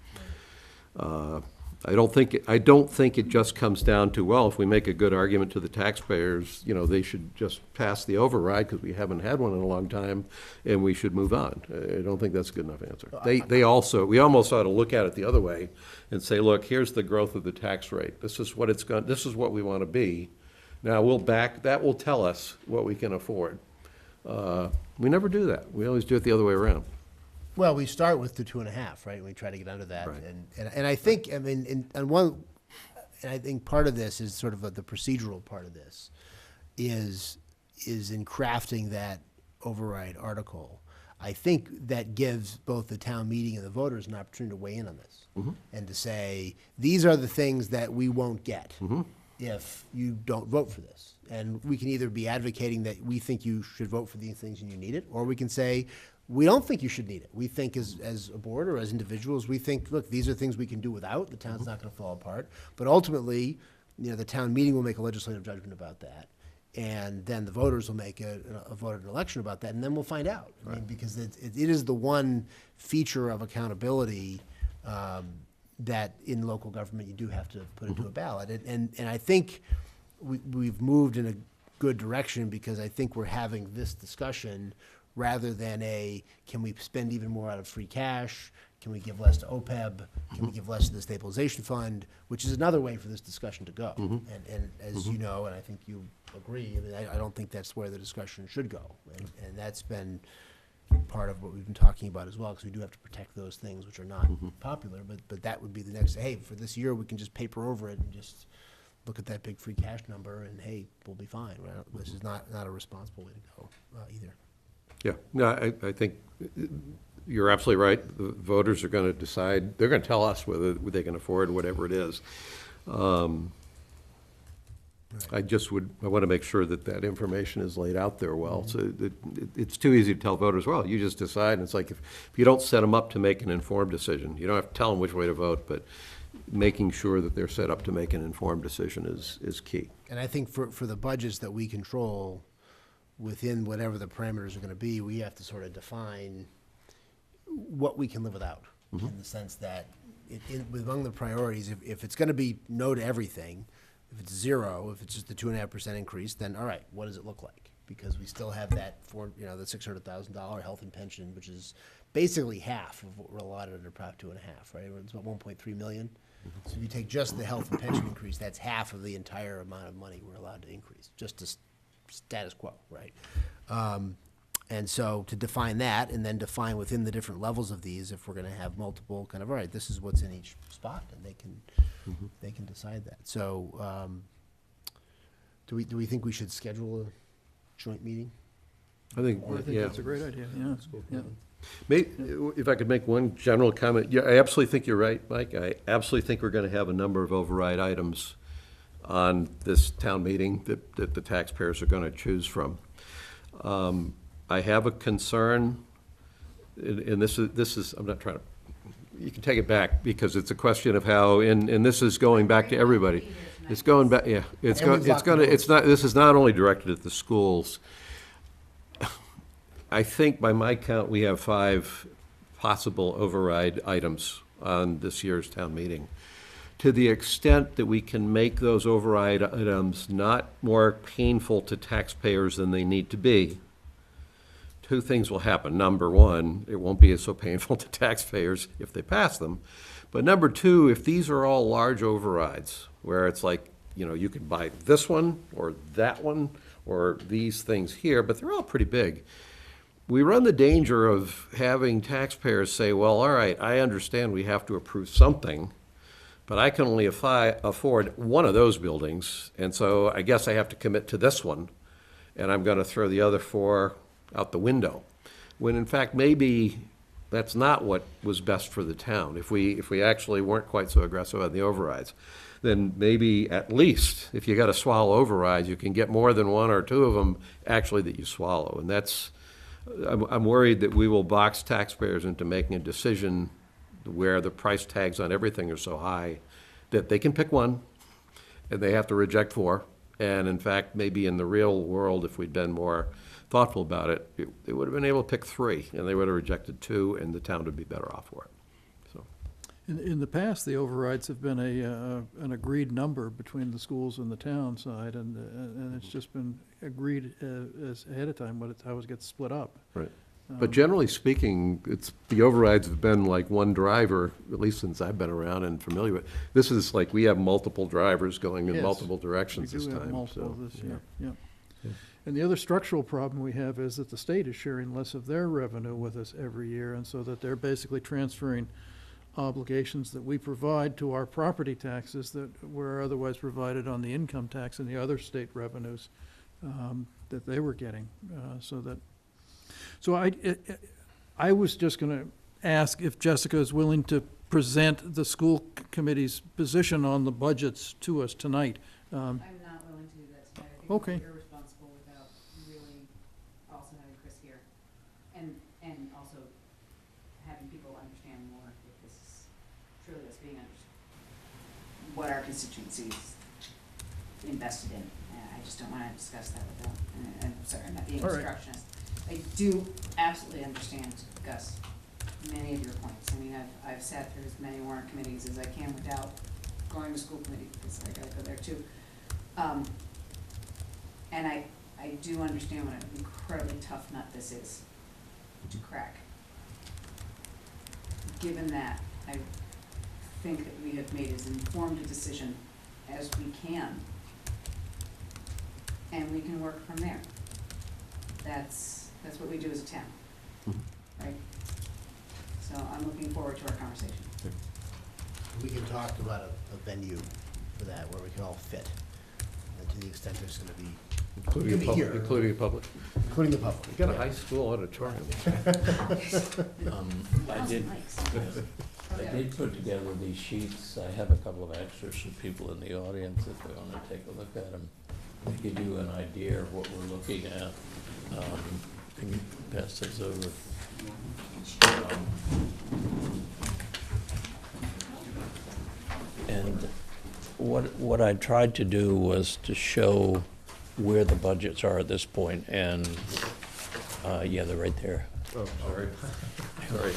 I don't think it just comes down to, well, if we make a good argument to the taxpayers, you know, they should just pass the override because we haven't had one in a long time, and we should move on. I don't think that's a good enough answer. We almost ought to look at it the other way and say, look, here's the growth of the tax rate. This is what we want to be. Now, that will tell us what we can afford. We never do that. We always do it the other way around. Well, we start with the 2.5, right? We try to get under that, Right. and I think, I mean, and I think part of this is sort of the procedural part of this, is in crafting that override article. I think that gives both the town meeting and the voters an opportunity to weigh in on this, and to say, these are the things that we won't get if you don't vote for this. And we can either be advocating that we think you should vote for these things and you need it, or we can say, we don't think you should need it. We think as a board or as individuals, we think, look, these are things we can do without. The town's not going to fall apart. But ultimately, you know, the town meeting will make a legislative judgment about that. And then the voters will make a vote at an election about that, and then we'll find out. I mean, because it is the one feature of accountability that in local government you do have to put into a ballot. And I think we've moved in a good direction, because I think we're having this discussion rather than can we spend even more out of free cash? Can we give less to OPEB? Can we give less to the stabilization fund? Which is another way for this discussion to go. And as you know, and I think you agree, I mean, I don't think that's where the discussion should go. And that's been part of what we've been talking about as well, because we do have to protect those things which are not popular. But that would be the next, hey, for this year, we can just paper over it and just look at that big free cash number, and hey, we'll be fine. Right? This is not a responsible way to go either. Yeah, no, I think you're absolutely right. The voters are going to decide, they're going to tell us whether they can afford whatever it is. I want to make sure that information is laid out there well. So it's too easy to tell voters, well, you just decide. And it's like, if you don't set them up to make an informed decision, you don't have to tell them which way to vote, but making sure that they're set up to make an informed decision is key. And I think for the budgets that we control, within whatever the parameters are going to be, we have to sort of define what we can live without, in the sense that among the priorities, if it's going to be no to everything, if it's zero, if it's just the 2.5% increase, then all right, what does it look like? Because we still have that the $600,000 health and pension, which is basically half of what we're allotted under Prop 2.5, right? It's about 1.3 million. So if you take just the health and pension increase, that's half of the entire amount of money we're allowed to increase, just to status quo, right? And so to define that, and then define within the different levels of these, if we're going to have multiple kind of, all right, this is what's in each spot, and they can decide that. So do we think we should schedule a joint meeting? I think that's a great idea, yeah. If I could make one general comment, I absolutely think you're right, Mike. I absolutely think we're going to have a number of override items on this town meeting that the taxpayers are going to choose from. I have a concern, and this is, I'm not trying to, you can take it back, because it's a question of how, and this is going back to everybody. It's going back, yeah. This is not only directed at the schools. I think by my count, we have 5 possible override items on this year's town meeting. To the extent that we can make those override items not more painful to taxpayers than they need to be, 2 things will happen. Number 1, it won't be so painful to taxpayers if they pass them. But number 2, if these are all large overrides, where it's like, you can buy this one or that one or these things here, but they're all pretty big, we run the danger of having taxpayers say, well, all right, I understand we have to approve something, but I can only afford one of those buildings, and so I guess I have to commit to this one, and I'm going to throw the other 4 out the window. When in fact, maybe that's not what was best for the town. If we actually weren't quite so aggressive on the overrides, then maybe at least, if you got to swallow overrides, you can get more than 1 or 2 of them actually that you swallow. And that's, I'm worried that we will box taxpayers into making a decision where the price tags on everything are so high that they can pick one and they have to reject 4. And in fact, maybe in the real world, if we'd been more thoughtful about it, they would have been able to pick 3, and they would have rejected 2, and the town would be better off for it. So, In the past, the overrides have been an agreed number between the schools and the town side, and it's just been agreed as ahead of time how it gets split up. Right. But generally speaking, the overrides have been like one driver, at least since I've been around and familiar with. This is like, we have multiple drivers going in Yes. multiple directions this We do have time, multiple so. this year, yeah. And the other structural problem we have is that the state is sharing less of their revenue with us every year, and so that they're basically transferring obligations that we provide to our property taxes that were otherwise provided on the income tax and the other state revenues that they were getting. So I was just going to ask if Jessica is willing to present the school committee's position on the budgets to us tonight. I'm not willing to do that tonight. I think Okay. it's irresponsible without really also having Chris here. And also having people understand more if this is truly us being understood. What our constituencies invested in. I just don't want to discuss that without, I'm sorry, I'm not being All right. obstructionist. I do absolutely understand, Gus, many of your points. I mean, I've sat through as many warrant committees as I can without going to school committee, because I gotta go there too. And I do understand what an incredibly tough nut this is to crack. Given that, I think that we have made as informed a decision as we can, and we can work from there. That's what we do as a town, right? So I'm looking forward to our conversation. We can talk about a venue for that where we can all fit, and to the extent there's gonna be, Including Give the me public, here. including the public. including the public. You got a high school auditorium. I did, I did put together these sheets. I have a couple of extras for people in the audience if they want to take a look at them, to give you an idea of what we're looking at. Can you pass those over? And what I tried to do was to show where the budgets are at this point, and, yeah, they're right there. Oh, sorry. Sorry.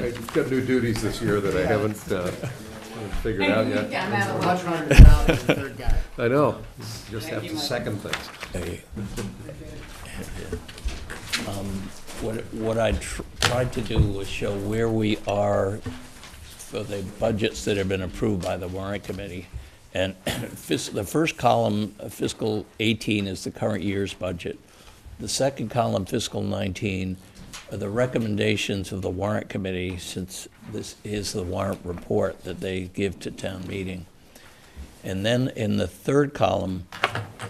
I've got new duties this year that I haven't figured out yet. I'm out of Much luck. harder job than the third guy. I know, just Thank have you, to Michael. second things. What I tried to do was show where we are for the budgets that have been approved by the warrant committee. And the first column, fiscal 18, is the current year's budget. The second column, fiscal 19, are the recommendations of the warrant committee, since this is the warrant report that they give to town meeting. And then in the third column,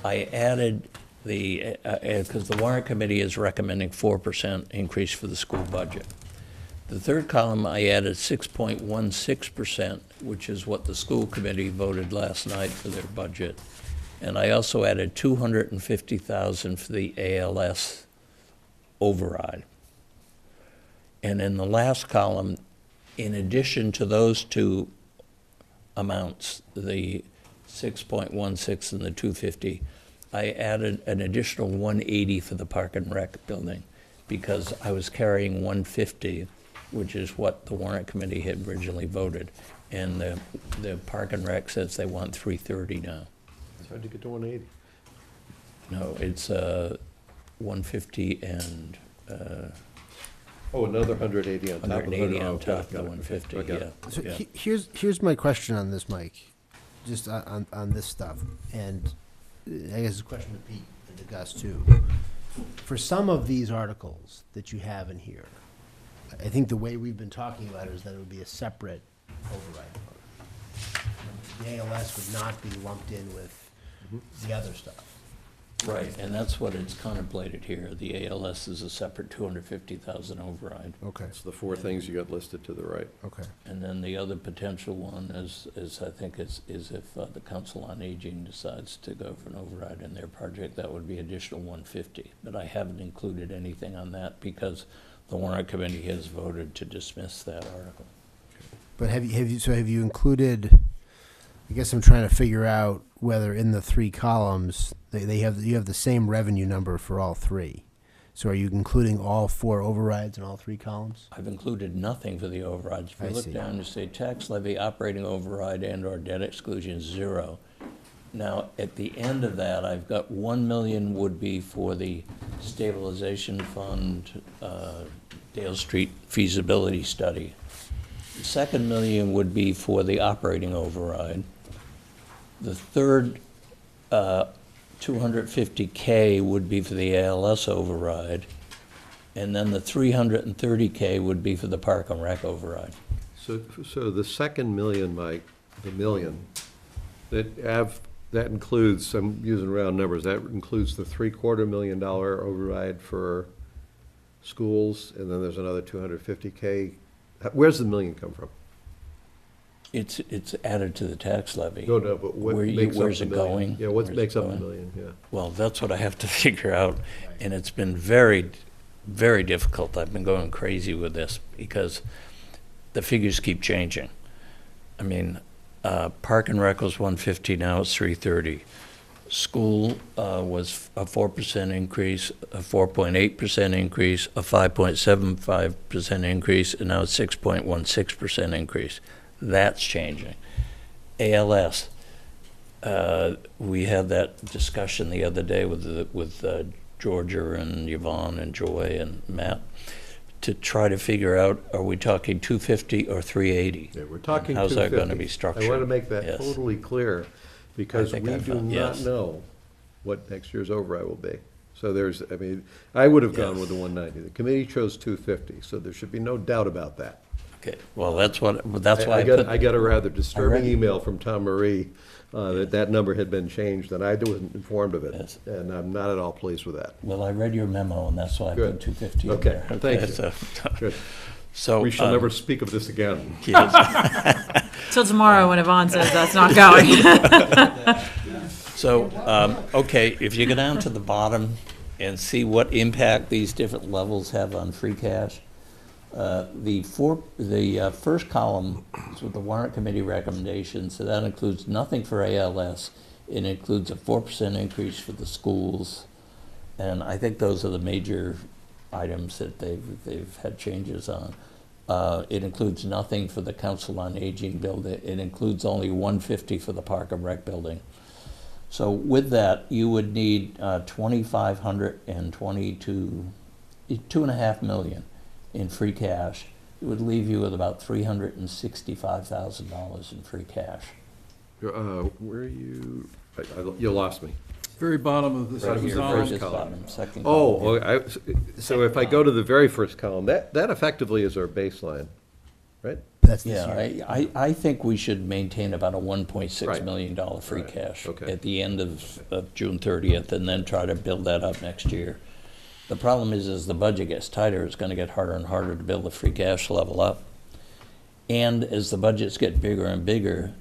I added because the warrant committee is recommending 4% increase for the school budget. The third column, I added 6.16%, which is what the school committee voted last night for their budget. And I also added $250,000 for the ALS override. And in the last column, in addition to those two amounts, the 6.16 and the 250, I added an additional 180 for the Park and Rec building, because I was carrying 150, which is what the warrant committee had originally voted. And the Park and Rec says they want 330 now. It's hard to get to 180. No, it's 150 and Oh, another 180 on top of the 180 on oh, top got of the it. 150, Okay, got yeah. it. So yeah. here's my question on this, Mike, just on this stuff, and I guess it's a question to Pete and to Gus too. For some of these articles that you have in here, I think the way we've been talking about it is that it would be a separate override vote. The ALS would not be lumped in with the other stuff. Right, and that's what it's contemplated here. The ALS is a separate 250,000 override. Okay, It's the four things you got listed to the right. okay. And then the other potential one is I think, is if the Council on Aging decides to go for an override in their project, that would be additional 150. But I haven't included anything on that because the warrant committee has voted to dismiss that article. But have you included, I guess I'm trying to figure out whether in the three columns, you have the same revenue number for all three. So are you including all 4 overrides in all 3 columns? I've included nothing for the overrides. If I you look see. down, you say tax levy, operating override, and/or debt exclusion, 0. Now, at the end of that, I've got 1 million would be for the stabilization fund, Dale Street feasibility study. The second million would be for the operating override. The third, 250K would be for the ALS override. And then the 330K would be for the Park and Rec override. So the second million, Mike, the million, that includes, I'm using round numbers, that includes the $750,000 override for schools, and then there's another 250K. Where's the million come from? It's added to the tax levy. No, but what Where you- makes up where's the it million? going? Yeah, what Where's makes it up the going? million, yeah. Well, that's what I have to figure out, and it's been very, very difficult. I've been going crazy with this because the figures keep changing. I mean, Park and Rec was 150, now it's 330. School was a 4% increase, a 4.8% increase, a 5.75% increase, and now it's 6.16% increase. That's changing. ALS, we had that discussion the other day with Georgia and Yvonne and Joy and Matt to try to figure out, are we talking 250 or 380? Yeah, we're talking 250. How's that going to be structured? I want to make that Yes. totally clear, because we I think I do found- not yes. know what next year's override will be. So there's, I mean, I would have gone Yes. with the 190. The committee chose 250, so there should be no doubt about that. Okay, well, that's why I I got, put. I got a rather disturbing read- email from Tom Marie that number had been changed, and I wasn't informed of it. Yes. And I'm not at all pleased with that. Well, I read your memo, and that's why I Good. put 250 in Okay, there. thank you. So, Good. so, We shall never speak of this again. yes. Till tomorrow when Yvonne says that's not going. So, okay, if you go down to the bottom and see what impact these different levels have on free cash, the first column is with the warrant committee recommendations, so that includes nothing for ALS. It includes a 4% increase for the schools, and I think those are the major items that they've had changes on. It includes nothing for the Council on Aging building. It includes only 150 for the Park and Rec building. So with that, you would need 2,522, 2.5 million in free cash. It would leave you with about $365,000 in free cash. Where are you? You lost me. Very bottom of this Right here, column. first Just column. bottom, second Oh, column. so if I go to the very first column, that effectively is our baseline, right? That's this Yeah, year. I think we should maintain about a Right. $1.6 million free Right, cash okay. at the end of June 30th, and then try to build that up next year. The problem is, as the budget gets tighter, it's gonna get harder and harder to build the free cash level up. And as the budgets get bigger and bigger,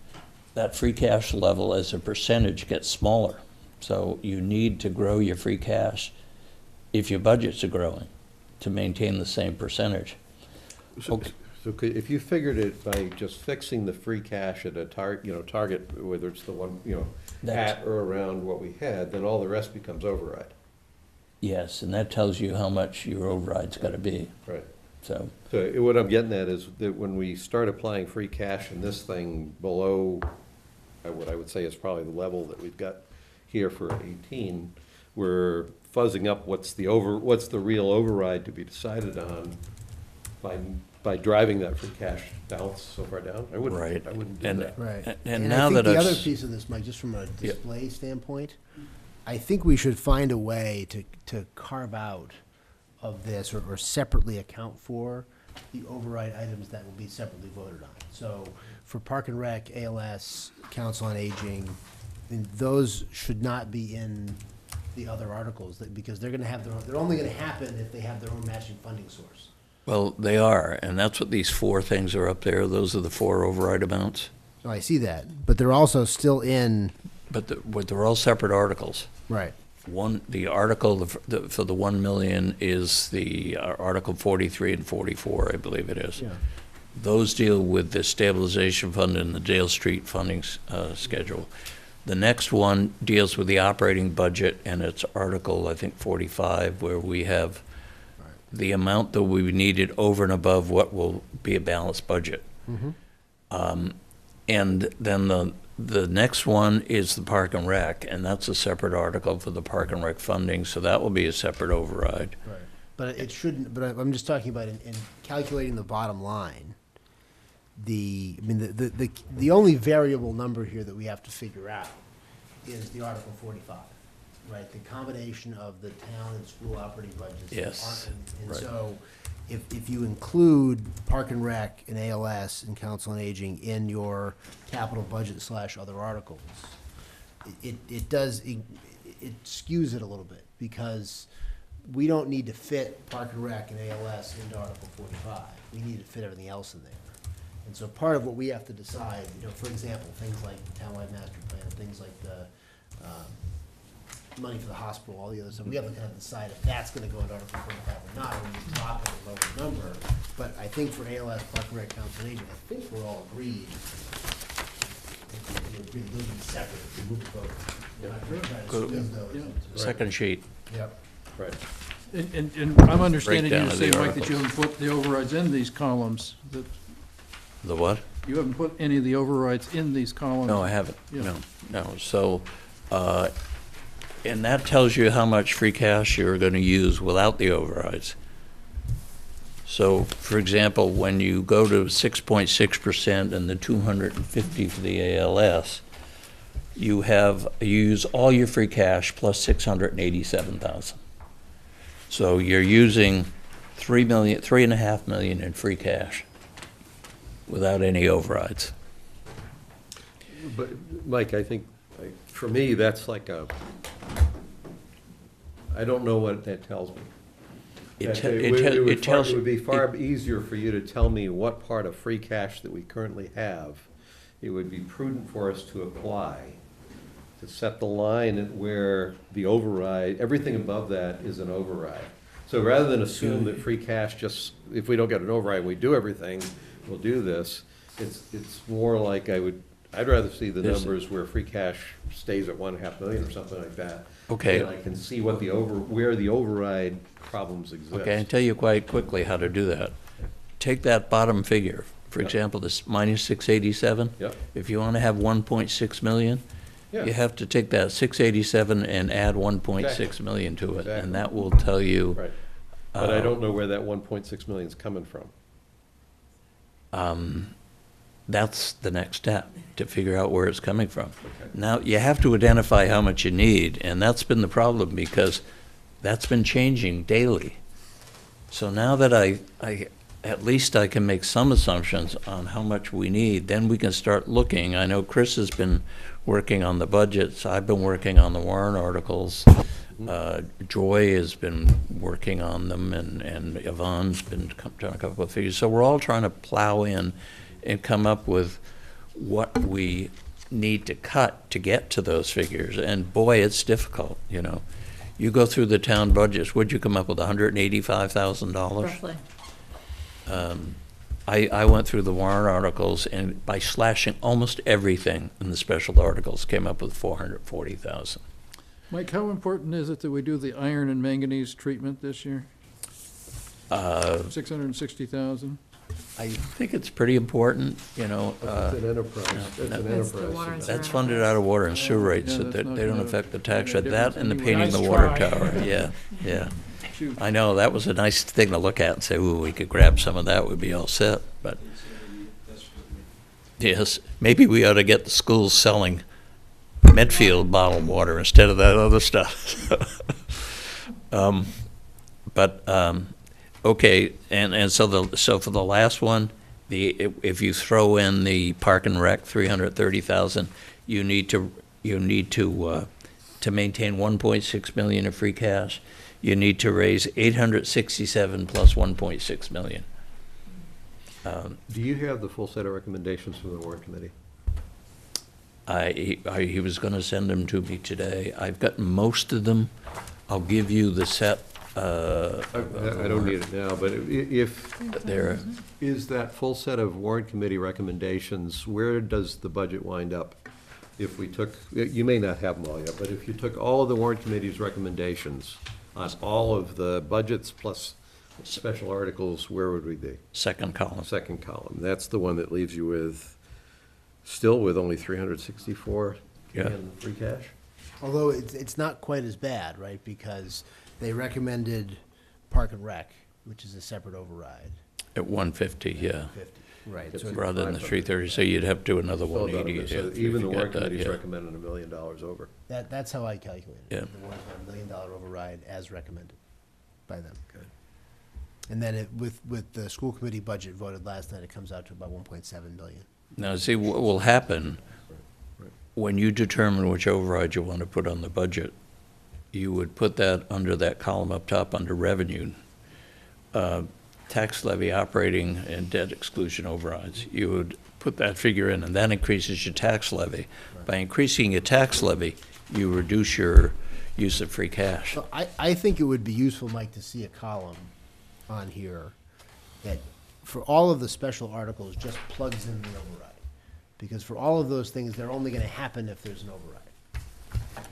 that free cash level as a percentage gets smaller. So you need to grow your free cash if your budgets are growing to maintain the same percentage. Okay. So if you figured it by just fixing the free cash at a target, whether it's the one, That's- at or around what we had, then all the rest becomes override. Yes, and that tells you how much your override's gotta be, Right. so. So what I'm getting at is that when we start applying free cash in this thing below what I would say is probably the level that we've got here for 18, we're fuzzing up what's the real override to be decided on by driving that free cash down so far down. I wouldn't do And- that. Right. And now I think that the I've other s- piece of this, Mike, just from a display standpoint, I think we should find a way to carve out of this or separately account for the override items that will be separately voted on. So for Park and Rec, ALS, Council on Aging, I mean, those should not be in the other articles because they're gonna have they're only gonna happen if they have their own matching funding source. Well, they are, and that's what these 4 things are up there. Those are the 4 override amounts. So I see that, but they're also still in, But they're all separate articles. right. The article for the 1 million is the Article 43 and 44, I believe it is. Yeah. Those deal with the stabilization fund and the Dale Street funding schedule. The next one deals with the operating budget, and it's Article, I think, 45, where we have the amount that we needed over and above what will be a balanced budget. And then the next one is the Park and Rec, and that's a separate article for the Park and Rec funding, so that will be a separate override. Right. But it shouldn't, but I'm just talking about in calculating the bottom line, the only variable number here that we have to figure out is the Article 45, right? The combination of the town and school operating budgets. Yes, And right. so if you include Park and Rec and ALS and Council on Aging in your capital budget / other articles, it skews it a little bit, because we don't need to fit Park and Rec and ALS into Article 45. We need to fit everything else in there. And so part of what we have to decide, for example, things like the townwide master plan, things like the money for the hospital, all the other stuff, we have to kind of decide if that's gonna go into Article 45 or not, or we drop it a lower number. But I think for ALS, Park and Rec, Council on Aging, I think we're all agreed. We're agreed those are separate, we move the vote. We're not trying to Go- squeeze those into- Second sheet. Yep. Right. And I'm understanding you Breakdown to of say, the Mike, that you haven't put the overrides in these columns, that The what? you haven't put any of the overrides in these columns. No, I haven't. Yeah. No. So, and that tells you how much free cash you're gonna use without the overrides. So, for example, when you go to 6.6% and the 250 for the ALS, you use all your free cash plus 687,000. So you're using $3.5 million in free cash without any overrides. But, Mike, I think, for me, that's like I don't know what that tells me. It would be far easier for you to tell me what part of free cash that we currently have it would be prudent for us to apply, to set the line at where the override, everything above that is an override. So rather than assume that free cash just, if we don't get an override, we do everything, we'll do this, it's more like I'd rather see the numbers where free cash stays at 1.5 million or something like that. Okay. And I can see what where the override problems exist. Okay, I can tell you quite quickly how to do that. Take that bottom figure, for Yep. example, this minus 687. Yep. If you want to have 1.6 million, Yeah. you have to take that 687 and add 1.6 Exactly. million to it, Exactly. and that will tell you. Right. But I don't know where that 1.6 million is coming from. That's the next step, to figure out where it's coming from. Okay. Now, you have to identify how much you need, and that's been the problem, because that's been changing daily. So now that at least I can make some assumptions on how much we need, then we can start looking. I know Chris has been working on the budgets, I've been working on the warrant articles. Joy has been working on them, and Yvonne's been trying a couple of figures. So we're all trying to plow in and come up with what we need to cut to get to those figures. And boy, it's difficult, you know. You go through the town budgets, would you come up with $185,000? Roughly. I went through the warrant articles, and by slashing almost everything in the special articles, came up with $440,000. Mike, how important is it that we do the iron and manganese treatment this year? 660,000? I think it's pretty important, you know. It's an enterprise, it's an That's the enterprise. water and That's sewer. funded out of water and sewer rates, Yeah, so that's that not they don't gonna affect the tax make rate. a That difference and the anyway. painting the Nice water try. tower, yeah, yeah. Shoot. I know, that was a nice thing to look at and say, ooh, we could grab some of that, we'd be all set, but, yes, maybe we ought to get the schools selling Medfield bottled water instead of that other stuff. Okay, and so for the last one, if you throw in the Park and Rec, 330,000, you need to maintain 1.6 million of free cash. You need to raise 867 plus 1.6 million. Do you have the full set of recommendations from the warrant committee? He was going to send them to me today. I've got most of them. I'll give you the set. I don't need it now, but if, There. is that full set of warrant committee recommendations, where does the budget wind up? if we took, you may not have them all yet, but if you took all of the warrant committee's recommendations on all of the budgets plus special articles, where would we be? Second column. Second column. That's the one that leaves you with, still with only 364 Yeah. in free cash? Although it's not quite as bad, right? Because they recommended Park and Rec, which is a separate override. At 150, yeah, 50, right? It's So rather than the 330, so you'd have to do another Still about a 180. million. So if even you the got warrant that, committee's yeah. recommending $1 million over. that's how I calculated it. Yeah. The warrant had $1 million override as recommended by them. Good. And then with the school committee budget voted last night, it comes out to about 1.7 million. Now, see, what will happen, when you determine which override you want to put on the budget, you would put that under that column up top under revenue. Tax levy, operating, and debt exclusion overrides. You would put that figure in, and that increases your tax levy. By increasing your tax levy, you reduce your use of free cash. So I think it would be useful, Mike, to see a column on here that for all of the special articles just plugs in the override. Because for all of those things, they're only gonna happen if there's an override.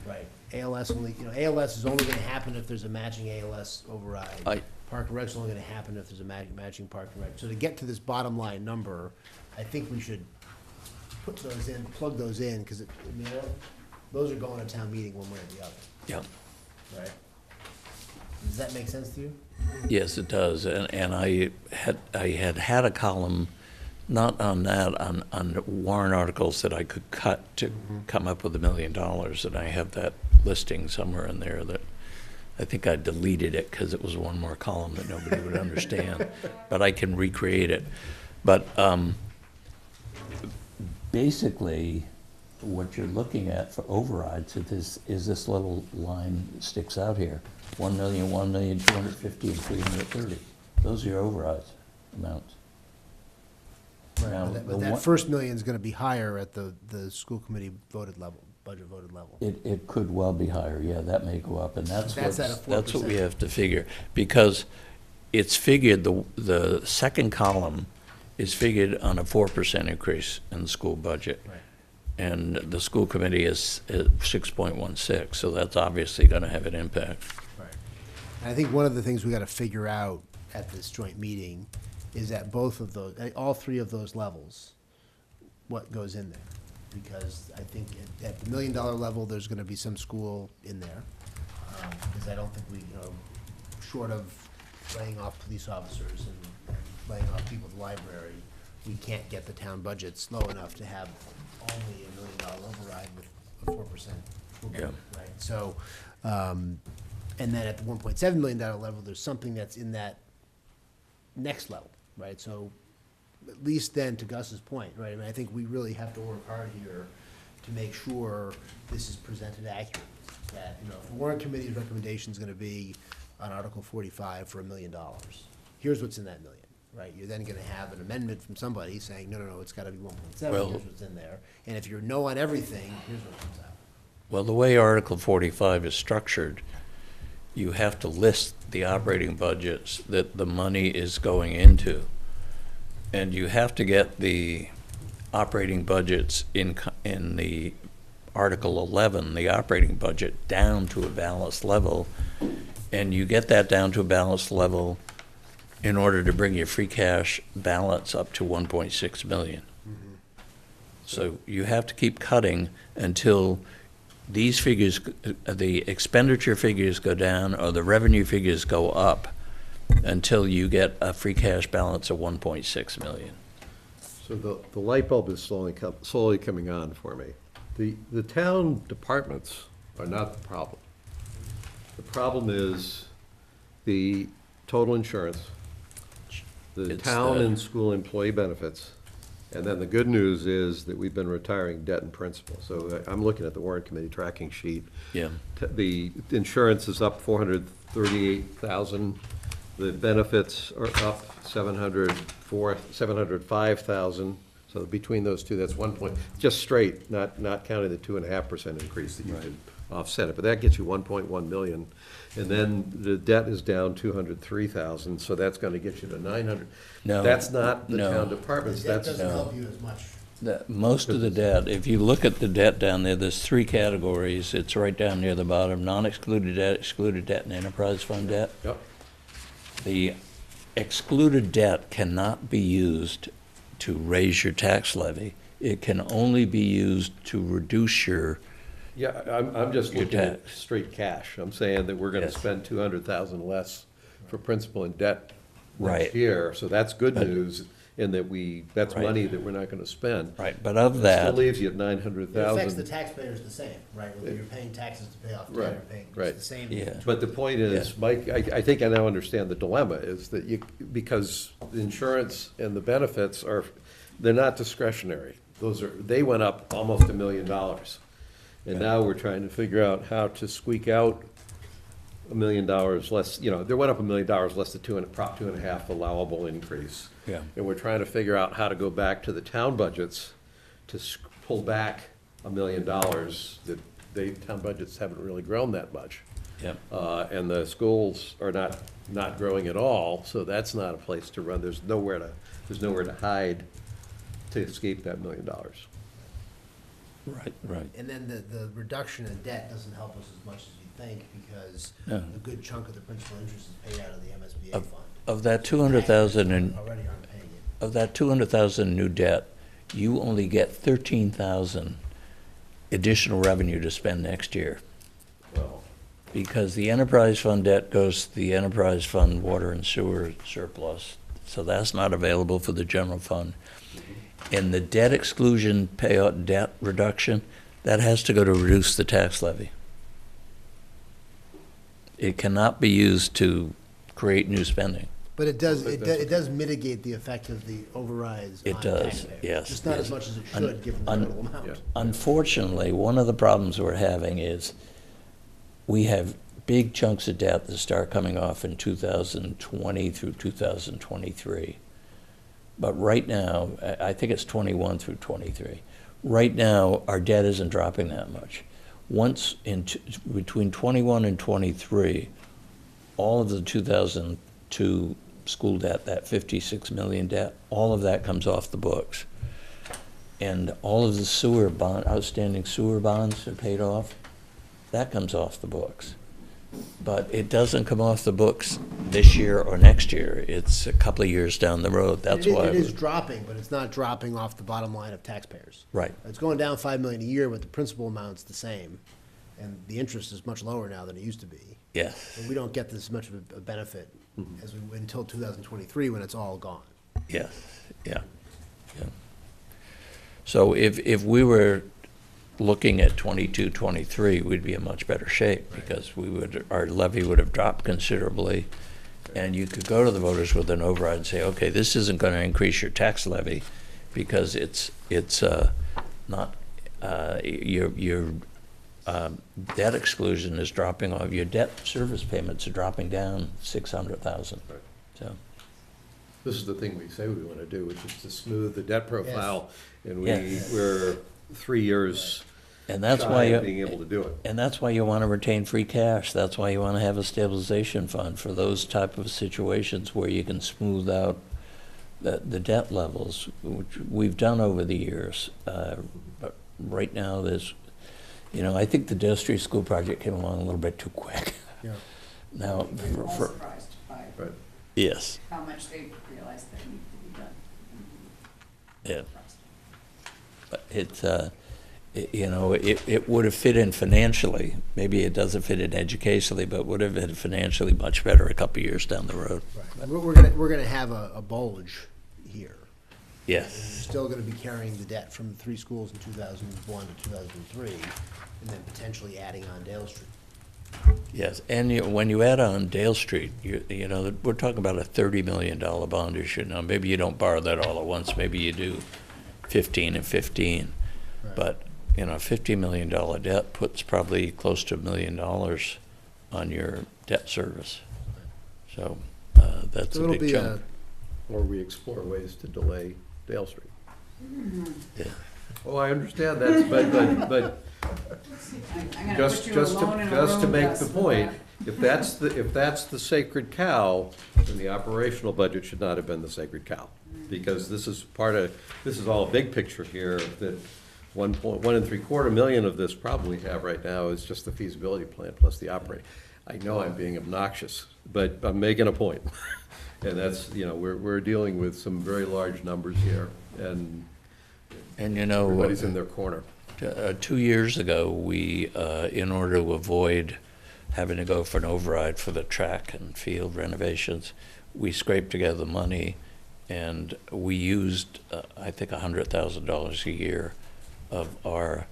Right? ALS only, ALS is only gonna happen if there's a matching ALS override. Park and Rec's only gonna happen if there's a matching Park and Rec. So to get to this bottom line number, I think we should put those in, plug those in, because those are going to town meeting one way or the other, Yeah. right? Does that make sense to you? Yes, it does, and I had a column, not on that, on warrant articles that I could cut to come up with $1 million, and I have that listing somewhere in there that, I think I deleted it because it was one more column that nobody would understand, but I can recreate it. But basically, what you're looking at for overrides is this little line that sticks out here. 1 million, 250, and 330. Those are your overrides amounts. Now, But the that one- first million's gonna be higher at the school committee voted level, budget voted level. It could well be higher, yeah, that may go up, and that's That's at a what we 4%. have to figure. Because it's figured, the second column is figured on a 4% increase in the school budget. Right. And the school committee is at 6.16, so that's obviously gonna have an impact. Right. And I think one of the things we gotta figure out at this joint meeting is at both of those, at all three of those levels, what goes in there. Because I think at the $1 million level, there's gonna be some school in there. Because I don't think we, short of laying off police officers and laying off people at the library, we can't get the town budgets low enough to have only $1 million override with a 4% school budget, right? So, and then at the $1.7 million level, there's something that's in that next level, right? So at least then, to Gus's point, right, I mean, I think we really have to work hard here to make sure this is presented accurately. That, if the warrant committee's recommendation is gonna be on Article 45 for $1 million, here's what's in that million, right? You're then gonna have an amendment from somebody saying, no, it's gotta be 1.7, Well- here's what's in there. And if you're no on everything, here's what comes out. Well, the way Article 45 is structured, you have to list the operating budgets that the money is going into. And you have to get the operating budgets in the Article 11, the operating budget, down to a balanced level. And you get that down to a balanced level in order to bring your free cash balance up to 1.6 million. So you have to keep cutting until these figures, the expenditure figures go down or the revenue figures go up until you get a free cash balance of 1.6 million. So the light bulb is slowly coming on for me. The town departments are not the problem. The problem is the total insurance, the It's town the- and school employee benefits, and then the good news is that we've been retiring debt and principal. So I'm looking at the warrant committee tracking sheet. Yeah. The insurance is up 438,000. The benefits are up 705,000. So between those two, that's 1 point, just straight, not counting the 2.5% increase that you can offset it. But that gets you 1.1 million. And then the debt is down 203,000, so that's gonna get you to 900. No. That's not the No. town departments, That that's, doesn't help you as much. Most of the debt, if you look at the debt down there, there's three categories. It's right down near the bottom, non-excluded debt, excluded debt, and enterprise fund debt. Yep. The excluded debt cannot be used to raise your tax levy. It can only be used to reduce your, Yeah, I'm just Your looking at tax. straight cash. I'm saying that we're gonna Yes. spend 200,000 less for principal and debt next Right. year, so that's good news in that that's Right. money that we're not gonna spend. right, but of Still that, leaves you at It affects the 900,000. taxpayers the same, right? Whether you're paying taxes to pay off debt Right, or paying, right. it's the same. Yeah. But the point is, Yeah. Mike, I think I now understand the dilemma, is that because the insurance and the benefits they're not discretionary. They went up almost $1 million. And now we're trying to figure out how to squeak out $1 million less, they went up $1 million less than Prop 2.5 allowable increase. Yeah. And we're trying to figure out how to go back to the town budgets to pull back $1 million that town budgets haven't really grown that much. Yep. And the schools are not growing at all, so that's not a place to run. There's nowhere to hide to escape that $1 million. right. And then the reduction in debt doesn't help us as much as you think, because No. a good chunk of the principal interest is paid out of the MSBA Of- fund. Of that 200,000 and, Already aren't paying it. of that 200,000 new debt, you only get 13,000 additional revenue to spend next year. Well, Because the enterprise fund debt goes to the enterprise fund water and sewer surplus, so that's not available for the general fund. And the debt exclusion payout debt reduction, that has to go to reduce the tax levy. It cannot be used to create new spending. But it does mitigate the effect of the overrides It on does, taxpayers. yes, Just not yes. as much as it Un- should, given the un- total amount. Yeah. Unfortunately, one of the problems we're having is we have big chunks of debt that start coming off in 2020 through 2023. But right now, I think it's 21 through 23. Right now, our debt isn't dropping that much. Once between 21 and 23, all of the 2002 school debt, that 56 million debt, all of that comes off the books. And all of the outstanding sewer bonds are paid off. That comes off the books. But it doesn't come off the books this year or next year. It's a couple of years down the road. That's why. It is dropping, but it's not dropping off the bottom line of taxpayers. Right. It's going down $5 million a year, but the principal amount's the same. And the interest is much lower now than it used to be. Yes, And we don't get this much of a benefit until 2023, when it's all gone. yes, yeah. So if we were looking at 22, 23, we'd be in much better shape, because our levy would have dropped considerably. And you could go to the voters with an override and say, okay, this isn't going to increase your tax levy, because it's not, your debt exclusion is dropping off. Your debt service payments are dropping down 600,000. Right. So, This is the thing we say we want to do, which is to smooth the debt profile. And Yes. we're 3 years and that's shy why of being able to do it. And that's why you want to retain free cash. That's why you want to have a stabilization fund for those type of situations where you can smooth out the debt levels, which we've done over the years. But right now, I think the Dale Street School project came along a little bit too quick. Yeah. Now, surprised by Right. yes, how much they realized that needed to be done. yeah. But it would have fit in financially. Maybe it doesn't fit in educationally, but would have been financially much better a couple of years down the road. Right. We're gonna have a bulge here. We're Yes, still gonna be carrying the debt from the three schools in 2001 to 2003, and then potentially adding on Dale Street. yes. And when you add on Dale Street, we're talking about a $30 million bond issue. Now, maybe you don't borrow that all at once. Maybe you do 15 and 15. Right. But, $50 million debt puts probably close to $1 million on your debt service. So that's So a it'll big be chunk. Or we explore ways to delay Dale Street. Yeah. Oh, I understand that, but just to make the point, if that's the sacred cow, then the operational budget should not have been the sacred cow. because this is all big picture here, that 1.3 million of this probably have right now is just the feasibility plan plus the operating. I know I'm being obnoxious, but I'm making a point. And that's, we're dealing with some very large numbers here, and everybody's in their corner. 2 years ago, we, in order to avoid having to go for an override for the track and field renovations, we scraped together the money, and we used, I think, $100,000 a year of our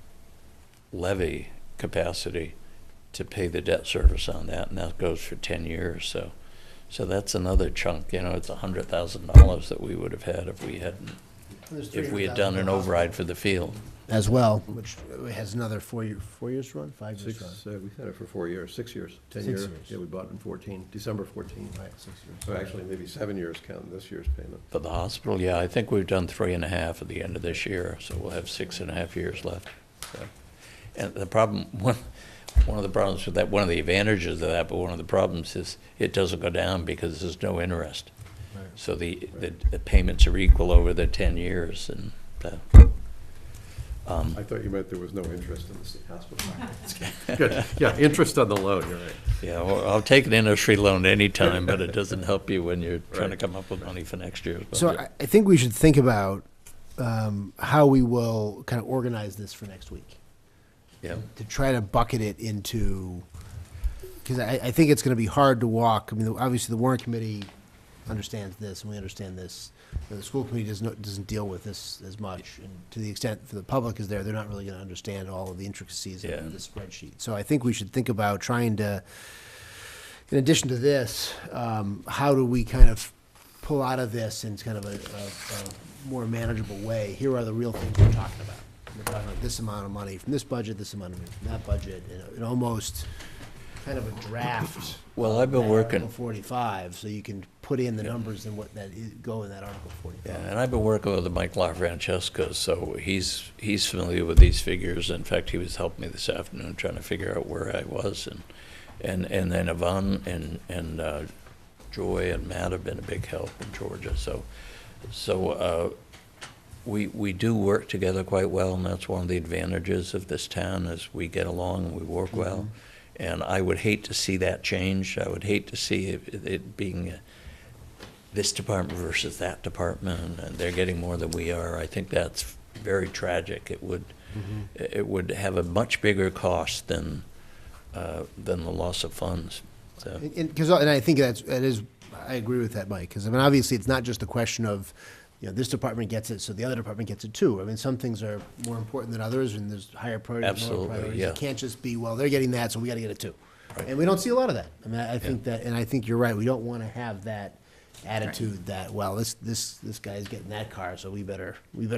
levy capacity to pay the debt service on that, and that goes for 10 years. So that's another chunk. It's $100,000 that we would have had if we had done an override for the field. As well, which has another 4 years run, 5 years run. We've had it for 4 years, 6 years, 10 6 years. years. Yeah, we bought it in December 14. Right, 6 years. So actually, maybe 7 years counting this year's payment. For the hospital, yeah, I think we've done 3.5 at the end of this year, so we'll have 6.5 years left. So. And the problem, one of the problems with that, one of the advantages of that, but one of the problems is it doesn't go down because there's no interest. Right. So the payments are equal over the 10 years, and I thought you meant there was no interest in the state hospital. Good. Yeah, interest on the loan, you're right. yeah, well, I'll take an interest-free loan anytime, but it doesn't help you when you're trying to come up with money for next year's budget. So I think we should think about how we will kind of organize this for next week. Yeah. To try to bucket it into, because I think it's going to be hard to walk. I mean, obviously, the warrant committee understands this, and we understand this. The school committee doesn't deal with this as much, and to the extent for the public is there, they're not really going to understand all of the intricacies of the spreadsheet. So I think we should think about trying to, in addition to this, how do we kind of pull out of this in kind of a more manageable way? Here are the real things we're talking about. We're talking about this amount of money from this budget, this amount of money from that budget, and almost kind of a draft. Well, I've been working. Article 45, so you can put in the numbers and what go in that Article 45. Yeah, and I've been working with Mike LaFrancesca, so he's familiar with these figures. In fact, he was helping me this afternoon trying to figure out where I was, and then Yvonne and Joy and Matt have been a big help in Georgia. So we do work together quite well, and that's one of the advantages of this town is we get along and we work well. And I would hate to see that change. I would hate to see it being this department versus that department, and they're getting more than we are. I think that's very tragic. It would have a much bigger cost than the loss of funds. So. And I think I agree with that, Mike, because I mean, obviously, it's not just a question of, this department gets it, so the other department gets it too. I mean, some things are more important than others, and there's higher priorities, lower priorities. Yeah. It can't just be, well, they're getting that, so we got to get it too. Right. And we don't see a lot of that. I mean, I think that, and I think you're right. We don't want to have that attitude that, well, this guy's getting that car, so we better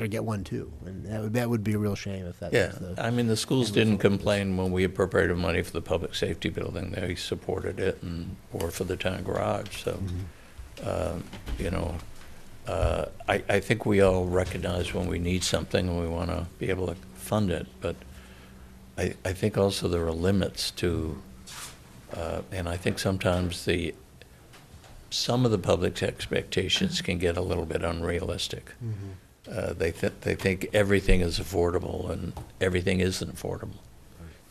get one too. And that would be a real shame if that. Yeah, was the, I mean, the schools didn't complain when we appropriated money for the public safety building. They supported it, or for the town garage. So, I think we all recognize when we need something and we want to be able to fund it, but I think also there are limits to, and I think sometimes some of the public's expectations can get a little bit unrealistic. They think everything is affordable, and everything isn't affordable.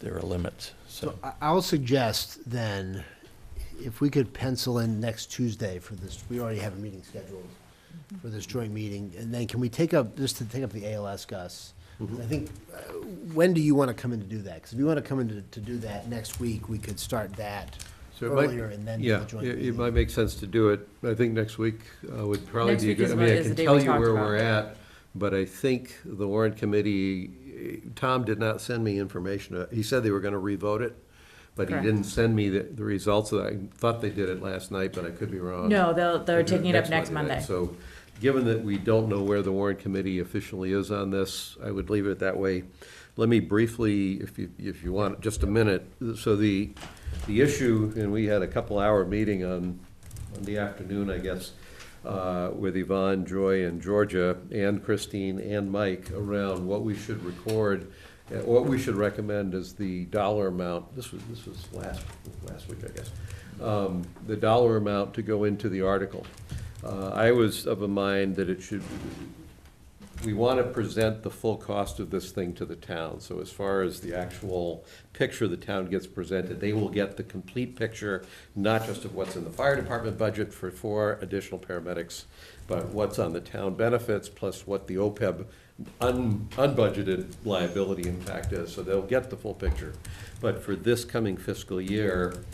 There are limits. So I'll suggest then, if we could pencil in next Tuesday for this, we already have a meeting scheduled for this joint meeting, and then can we take up the ALS, Gus? I think, when do you want to come in to do that? Because if you want to come in to do that next week, we could start that earlier and then do the joint meeting. It might make sense to do it. I think next week would probably Next be week good. is I what- mean, I is can the day tell we you talked where about. we're at, but I think the warrant committee, Tom did not send me information. He said they were going to revote it, but he Correct. didn't send me the results of that. I thought they did it last night, but I could be wrong. No, they're They'll do taking it up next Monday. night. So, given that we don't know where the warrant committee officially is on this, I would leave it that way. Let me briefly, if you want, just a minute. So the issue, and we had a couple-hour meeting on the afternoon, I guess, with Yvonne, Joy, and Georgia, and Christine, and Mike, around what we should record, what we should recommend as the dollar amount. This was last week, I guess. The dollar amount to go into the article. I was of a mind that we want to present the full cost of this thing to the town. So as far as the actual picture the town gets presented, they will get the complete picture, not just of what's in the fire department budget for 4 additional paramedics, but what's on the town benefits, plus what the OPEB unbudgeted liability impact is. So they'll get the full picture. But for this coming fiscal year,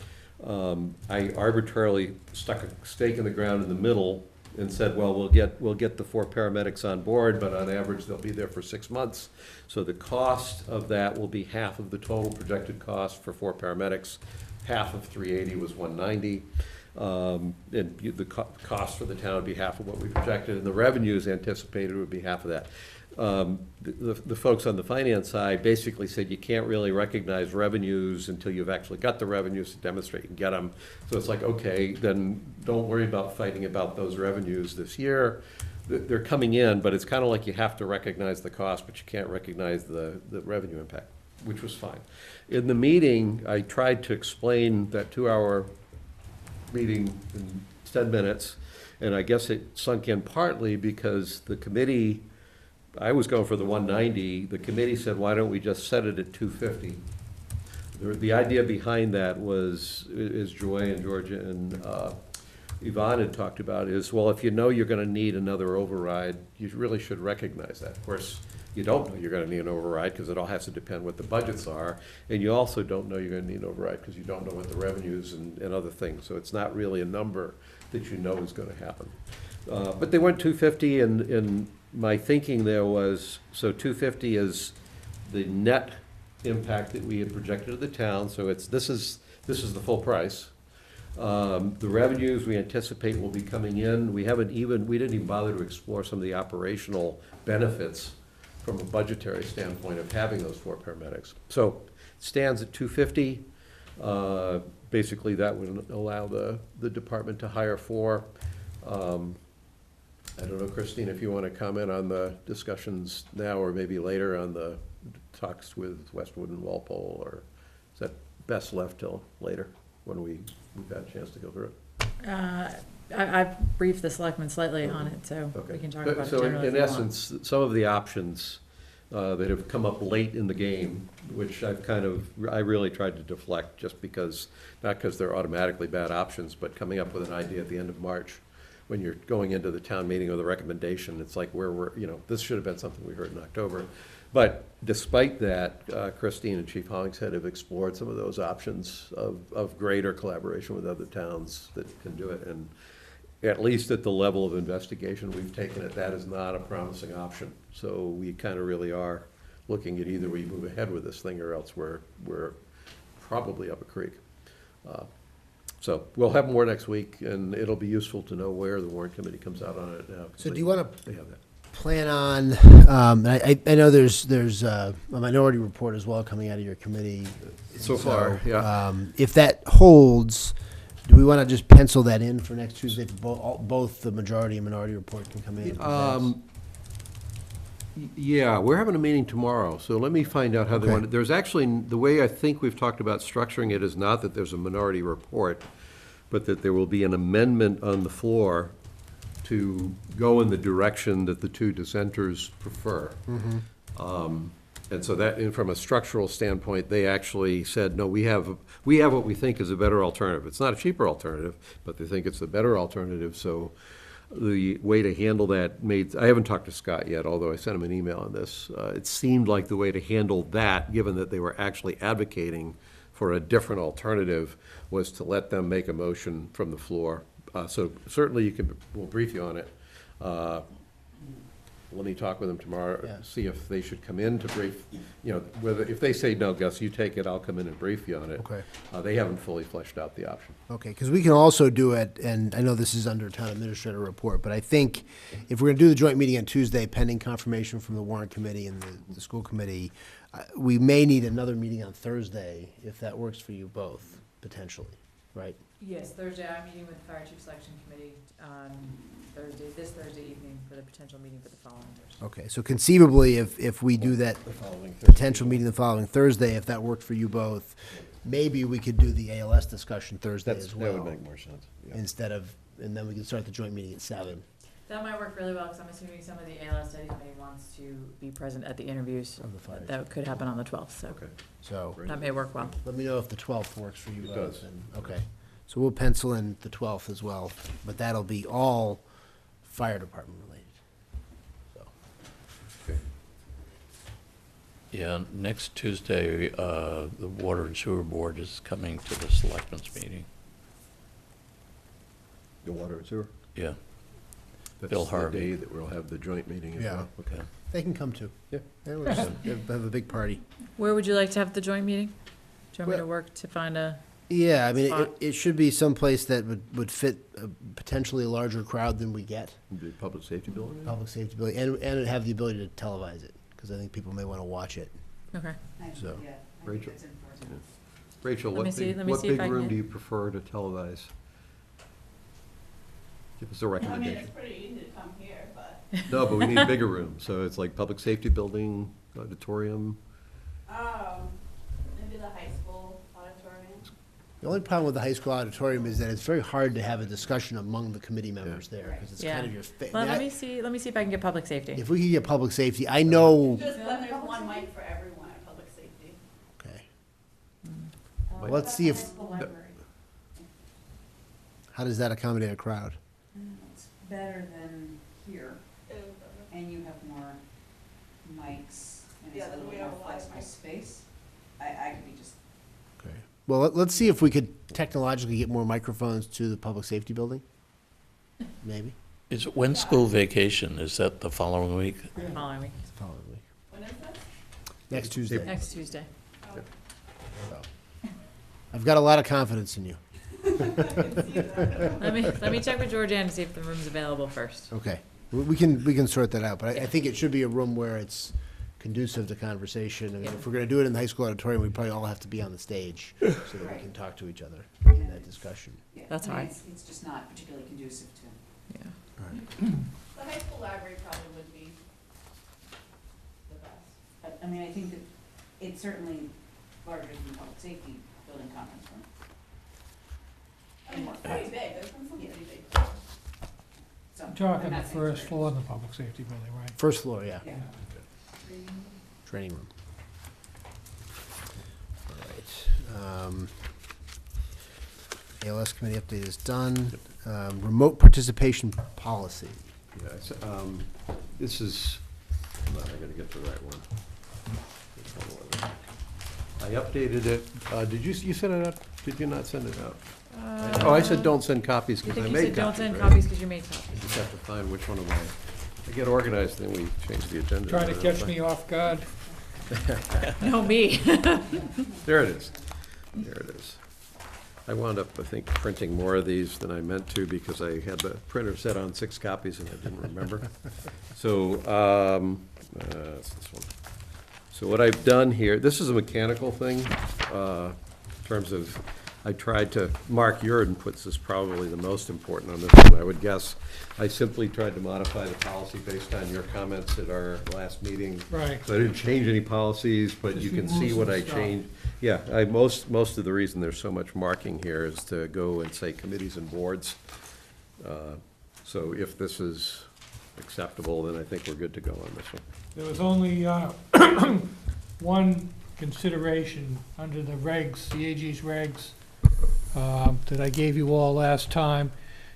I arbitrarily stuck a stake in the ground in the middle and said, well, we'll get the 4 paramedics on board, but on average, they'll be there for 6 months. So the cost of that will be half of the total projected cost for 4 paramedics. Half of 380 was 190. And the cost for the town would be half of what we projected, and the revenues anticipated would be half of that. The folks on the finance side basically said you can't really recognize revenues until you've actually got the revenues to demonstrate you can get them. So it's like, okay, then don't worry about fighting about those revenues this year. They're coming in, but it's kind of like you have to recognize the cost, but you can't recognize the revenue impact, which was fine. In the meeting, I tried to explain that 2-hour meeting in 10 minutes, and I guess it sunk in partly because the committee, I was going for the 190. The committee said, why don't we just set it at 250? The idea behind that was, as Joy and Georgia and Yvonne had talked about, is, well, if you know you're going to need another override, you really should recognize that. Of course, you don't know you're going to need an override because it all has to depend what the budgets are. And you also don't know you're going to need an override because you don't know what the revenues and other things. So it's not really a number that you know is going to happen. But they went 250, and my thinking there was, so 250 is the net impact that we had projected to the town, so this is the full price. The revenues we anticipate will be coming in. We didn't even bother to explore some of the operational benefits from a budgetary standpoint of having those 4 paramedics. So it stands at 250. Basically, that would allow the department to hire 4. I don't know, Christine, if you want to comment on the discussions now or maybe later on the talks with Westwood and Walpole, or is that best left till later when we've had a chance to go through it? I've briefed the selectmen slightly on it, so Okay. we can talk about it So generally if in you want. essence, some of the options that have come up late in the game, which I really tried to deflect just because, not because they're automatically bad options, but coming up with an idea at the end of March when you're going into the town meeting with a recommendation, it's like this should have been something we heard in October. But despite that, Christine and Chief Hollingshead have explored some of those options of greater collaboration with other towns that can do it. And at least at the level of investigation we've taken it, that is not a promising option. So we kind of really are looking at either we move ahead with this thing or else we're probably up a creek. So we'll have more next week, and it'll be useful to know where the warrant committee comes out on it now. So do you want to They have that. plan on, I know there's a minority report as well coming out of your committee. So far, yeah. If that holds, do we want to just pencil that in for next Tuesday? Both the majority and minority report can come in. and present? Yeah, we're having a meeting tomorrow, so let me find out how they Okay. want it. There's actually, the way I think we've talked about structuring it is not that there's a minority report, but that there will be an amendment on the floor to go in the direction that the 2 dissenters prefer. And so that, and from a structural standpoint, they actually said, no, we have what we think is a better alternative. It's not a cheaper alternative, but they think it's a better alternative, so the way to handle that I haven't talked to Scott yet, although I sent him an email on this. It seemed like the way to handle that, given that they were actually advocating for a different alternative, was to let them make a motion from the floor. So certainly we'll brief you on it. Let me talk with them tomorrow, Yeah. see if they should come in to brief, if they say, no, Gus, you take it, I'll come in and brief you on it. Okay. They haven't fully fleshed out the option. Okay, because we can also do it, and I know this is under town administrator report, but I think if we're going to do the joint meeting on Tuesday, pending confirmation from the warrant committee and the school committee, we may need another meeting on Thursday, if that works for you both, potentially, right? Yes, Thursday, I'm meeting with the Fire Chief Selection Committee on this Thursday evening for the potential meeting for the following Thursday. Okay, so conceivably, if we do that The following potential meeting the following Thursday, if that worked for you both, maybe we could do the ALS discussion Thursday as well. That would make more sense. Yeah. Instead of and then we can start the joint meeting at 7 That might work really well, because I'm assuming some of the ALS study committee wants to be present at the interviews. on the fire. That could happen on the 12th, so Okay. So, that may work well. let me know if the 12th works for you It both. does. and- Okay, so we'll pencil in the 12th as well, but that'll be all fire department related. So, Okay. Yeah, next Tuesday, the Water and Sewer Board is coming to the Selectmen's meeting. The water and sewer? Yeah, That's Bill the Harvey. day that we'll have the joint meeting as Yeah. well. Okay. they can come too. Yeah. We'll just have a big party. Where would you like to have the joint meeting? Do you want me Well- to work to find a, Yeah, I mean, Spot. it should be someplace that would fit a potentially a larger crowd than we get, The public safety building? public safety building, and have the ability to televise it, because I think people may want to watch it, okay. so. Rachel? Rachel, Let me what see- big, let me what see if big I can room get- do you prefer to televise? Give us a I mean, recommendation. it's pretty easy to come here, but, No, but we need bigger rooms, so it's like public safety building, auditorium. maybe the high school auditorium. The only problem with the high school auditorium is that it's very hard to have a discussion among the committee members there, because it's kind of your. Well, let me see if I can get public safety. If we could get public safety, I know, Just then there's one mic for everyone at public safety. okay, Mike? let's see if, The library. how does that accommodate a crowd? It's better than here, and you have more mics, and Yeah, it's a then little we more have a lot of flexible mics. space. I could be just, Okay, well, let's see if we could technologically get more microphones to the public safety building, maybe, is, when school vacation, is that the following week? Following me, probably, When is this? next Tuesday. next Tuesday. So. I've got a lot of confidence in you. Let me check with Georgianne to see if the room's available first. Okay, we can sort that out, but I think it should be a room where it's conducive to conversation. I mean, if we're gonna do it in the high school auditorium, we probably all have to be on the stage so that we can talk to each other in that discussion. yeah. That's I mean, all right. It's just not particularly conducive to. Yeah. The high school library probably would be the best. I mean, I think that it's certainly larger than the public safety building conference room. I mean, it's pretty big, there's been some pretty big. So, I'm talking I'm the not saying first it's floor of the public safety building, right? First floor, yeah, Yeah. training room. All right. ALS committee update is done. Remote participation policy. Yeah, this is, hold on, I gotta get the right one. Which one was it? I updated it, did you send it out, did you not send it out? Oh, I said don't send copies You because I think you made said don't copies, send right? copies because you made I copies? just have to find which one of I get organized, then we change the agenda. Trying to catch me off guard. No, me. There it is. There it is. I wound up, I think, printing more of these than I meant to because I had the printer set on 6 copies and I didn't remember. So, it's this one. So what I've done here, this is a mechanical thing, in terms of, I tried to, Mark, your input's is probably the most important on this one, I would guess. I simply tried to modify the policy based on your comments at our last meeting. Right. So I didn't change any policies, but you Just can remove see what some I stuff. changed. Yeah, most of the reason there's so much marking here is to go and say committees and boards. So if this is acceptable, then I think we're good to go on this one. There was only one consideration under the regs, the AG's regs, that I gave you all last time.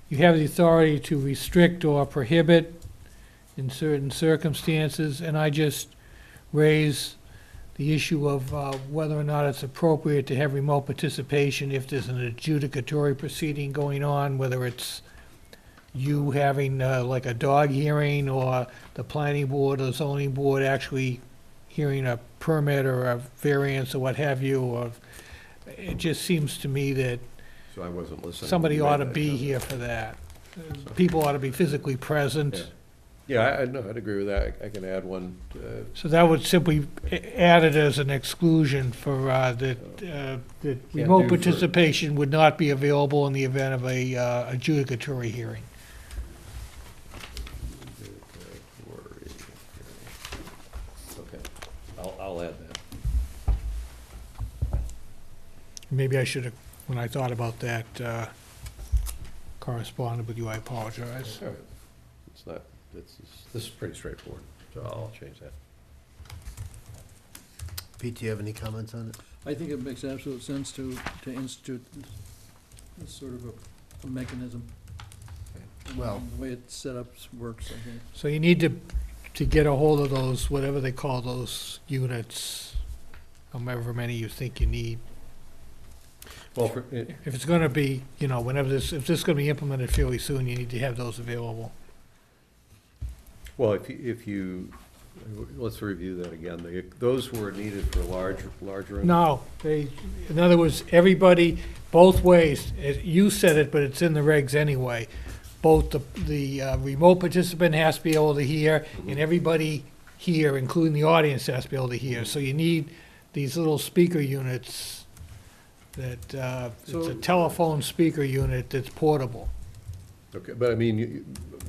You have the authority to restrict or prohibit in certain circumstances, and I just raised the issue of whether or not it's appropriate to have remote participation if there's an adjudicatory proceeding going on, whether it's you having like a dog hearing, or the planning board or zoning board actually hearing a permit or a variance or what have you, or it just seems to me that So I wasn't listening. somebody You ought made to that be comment. here for that. People ought to be physically present. Yeah, I know, I'd agree with that. I can add one. So that would simply add it as an exclusion for, that remote do for- participation would not be available in the event of a adjudicatory hearing. Okay, I'll add that. Maybe I should have, when I thought about that, corresponded with you, I apologize. All right. It's not, this is pretty straightforward, so I'll change that. Pete, do you have any comments on it? I think it makes absolute sense to institute this sort of a mechanism. Well, The way it's set up works, I think. So you need to get a hold of those, whatever they call those units, however many you think you need. Well, If it's gonna be, you know, if this is gonna be implemented fairly soon, you need to have those available. well, if you, let's review that again. Those were needed for larger. No, in other words, everybody, both ways, you said it, but it's in the regs anyway. Both the remote participant has to be able to hear, and everybody here, including the audience, has to be able to hear. So you need these little speaker units that, it's a So- telephone speaker unit that's portable. Okay, but I mean,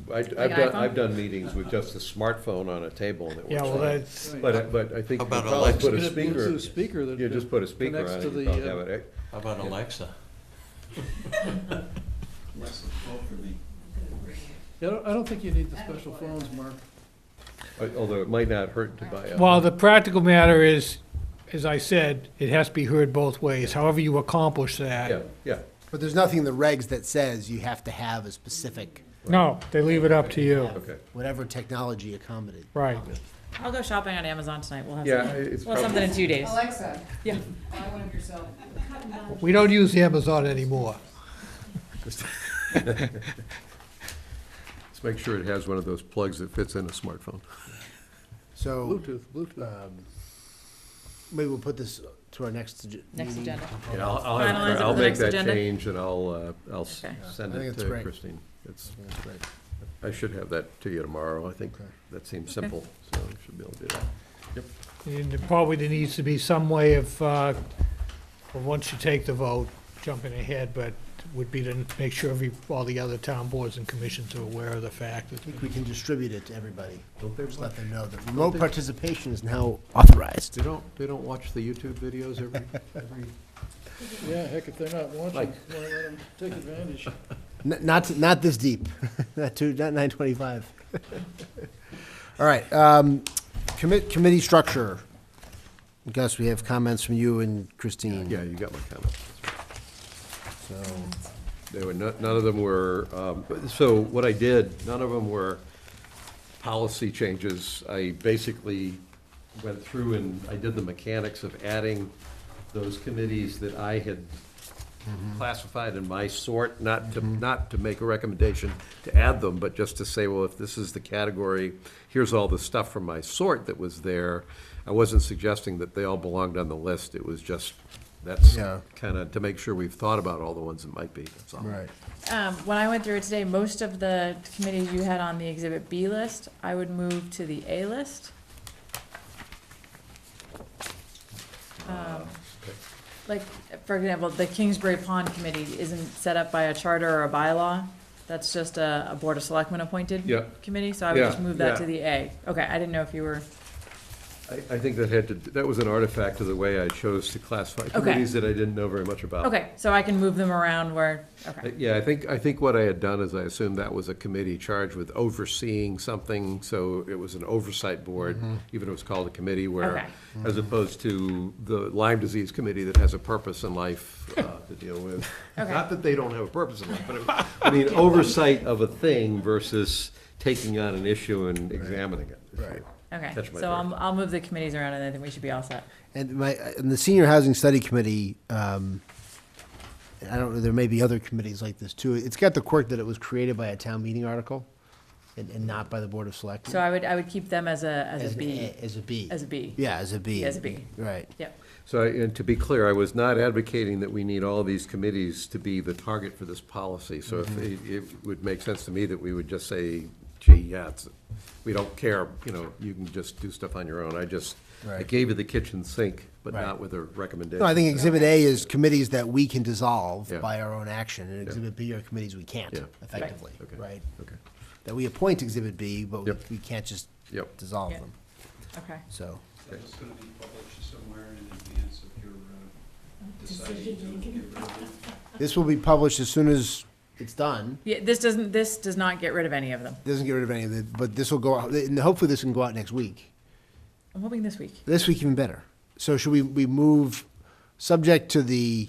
iPhone? I've done meetings with just a smartphone on a table and it Yeah, works well, fine. that's, Right. But I think How you about probably Alexa? put a Get it into speaker, a speaker that you just put a speaker on connects it, to you the, probably have it. How about Alexa? Less than 12 for me. Yeah, I don't think you need the special phones, Mark. Although it might not hurt to buy a. well, the practical matter is, as I said, it has to be heard both ways. However you accomplish that. Yeah, yeah. but there's nothing in the regs that says you have to have a specific, No, they leave it up to you. Okay. whatever technology accommodates. Right. I'll go shopping on Amazon tonight. We'll have Yeah, something. it's We'll have something in 2 days. Alexa, Yeah. buy one of yourself. We don't use Amazon anymore. Let's make sure it has one of those plugs that fits in a smartphone. So, Bluetooth. maybe we'll put this to our next Next meeting. agenda. Yeah, Finalize it I'll for the make next that agenda? change and I'll Okay. send I think it it's to great. Christine. It's, That's great. I should have that to you tomorrow. I think Okay. that seems simple, so we should be able to do that. And there probably there needs to be some way of, well, once you take the vote, jumping ahead, but would be to make sure all the other town boards and commissions are aware of the fact that I think we can distribute it to everybody. Don't they Just let watch, them know that remote participation is now authorized. they don't watch the YouTube videos every, Yeah, heck, if they're not watching, Like- why let them take advantage? Not this deep, not 9:25. All right, committee structure. Gus, we have comments from you and Christine. yeah, you got my comments. So, They were, none of them were, so what I did, none of them were policy changes. I basically went through and I did the mechanics of adding those committees that I had classified in my sort, not to make a recommendation to add them, but just to say, well, if this is the category, here's all the stuff from my sort that was there. I wasn't suggesting that they all belonged on the list. It was just, that's Yeah. kind of to make sure we've thought about all the ones that might be, that's all. right. When I went through it today, most of the committees you had on the Exhibit B list, I would move to the A list. Like, for example, the Kingsbury Pond Committee isn't set up by a charter or a bylaw. That's just a Board of Selectmen appointed Yeah. committee, so I would Yeah, just move that yeah. to the A. Okay, I didn't know if you were, I think that was an artifact of the way I chose to classify committees that I didn't know very much about. okay, so I can move them around where, okay. Yeah, I think what I had done is I assumed that was a committee charged with overseeing something, so it was an oversight board, even though it was called a committee, where, Okay. as opposed to the Lyme Disease Committee that has a purpose in life to deal with. Okay. Not that they don't have a purpose in life, but, I mean, oversight of a thing versus taking on an issue and examining it. Right. Okay, Catch my so drift. I'll move the committees around and I think we should be all set. And the Senior Housing Study Committee, I don't know, there may be other committees like this too. It's got the quirk that it was created by a town meeting article and not by the Board of Selectmen. So I would keep them as a an B, A- As a B. as a B. Yeah, as a B. As a B. Right. Yep, So, and to be clear, I was not advocating that we need all these committees to be the target for this policy. So if it would make sense to me that we would just say, gee, yeah, we don't care, you can just do stuff on your own. I Right. gave you the kitchen sink, but Right. not with a recommendation. No, I think Exhibit A is committees that we can dissolve Yeah. by our own action, and Exhibit B are committees we can't Yeah. effectively, Okay. right? Okay, That we appoint Exhibit B, but Yep. we can't just yep. dissolve Yeah. them, okay. so. Is this gonna be published somewhere in advance of your deciding to get rid of it? This will be published as soon as it's done. Yeah, this does not get rid of any of them. Doesn't get rid of any of it, but this will go out, and hopefully this can go out next week. I'm hoping this week. This week even better. So should we move, subject to the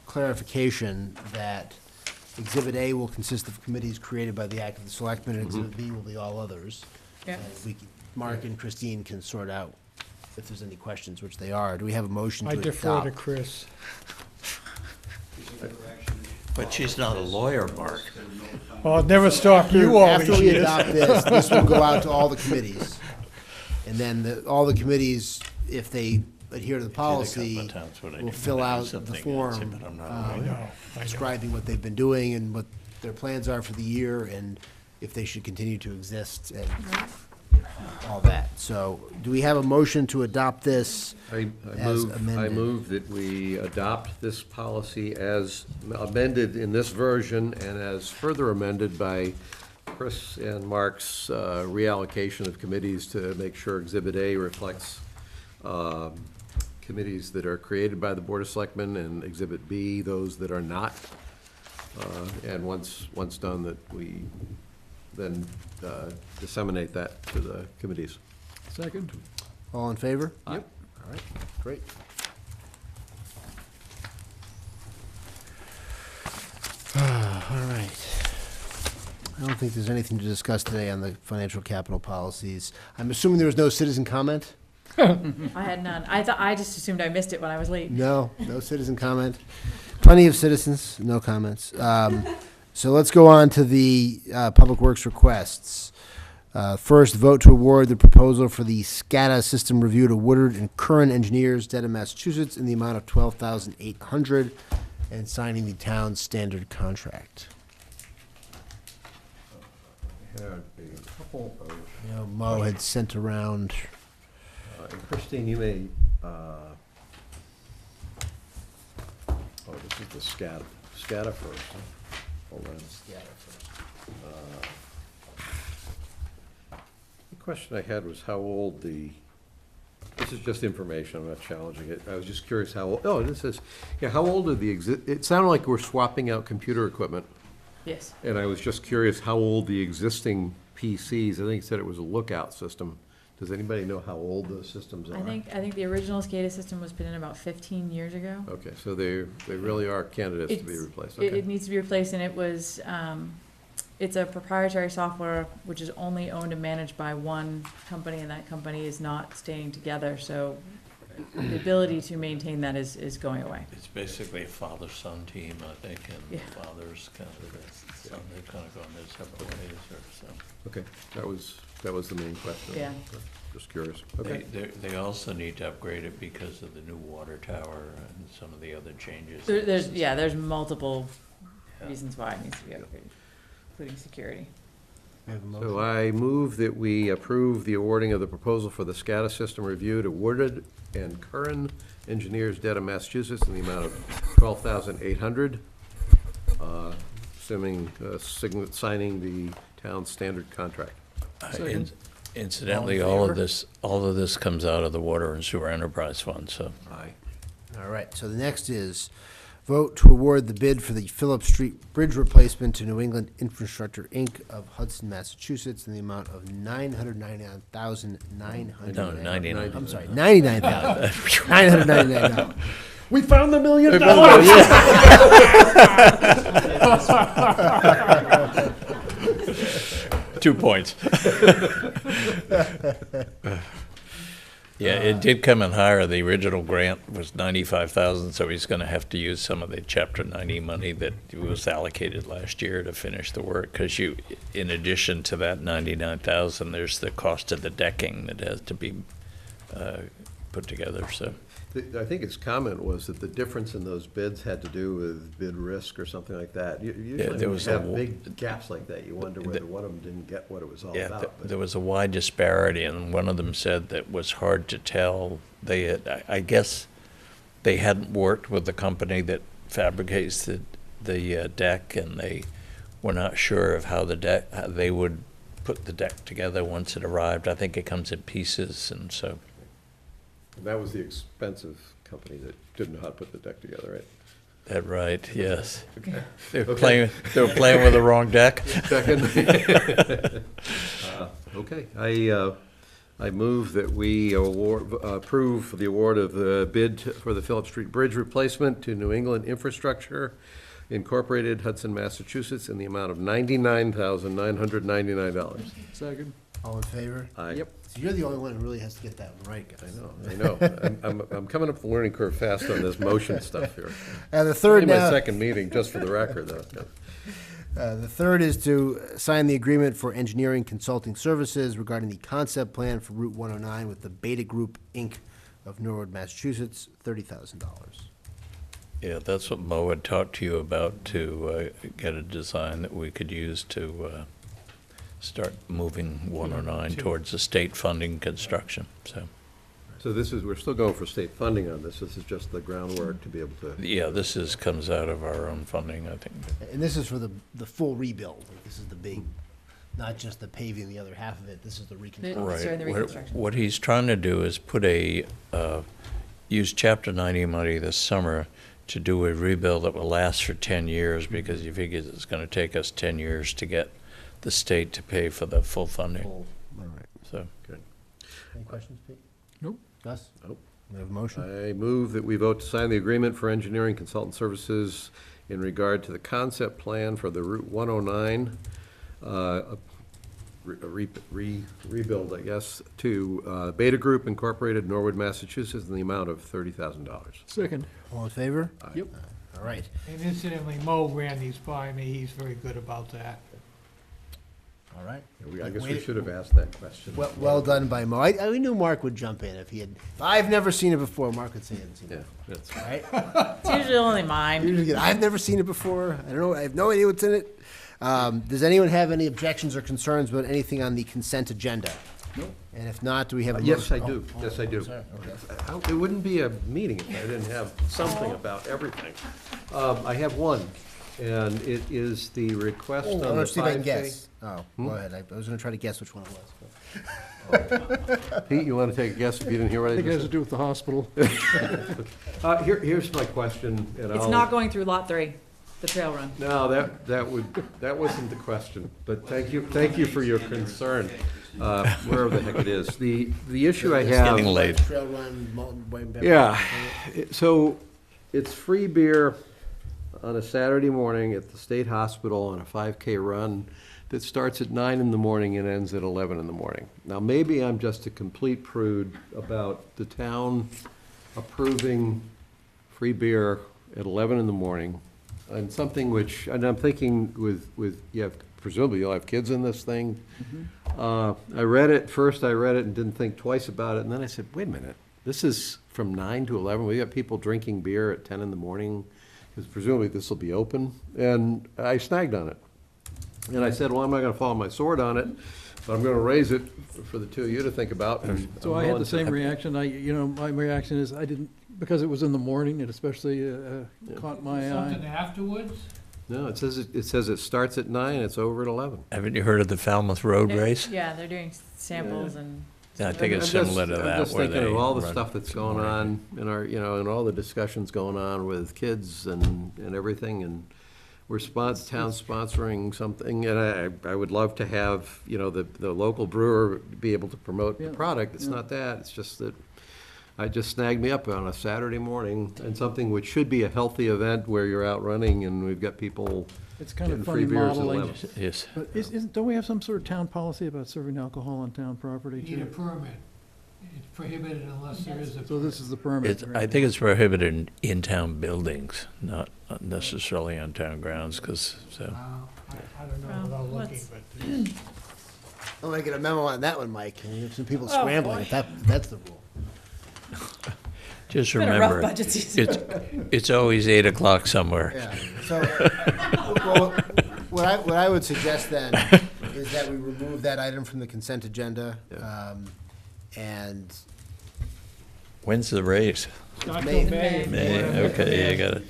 clarification that Exhibit A will consist of committees created by the act of the Selectmen, and Exhibit B will be all others. Yeah. And Mark and Christine can sort out if there's any questions, which they are. Do we have a motion to I adopt? defer to Chris. But she's not a lawyer, Mark. Well, I'll never stop you all After these we years. adopt this, this will go out to all the committees. And then all the committees, if they adhere to the policy, will fill out the form I know. describing what they've been doing and what their plans are for the year, and if they should continue to exist, and all that. So, do we have a motion to adopt this as I amended? move that we adopt this policy as amended in this version and as further amended by Chris and Mark's reallocation of committees to make sure Exhibit A reflects committees that are created by the Board of Selectmen, and Exhibit B, those that are not. And once done, that we then disseminate that to the committees. Second? All in favor? Yep. All right, great. All right. I don't think there's anything to discuss today on the financial capital policies. I'm assuming there was no citizen comment? I had none. I just assumed I missed it when I was late. No citizen comment. Plenty of citizens, no comments. So let's go on to the Public Works requests. First, vote to award the proposal for the SCADA system review to Woodard and Curran Engineers, Dedham, Massachusetts, in the amount of $12,800, and signing the town's standard contract. Had a couple of, You know, Mo had sent around. and Christine, you may, this is the SCADA first, huh? Hold on. The question I had was how old this is just information, I'm not challenging it. I was just curious how old, this is, how old are it sounded like we're swapping out computer equipment. Yes. And I was just curious how old the existing PCs, I think you said it was a lookout system. Does anybody know how old those systems are? I think the original SCADA system was put in about 15 years ago. Okay, so they really are candidates to be It's- replaced, It okay. needs to be replaced, and it was, it's a proprietary software which is only owned and managed by one company, and that company is not staying together, so the ability to maintain that is going away. It's basically a father-son team, I think, and Yeah. the father's kind of the son, they've kind of gone their separate ways or so. Okay, that was the main question. Yeah. Just curious, okay. They also need to upgrade it because of the new water tower and some of the other changes. There's multiple Yeah. reasons why it needs to be upgraded, including security. We have a So motion. I move that we approve the awarding of the proposal for the SCADA system review to Woodard and Curran Engineers, Dedham, Massachusetts, in the amount of $12,800, assuming, signing the town's standard contract. Second. Incidentally, All in all of this comes out of the Water and Sewer Enterprise Fund, so. Aye. All right, so the next is vote to award the bid for the Phillips Street Bridge replacement to New England Infrastructure, Inc. of Hudson, Massachusetts, in the amount of $999,900. No, 99. I'm sorry, $99,999. We found the $1 million! 2 points. Yeah, it did come in higher. The original grant was 95,000, so he's gonna have to use some of the Chapter 90 money that was allocated last year to finish the work, because in addition to that 99,000, there's the cost of the decking that has to be put together, so. I think his comment was that the difference in those bids had to do with bid risk or something like that. Usually there when you was a have wa- big gaps like that, you wonder whether one of them didn't get what it was all Yeah, about. but- there was a wide disparity, and one of them said that was hard to tell. They had, I guess, they hadn't worked with the company that fabricates the deck, and they were not sure of how they would put the deck together once it arrived. I think it comes in pieces, and so. That was the expensive company that didn't know how to put the deck together, right? Right, yes. They were Okay. playing with the wrong deck. Second. Okay, I move that we approve the award of the bid for the Phillip Street Bridge replacement to New England Infrastructure Incorporated, Hudson, Massachusetts, in the amount of $99,999. Second. All in favor? Aye. Yep. So you're the only one who really has to get that one right, guys. I know. I'm coming up the learning curve fast on this motion stuff here. And the third Only my now, second meeting, just for the record, though. the third is to sign the agreement for engineering consulting services regarding the concept plan for Route 109 with the Beta Group, Inc. of Norwood, Massachusetts, $30,000. Yeah, that's what Mo had talked to you about, to get a design that we could use to start moving 109 towards the state funding construction, so. So this is, we're still going for state funding on this. This is just the groundwork to be able to. Yeah, this comes out of our own funding, I think. And this is for the full rebuild. Like, this is the big, not just the paving the other half of it, this is the reconstruction. Right. During the reconstruction. What he's trying to do is use Chapter 90 money this summer to do a rebuild that will last for 10 years, because he figures it's gonna take us 10 years to get the state to pay for the full funding, All right. so. Any questions, Pete? Nope. Gus? Nope. We have a motion? I move that we vote to sign the agreement for engineering consultant services in regard to the concept plan for the Route 109 rebuild, I guess, to Beta Group Incorporated, Norwood, Massachusetts, in the amount of $30,000. Second. All in favor? Yep. All right. And incidentally, Mo ran these by me, he's very good about that. All right. I guess we Wait- should have asked that question. Well done by Mo. We knew Mark would jump in if he had, if I've never seen it before, Mark would say he hadn't seen Yeah, it. that's All right? It's usually only mine. Usually, I've never seen it before. I don't know. I have no idea what's in it. Does anyone have any objections or concerns about anything on the consent agenda? Nope. And if not, do we have a Yes, motion? I do. Oh, Yes, I do. sorry. Okay. It wouldn't be a meeting if I didn't have something about everything. I have one, and it is the request Oh, on I the want to see if I can 5K. guess. Oh, go ahead. I was going to try to guess which one it was. Pete, you want to take a guess if you didn't hear what I I think it has just to do with the hospital. said? Here's my question, and It's I'll. not going through lot 3, the trail run. No, that wasn't the question, but thank you for your concern, wherever the heck it is. The issue I have. getting late. Trail run, Mountain Beverage. Yeah, so it's free beer on a Saturday morning at the State Hospital on a 5K run that starts at 9 in the morning and ends at 11 in the morning. Now, maybe I'm just a complete prude about the town approving free beer at 11 in the morning, and something which, and I'm thinking with presumably you'll have kids in this thing. I read it and didn't think twice about it, and then I said, wait a minute, this is from 9 to 11, we got people drinking beer at 10 in the morning, because presumably this will be open, and I snagged on it. And I said, well, I'm not gonna follow my sword on it, but I'm gonna raise it for the two of you to think about. and So I'm I had willing the to- same reaction. My reaction is I didn't, because it was in the morning, it especially caught my Something eye. afterwards? No, it says it starts at 9, and it's over at 11. Haven't you heard of the Falmouth Road Race? Yeah, they're doing samples and. Yeah, I think it's I'm just- similar to that, I'm just where thinking they of all the run stuff that's some going morning. on in our, and all the discussions going on with kids and everything, and we're town sponsoring something, and I would love to have, the local brewer be able to promote the Yeah, product. It's yeah. not that, it's just that I just snagged me up on a Saturday morning, and something which should be a healthy event where you're out running and we've got people It's kind of getting free funny beers at modeling. 11. Yes. But don't we have some sort of town policy about serving alcohol on town property You need a too? permit. It's prohibited unless there is a. So this is the permit. I think it's prohibited in town buildings, not necessarily on town grounds, because, so. I don't know Well, without looking, let's- but. I'm going to get a memo on that one, Mike. And you have some people Oh, scrambling, boy. if that's the rule. Just Been a rough remember, budget season. it's always 8 o'clock somewhere. Yeah, so, well, what I would suggest then is that we remove that item from the consent agenda, and When's the race? Not May. till May. May, okay, you got it.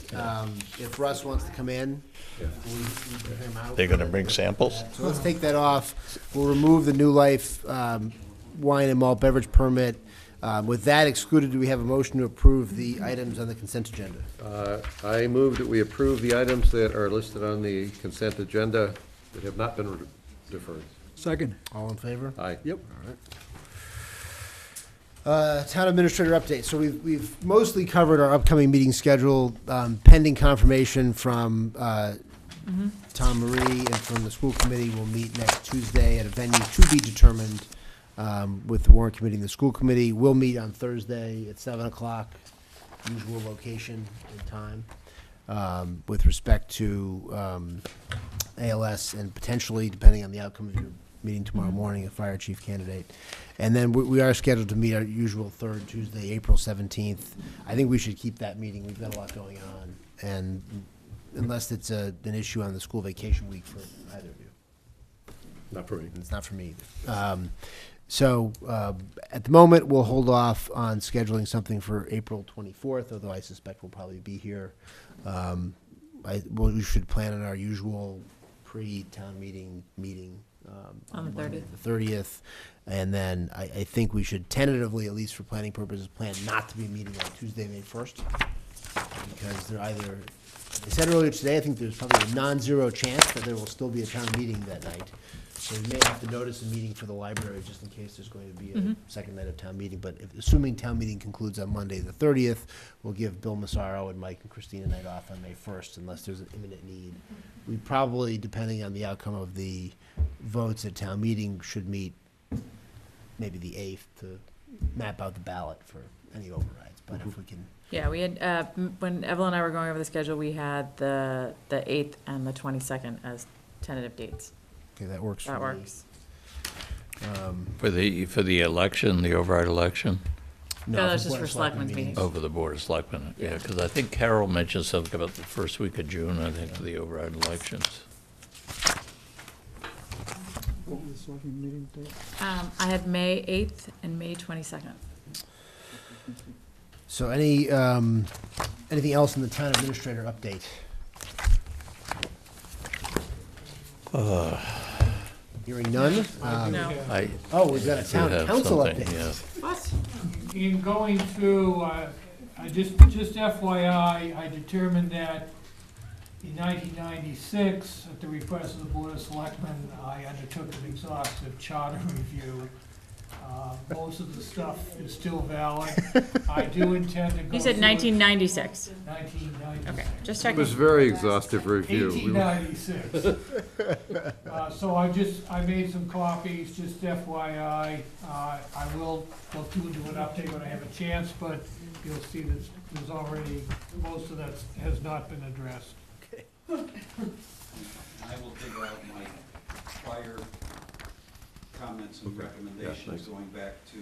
if Russ wants to come in, we bring him out. They're gonna bring samples? So let's take that off. We'll remove the New Life wine and malt beverage permit. With that excluded, do we have a motion to approve the items on the consent agenda? I move that we approve the items that are listed on the consent agenda that have not been deferred. Second. All in favor? Aye. Yep. Town administrator update. So we've mostly covered our upcoming meeting schedule, pending confirmation from Tom Marie and from the school committee. We'll meet next Tuesday at a venue to be determined with the warrant committee and the school committee. We'll meet on Thursday at 7 o'clock, usual location and time, with respect to ALS and potentially, depending on the outcome of your meeting tomorrow morning, a fire chief candidate. And then we are scheduled to meet our usual third Tuesday, April 17th. I think we should keep that meeting. We've got a lot going on. And unless it's an issue on the school vacation week for either of you. Not for me. It's not for me either. So at the moment, we'll hold off on scheduling something for April 24th, although I suspect we'll probably be here. We should plan on our usual pre-town meeting On the 30th. The 30th. And then I think we should tentatively, at least for planning purposes, plan not to be meeting on Tuesday, May 1st. Because they're either, I said earlier today, I think there's probably a non-zero chance that there will still be a town meeting that night. So we may have to notice a meeting for the library just in case there's going to be a second night of town meeting. But assuming town meeting concludes on Monday, the 30th, we'll give Bill Massaro and Mike and Christina night off on May 1st unless there's an imminent need. We probably, depending on the outcome of the votes at town meeting, should meet maybe the 8th to map out the ballot for any overrides. But if we can. Yeah, we had, when Evelyn and I were going over the schedule, we had the 8th and the 22nd as tentative dates. Okay, that works for me. That works. For the election, the override election, No, that's for just Board for of Selectmen selectmen's meetings. over the Board of Selectmen, yeah, because I think Carol mentioned something about the first week of June, I think, for the override elections. What was the selectmen meeting date? I had May 8th and May 22nd. So anything else in the town administrator update? Hearing none? No. We've got a do town have council something, update. yeah. In going through, I just FYI, I determined that in 1996, at the request of the Board of Selectmen, I undertook an exhaustive charter review. Most of the stuff is still valid. I do intend to go. You said through it- 1996. 1996. Okay, just It checking. was a very exhaustive review. 1896. So I made some copies, just FYI. I will go through and do an update when I have a chance, but you'll see that there's already, most of that has not been addressed. I will figure out my prior comments and Okay. recommendations thanks. going back to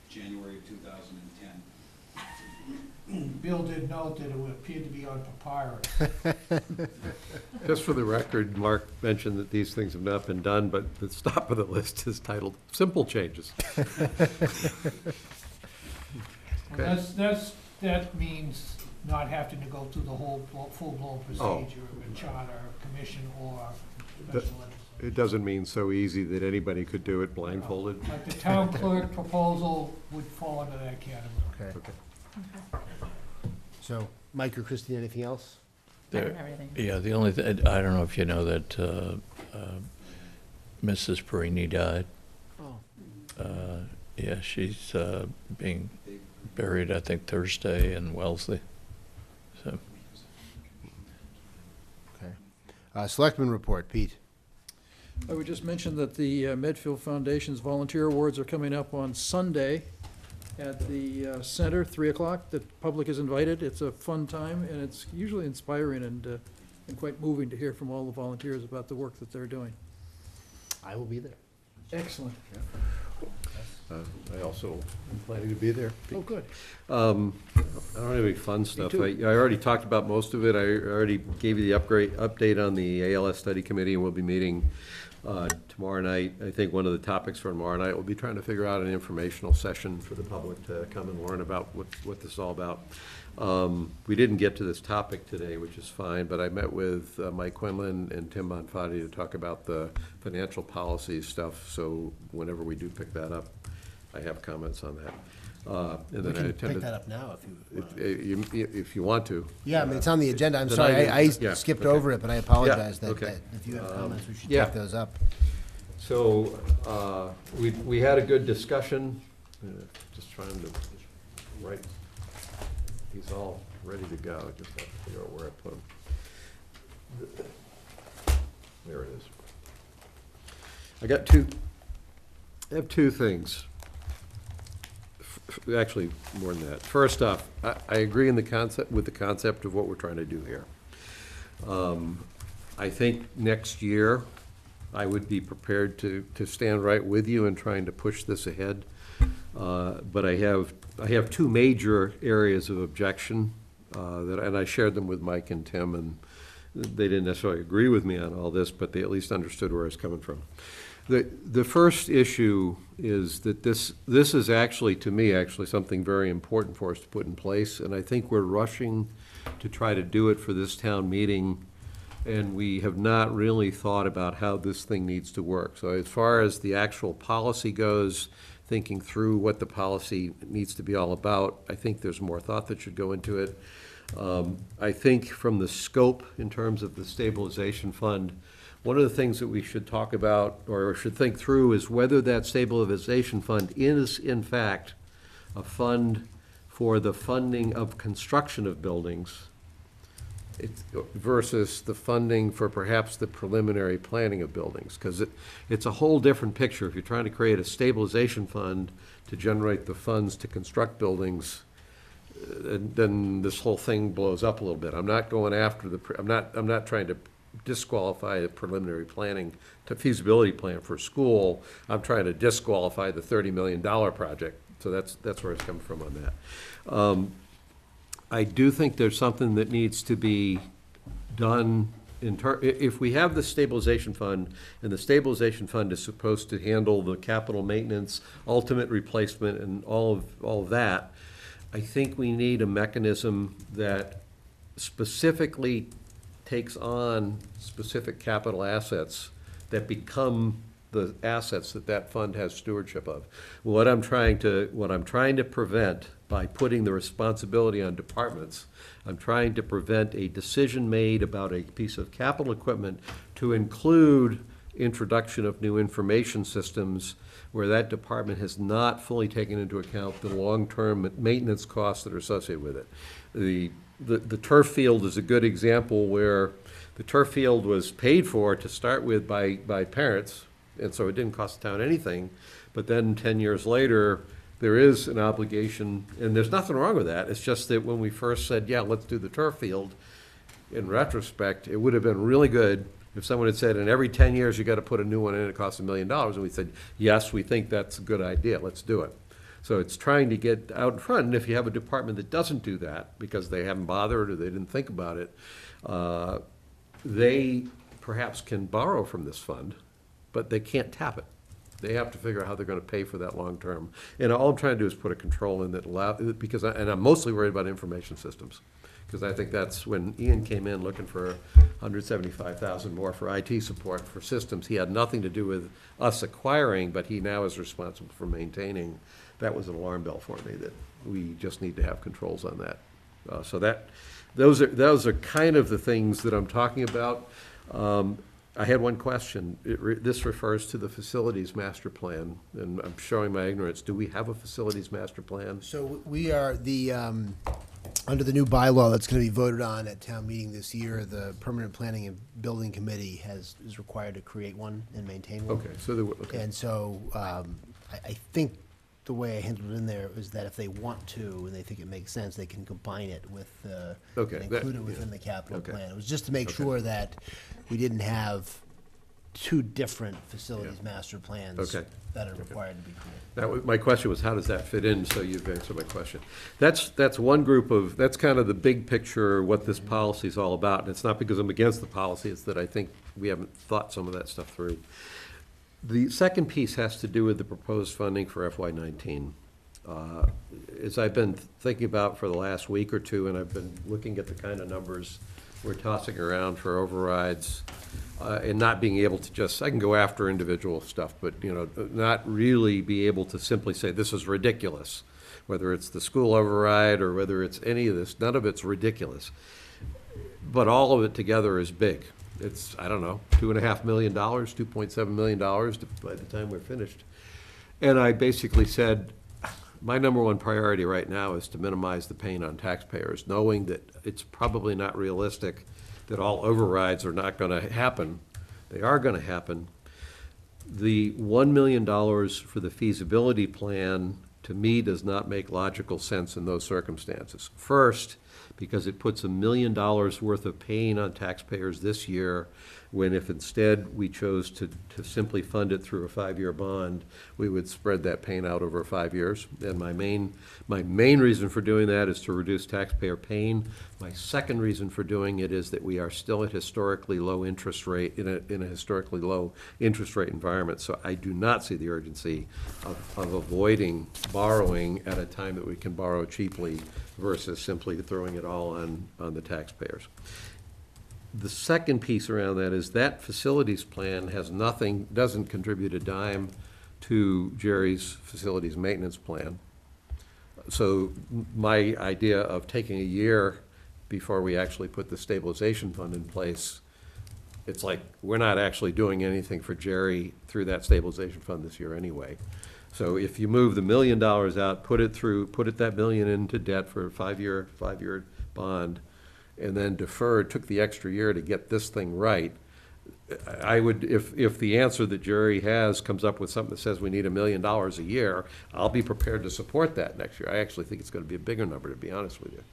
January of 2010. Bill did note that it would appear to be on papyrus. Just for the record, Mark mentioned that these things have not been done, but the top of the list is titled "Simple Changes." Well, that means not having to go through the whole full-blown procedure of a charter, commission, or special legislation. It doesn't mean so easy that anybody could do it blindfolded. Like the town clerk proposal would fall into that category. Okay. Okay. So, Mike or Christine, anything else? I don't have anything. Yeah, the only, I don't know if you know that Mrs. Perini died. Oh. Yeah, she's being buried, I think, Thursday in Wellesley. So, Okay. Selectmen report, Pete. I would just mention that the Medfield Foundation's Volunteer Awards are coming up on Sunday at the center, 3 o'clock. The public is invited. It's a fun time, and it's usually inspiring and quite moving to hear from all the volunteers about the work that they're doing. I will be there. Excellent. I also am planning to be there. Oh, good. I don't have any fun stuff. I already talked about most of it. I already gave you the update on the ALS study committee, and we'll be meeting tomorrow night. I think one of the topics for tomorrow night will be trying to figure out an informational session for the public to come and learn about what this is all about. We didn't get to this topic today, which is fine, but I met with Mike Quinlan and Tim Bonfatti to talk about the financial policy stuff, so whenever we do pick that up, I have comments on that. And We then I can pick attended. that up now if you want. If you want to. Yeah, I mean, it's on the agenda. I'm Then sorry, I I do. Yeah, skipped okay. over it, but I apologize that okay. if you have comments, we should yeah. take those up. So, we had a good discussion, just trying to write, these all ready to go, just have to figure out where I put them. There it is. I have two things. Actually, more than that. First off, I agree with the concept of what we're trying to do here. I think next year, I would be prepared to stand right with you in trying to push this ahead. But I have two major areas of objection, and I shared them with Mike and Tim, and they didn't necessarily agree with me on all this, but they at least understood where I was coming from. The first issue is that this is actually, to me, actually something very important for us to put in place, and I think we're rushing to try to do it for this town meeting, and we have not really thought about how this thing needs to work. So as far as the actual policy goes, thinking through what the policy needs to be all about, I think there's more thought that should go into it. I think from the scope in terms of the stabilization fund, one of the things that we should talk about or should think through is whether that stabilization fund is in fact a fund for the funding of construction of buildings versus the funding for perhaps the preliminary planning of buildings, because it's a whole different picture. If you're trying to create a stabilization fund to generate the funds to construct buildings, then this whole thing blows up a little bit. I'm not going after I'm not trying to disqualify the preliminary planning to feasibility plan for a school. I'm trying to disqualify the $30 million project. So that's where it's coming from on that. I do think there's something that needs to be done if we have the stabilization fund, and the stabilization fund is supposed to handle the capital maintenance, ultimate replacement, and all of that, I think we need a mechanism that specifically takes on specific capital assets that become the assets that fund has stewardship of. What I'm trying to prevent by putting the responsibility on departments, I'm trying to prevent a decision made about a piece of capital equipment to include introduction of new information systems where that department has not fully taken into account the long-term maintenance costs that are associated with it. The turf field is a good example where the turf field was paid for to start with by parents, and so it didn't cost the town anything. But then 10 years later, there is an obligation, and there's nothing wrong with that. It's just that when we first said, yeah, let's do the turf field, in retrospect, it would have been really good if someone had said, in every 10 years, you got to put a new one in, it costs $1 million. And we said, yes, we think that's a good idea, let's do it. So it's trying to get out in front, and if you have a department that doesn't do that because they haven't bothered or they didn't think about it, they perhaps can borrow from this fund, but they can't tap it. They have to figure out how they're going to pay for that long term. And all I'm trying to do is put a control in that because I'm mostly worried about information systems. Because I think that's when Ian came in looking for $175,000 more for IT support for systems. He had nothing to do with us acquiring, but he now is responsible for maintaining. That was an alarm bell for me that we just need to have controls on that. Those are kind of the things that I'm talking about. I had one question. This refers to the facilities master plan, and I'm showing my ignorance. Do we have a facilities master plan? So we are under the new bylaw that's going to be voted on at town meeting this year, the Permanent Planning and Building Committee is required to create one and maintain one. Okay, so And so I think the way I handled it in there is that if they want to and they think it makes sense, they can combine it with and include it within the capital plan. It was just to make sure that we didn't have two different facilities master plans that are required to be created. My question was, how does that fit in? So you've answered my question. That's one group that's kind of the big picture, what this policy is all about. And it's not because I'm against the policy, it's that I think we haven't thought some of that stuff through. The second piece has to do with the proposed funding for FY19. As I've been thinking about for the last week or two, and I've been looking at the kind of numbers we're tossing around for overrides, and not being able to I can go after individual stuff, but, not really be able to simply say, this is ridiculous. whether it's the school override or whether it's any of this, none of it's ridiculous. But all of it together is big. It's, I don't know, $2.5 million, $2.7 million by the time we're finished. And I basically said, my number one priority right now is to minimize the pain on taxpayers, knowing that it's probably not realistic that all overrides are not going to happen. They are going to happen. The $1 million for the feasibility plan, to me, does not make logical sense in those circumstances. First, because it puts $1 million worth of pain on taxpayers this year, when if instead we chose to simply fund it through a 5-year bond, we would spread that pain out over 5 years. And my main reason for doing that is to reduce taxpayer pain. My second reason for doing it is that we are still at historically low interest rate, in a historically low interest rate environment. So I do not see the urgency of avoiding borrowing at a time that we can borrow cheaply versus simply throwing it all on the taxpayers. The second piece around that is that facilities plan has nothing, doesn't contribute a dime to Jerry's facilities maintenance plan. So my idea of taking a year before we actually put the stabilization fund in place, it's like we're not actually doing anything for Jerry through that stabilization fund this year anyway. So if you move the $1 million out, put that $1 million into debt for a five-year bond, and then took the extra year to get this thing right, I would, if the answer that Jerry has comes up with something that says we need $1 million a year, I'll be prepared to support that next year. I actually think it's going to be a bigger number, to be honest with you.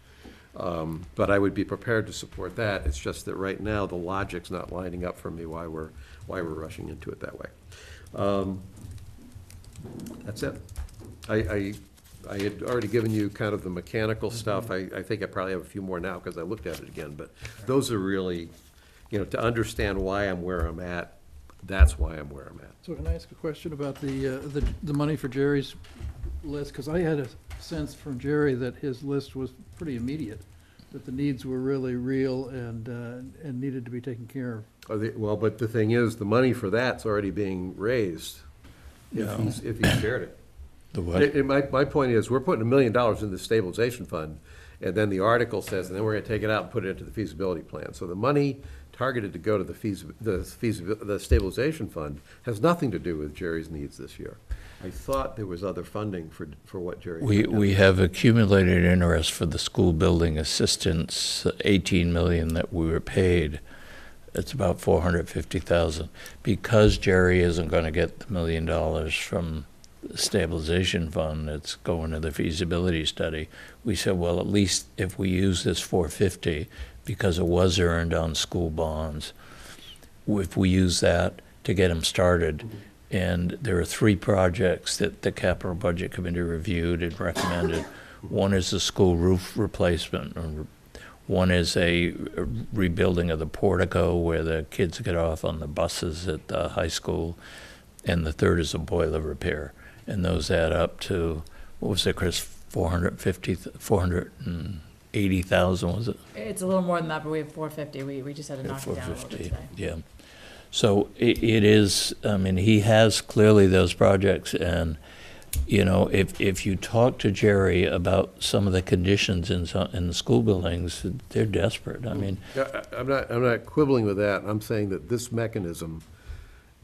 But I would be prepared to support that. It's just that right now the logic's not lining up for me why we're rushing into it that way. That's it. I had already given you kind of the mechanical stuff. I think I probably have a few more now because I looked at it again, but those are really, to understand why I'm where I'm at, that's why I'm where I'm at. So can I ask a question about the money for Jerry's list? Because I had a sense from Jerry that his list was pretty immediate, that the needs were really real and needed to be taken care of. Well, but the thing is, the money for that's already being raised if he shared it. The what? My point is, we're putting $1 million in the stabilization fund, and then the article says, and then we're going to take it out and put it into the feasibility plan. So the money targeted to go to the stabilization fund has nothing to do with Jerry's needs this year. I thought there was other funding for what Jerry. We have accumulated interest for the school building assistance, 18 million that we were paid. It's about 450,000. Because Jerry isn't going to get the $1 million from the stabilization fund, it's going to the feasibility study. We said, well, at least if we use this 450, because it was earned on school bonds, if we use that to get them started, and there are 3 projects that the capital budget committee reviewed and recommended. One is the school roof replacement. One is a rebuilding of the portico where the kids get off on the buses at the high school. And the third is a boiler repair. And those add up to, what was it, Chris, 480,000, was it? It's a little more than that, but we have 450. We just had to knock it down a little bit today. Yeah. So it is, I mean, he has clearly those projects, and, if you talk to Jerry about some of the conditions in the school buildings, they're desperate. I mean. I'm not quibbling with that. I'm saying that this mechanism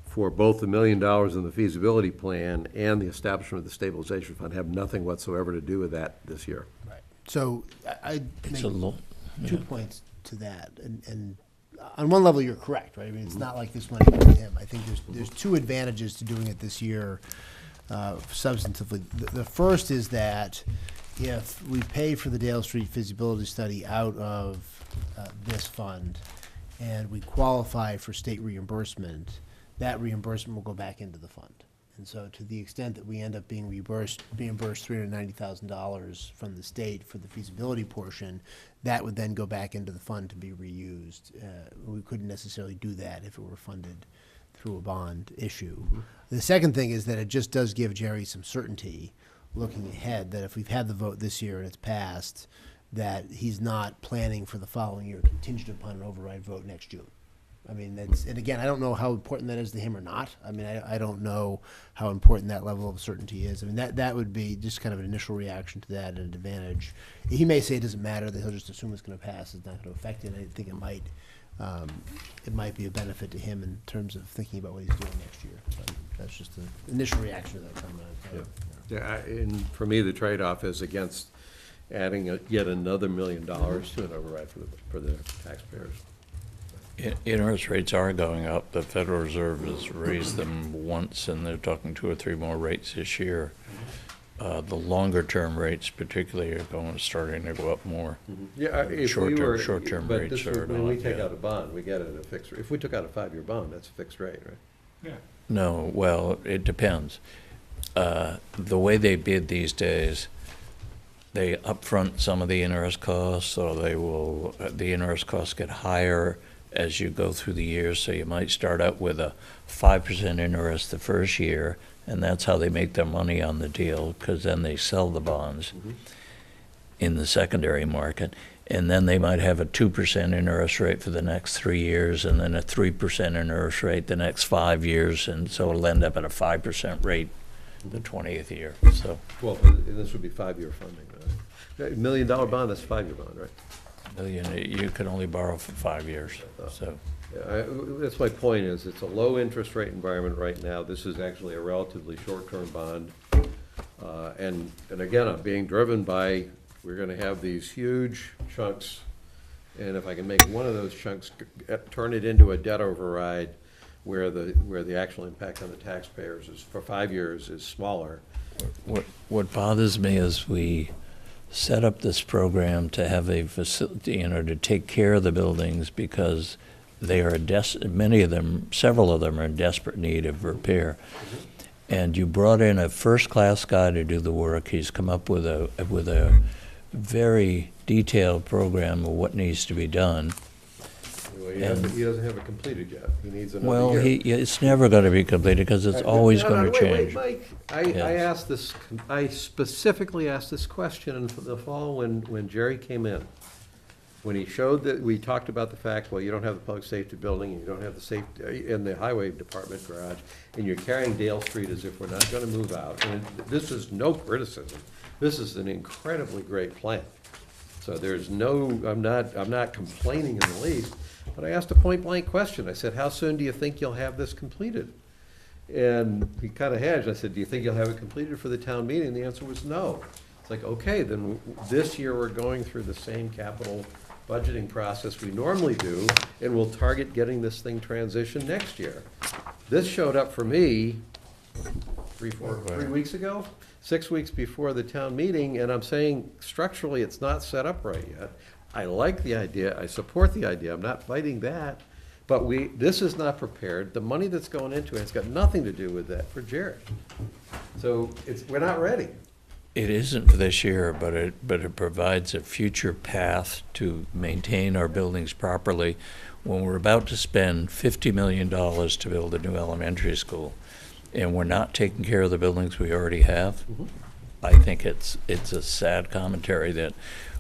for both the $1 million in the feasibility plan and the establishment of the stabilization fund have nothing whatsoever to do with that this year. Right. So I'd It's make a 2 points to that. And on one level, you're correct, right? I mean, it's not like this money went to him. I think there's 2 advantages to doing it this year, substantively. The first is that if we pay for the Dale Street feasibility study out of this fund and we qualify for state reimbursement, that reimbursement will go back into the fund. And so to the extent that we end up being reimbursed $390,000 from the state for the feasibility portion, that would then go back into the fund to be reused. We couldn't necessarily do that if it were funded through a bond issue. The second thing is that it just does give Jerry some certainty looking ahead, that if we've had the vote this year and it's passed, that he's not planning for the following year contingent upon an override vote next June. I mean, and again, I don't know how important that is to him or not. I mean, I don't know how important that level of certainty is. I mean, that would be just kind of an initial reaction to that, an advantage. He may say it doesn't matter, that he'll just assume it's gonna pass, it's not gonna affect it. I think it might be a benefit to him in terms of thinking about what he's doing next year. But that's just the initial reaction to that comment. Yeah, and for me, the trade-off is against adding yet another $1 million to an override for the taxpayers. Interest rates are going up. The Federal Reserve has raised them once, and they're talking 2 or 3 more rates this year. The longer-term rates particularly are starting to go up more. Yeah, if we were. Short-term but rates this are is when we not, take yeah. out a bond, we get it at a fixed rate. If we took out a 5-year bond, that's a fixed rate, right? No, well, it depends. The way they bid these days, they upfront some of the interest costs, so the interest costs get higher as you go through the years. So you might start out with a 5% interest the first year, and that's how they make their money on the deal, because then they sell the bonds in the secondary market. And then they might have a 2% interest rate for the next 3 years, and then a 3% interest rate the next 5 years, and so it'll end up at a 5% rate the 20th year. So Well, and this would be 5-year funding, right? $1 million bond, that's a 5-year bond, right? you can only borrow for 5 years. So Yeah, that's my point is, it's a low interest rate environment right now. This is actually a relatively short-term bond. And again, I'm being driven by, we're gonna have these huge chunks, and if I can make one of those chunks turn it into a debt override where the actual impact on the taxpayers is, for 5 years, is smaller. what bothers me is we set up this program to have a facility, to take care of the buildings, because they are several of them are in desperate need of repair. And you brought in a first-class guy to do the work. He's come up with a very detailed program of what needs to be done. Well, he doesn't have it completed yet. He needs another Well, year. it's never going to be completed, because it's always going to change. Wait, Yes. I asked this, I specifically asked this question in the fall when Jerry came in. When he showed that, we talked about the fact, well, you don't have the public safety building, and you don't have the safety, in the highway department garage, and you're carrying Dale Street as if we're not gonna move out. And this is no criticism. This is an incredibly great plan. So there's no, I'm not complaining in the least, but I asked a point-blank question. I said, how soon do you think you'll have this completed? And he kind of hedged. I said, do you think you'll have it completed for the town meeting? And the answer was no. It's like, okay, then this year we're going through the same capital budgeting process we normally do, and we'll target getting this thing transitioned next year. This showed up for me 3 weeks ago, 6 weeks before the town meeting, and I'm saying structurally it's not set up right yet. I like the idea, I support the idea, I'm not fighting that, but this is not prepared. The money that's going into it has got nothing to do with that for Jared. So we're not ready. It isn't for this year, but it provides a future path to maintain our buildings properly. When we're about to spend $50 million to build a new elementary school, and we're not taking care of the buildings we already have, I think it's a sad commentary that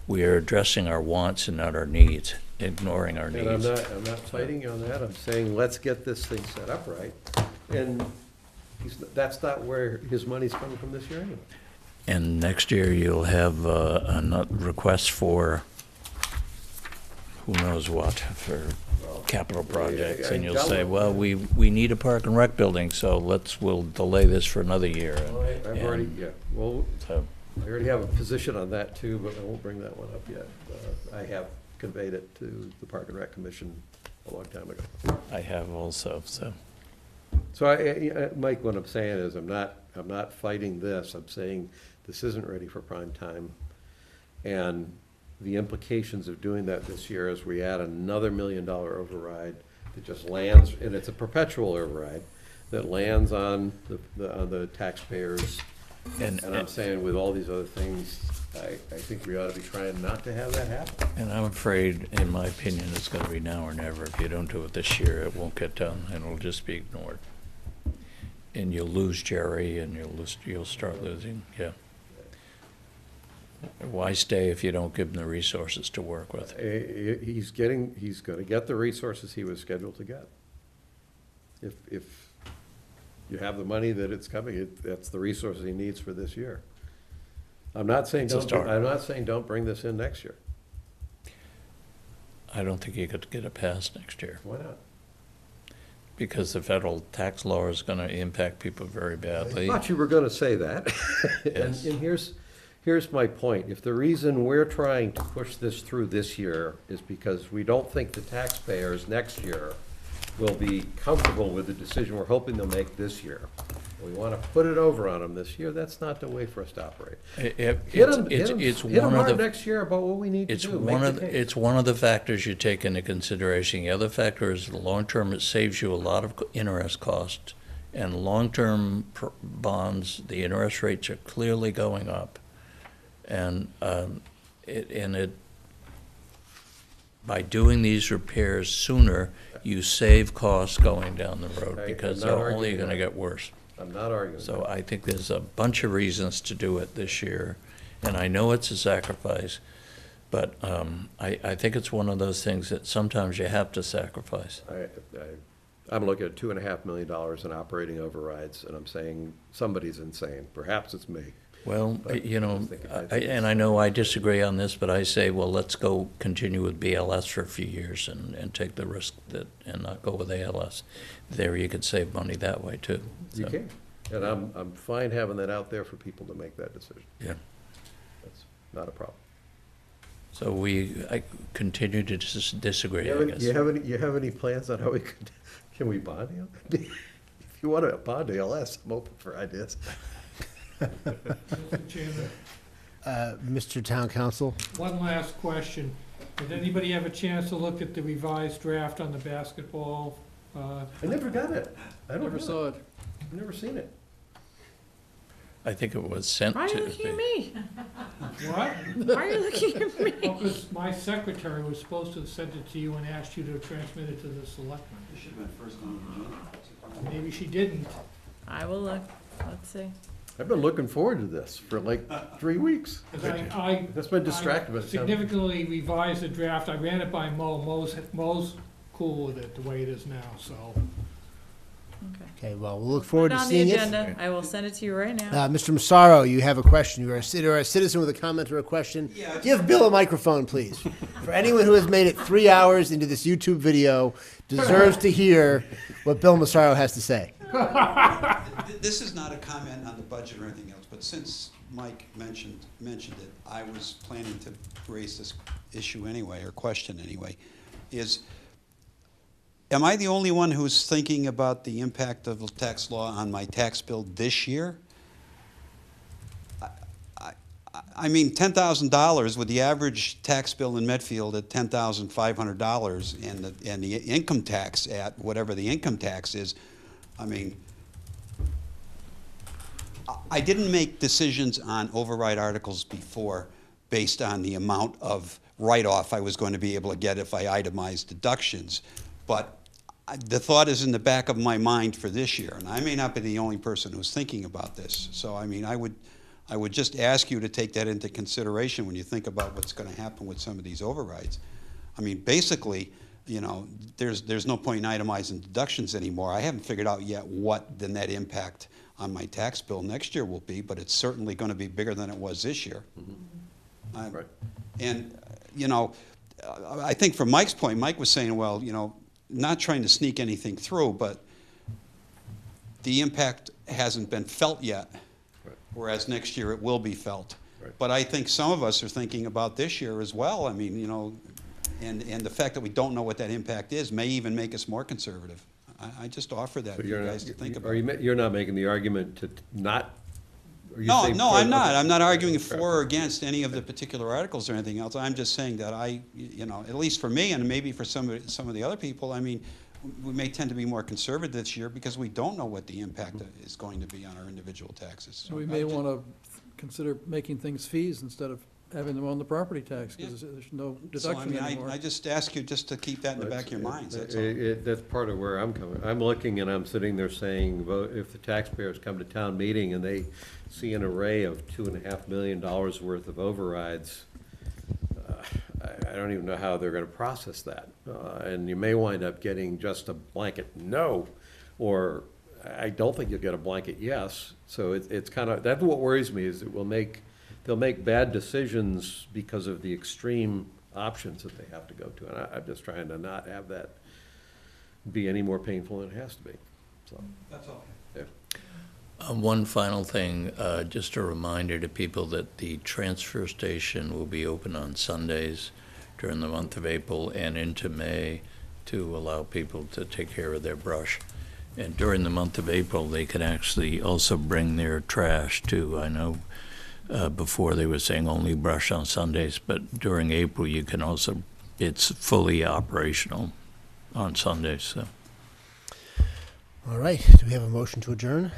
we are addressing our wants and not our needs, ignoring our needs. And I'm not fighting you on that. I'm saying, let's get this thing set up right. And that's not where his money's coming from this year anyway. And next year you'll have a request for who knows what, for capital projects, and you'll say, well, we need a park and rec building, so we'll delay this for another year. I've already, well, So, I already have a position on that too, but I won't bring that one up yet. I have conveyed it to the Park and Rec Commission a long time ago. I have also, so. So Mike, what I'm saying is, I'm not fighting this. I'm saying this isn't ready for prime time. And the implications of doing that this year is we add another $1 million override that just lands, and it's a perpetual override, that lands on the taxpayers. And I'm saying with all these other things, I think we ought to be trying not to have that happen. And I'm afraid, in my opinion, it's gonna be now or never. If you don't do it this year, it won't get done, and it'll just be ignored. And you'll lose Jerry, and you'll start losing, yeah. Why stay if you don't give them the resources to work with? He's gonna get the resources he was scheduled to get. If you have the money that it's coming, that's the resources he needs for this year. I'm not saying It's a start. don't bring this in next year. I don't think you could get it passed next year, Why not? because the federal tax law is gonna impact people very I badly. thought you were gonna say that. Yes. And here's my point. If the reason we're trying to push this through this year is because we don't think the taxpayers next year will be comfortable with the decision we're hoping they'll make this year, we wanna put it over on them this year, that's not the way for us to operate. It's Hit 'em one of hard the, next year about what we need to it's do. one Make of, the case. it's one of the factors you take into consideration. The other factor is the long term, it saves you a lot of interest costs. And long-term bonds, the interest rates are clearly going up. And by doing these repairs sooner, you save costs going down the road, Okay, because I'm not they're only arguing gonna that. get worse. I'm not arguing. So that. I think there's a bunch of reasons to do it this year, and I know it's a sacrifice, but I think it's one of those things that sometimes you have to sacrifice. I'm looking at $2.5 million in operating overrides, and I'm saying somebody's insane. Perhaps it's me. Well, But you know, I just think it's- and I know I disagree on this, but I say, well, let's go continue with BLS for a few years and take the risk and not go with ALS. There you could save money that way too. You So, can. And I'm fine having that out there for people to make that decision. Yeah. That's not a problem. So I continue to disagree, I guess. You have any plans on how we could, can we bond ALS? If you want to bond ALS, I'm open for ideas. Mr. Chairman, Mr. Town Council? one last question. Did anybody have a chance to look at the revised draft on the basketball? I never got it. I don't Never know. saw it. I've never seen it. I think it was sent to. Why are you looking at me? What? Why are you looking at me? Well, 'cause my secretary was supposed to have sent it to you and asked you to transmit it to the selectmen. This should have been first on the agenda. Maybe she didn't. I will look, let's see. I've been looking forward to this for like 3 weeks. 'Cause I That's been distracted by the town. significantly revised the draft. I ran it by Mo. Mo's cool with it the way it is now, so. Okay. Okay, well, we'll look forward Put it to on the seeing it. agenda. I will send it to you right now. Mr. Massaro, you have a question. You are a citizen with a comment or a question. Yeah. Give Bill a microphone, please. For anyone who has made it 3 hours into this YouTube video deserves to hear what Bill Massaro has to say. This is not a comment on the budget or anything else, but since Mike mentioned it, I was planning to raise this issue anyway, or question anyway, am I the only one who's thinking about the impact of the tax law on my tax bill this year? I mean, $10,000 with the average tax bill in Medfield at $10,500 and the income tax at whatever the income tax is, I mean, I didn't make decisions on override articles before based on the amount of write-off I was going to be able to get if I itemized deductions. But the thought is in the back of my mind for this year, and I may not be the only person who's thinking about this. So, I mean, I would just ask you to take that into consideration when you think about what's going to happen with some of these overrides. I mean, basically, you know, there's no point in itemizing deductions anymore. I haven't figured out yet what the net impact on my tax bill next year will be, but it's certainly going to be bigger than it was this year. Right. And, you know, I think from Mike's point, Mike was saying, well, you know, not trying to sneak anything through, but the impact hasn't been felt yet, Right. whereas next year it will be felt. Right. But I think some of us are thinking about this year as well. I mean, you know, and the fact that we don't know what that impact is may even make us more conservative. I just offer that So for you guys to think about. You're not making the argument to not? are you No, saying no, for- I'm not. okay. I'm not arguing for Okay. or against any of the particular articles or anything else. I'm just saying that you know, at least for me and maybe for some of the other people, I mean, we may tend to be more conservative this year because we don't know what the impact is going to be on our individual taxes. So we may want to consider making things fees instead of having them on the property tax, because there's no So, I deduction mean, anymore. I just ask you just to keep that in the back of your minds, that's all. That's part of where I'm coming. I'm looking and I'm sitting there saying, vote, if the taxpayers come to town meeting and they see an array of $2.5 million worth of overrides, I don't even know how they're gonna process that. And you may wind up getting just a blanket no, or I don't think you'll get a blanket yes. So it's kind of, that's what worries me, is they'll make bad decisions because of the extreme options that they have to go to. And I'm just trying to not have that be any more painful than it has to be, so. That's all. Yeah. One final thing, just a reminder to people that the transfer station will be open on Sundays during the month of April and into May to allow people to take care of their brush. And during the month of April, they could actually also bring their trash too. I know before they were saying only brush on Sundays, but during April you can also, it's fully operational on Sundays, so. All right, do we have a motion to adjourn?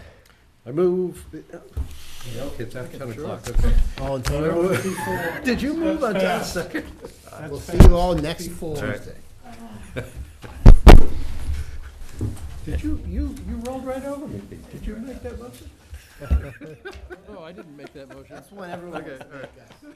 I move. Okay, it's after 10 o'clock, okay. All in favor? Did you move on John's second? We'll see you all next Tuesday. Did you rolled right over me. Did you make that motion? No, I didn't make that motion. That's one everyone Okay, wants to all right. make, guys.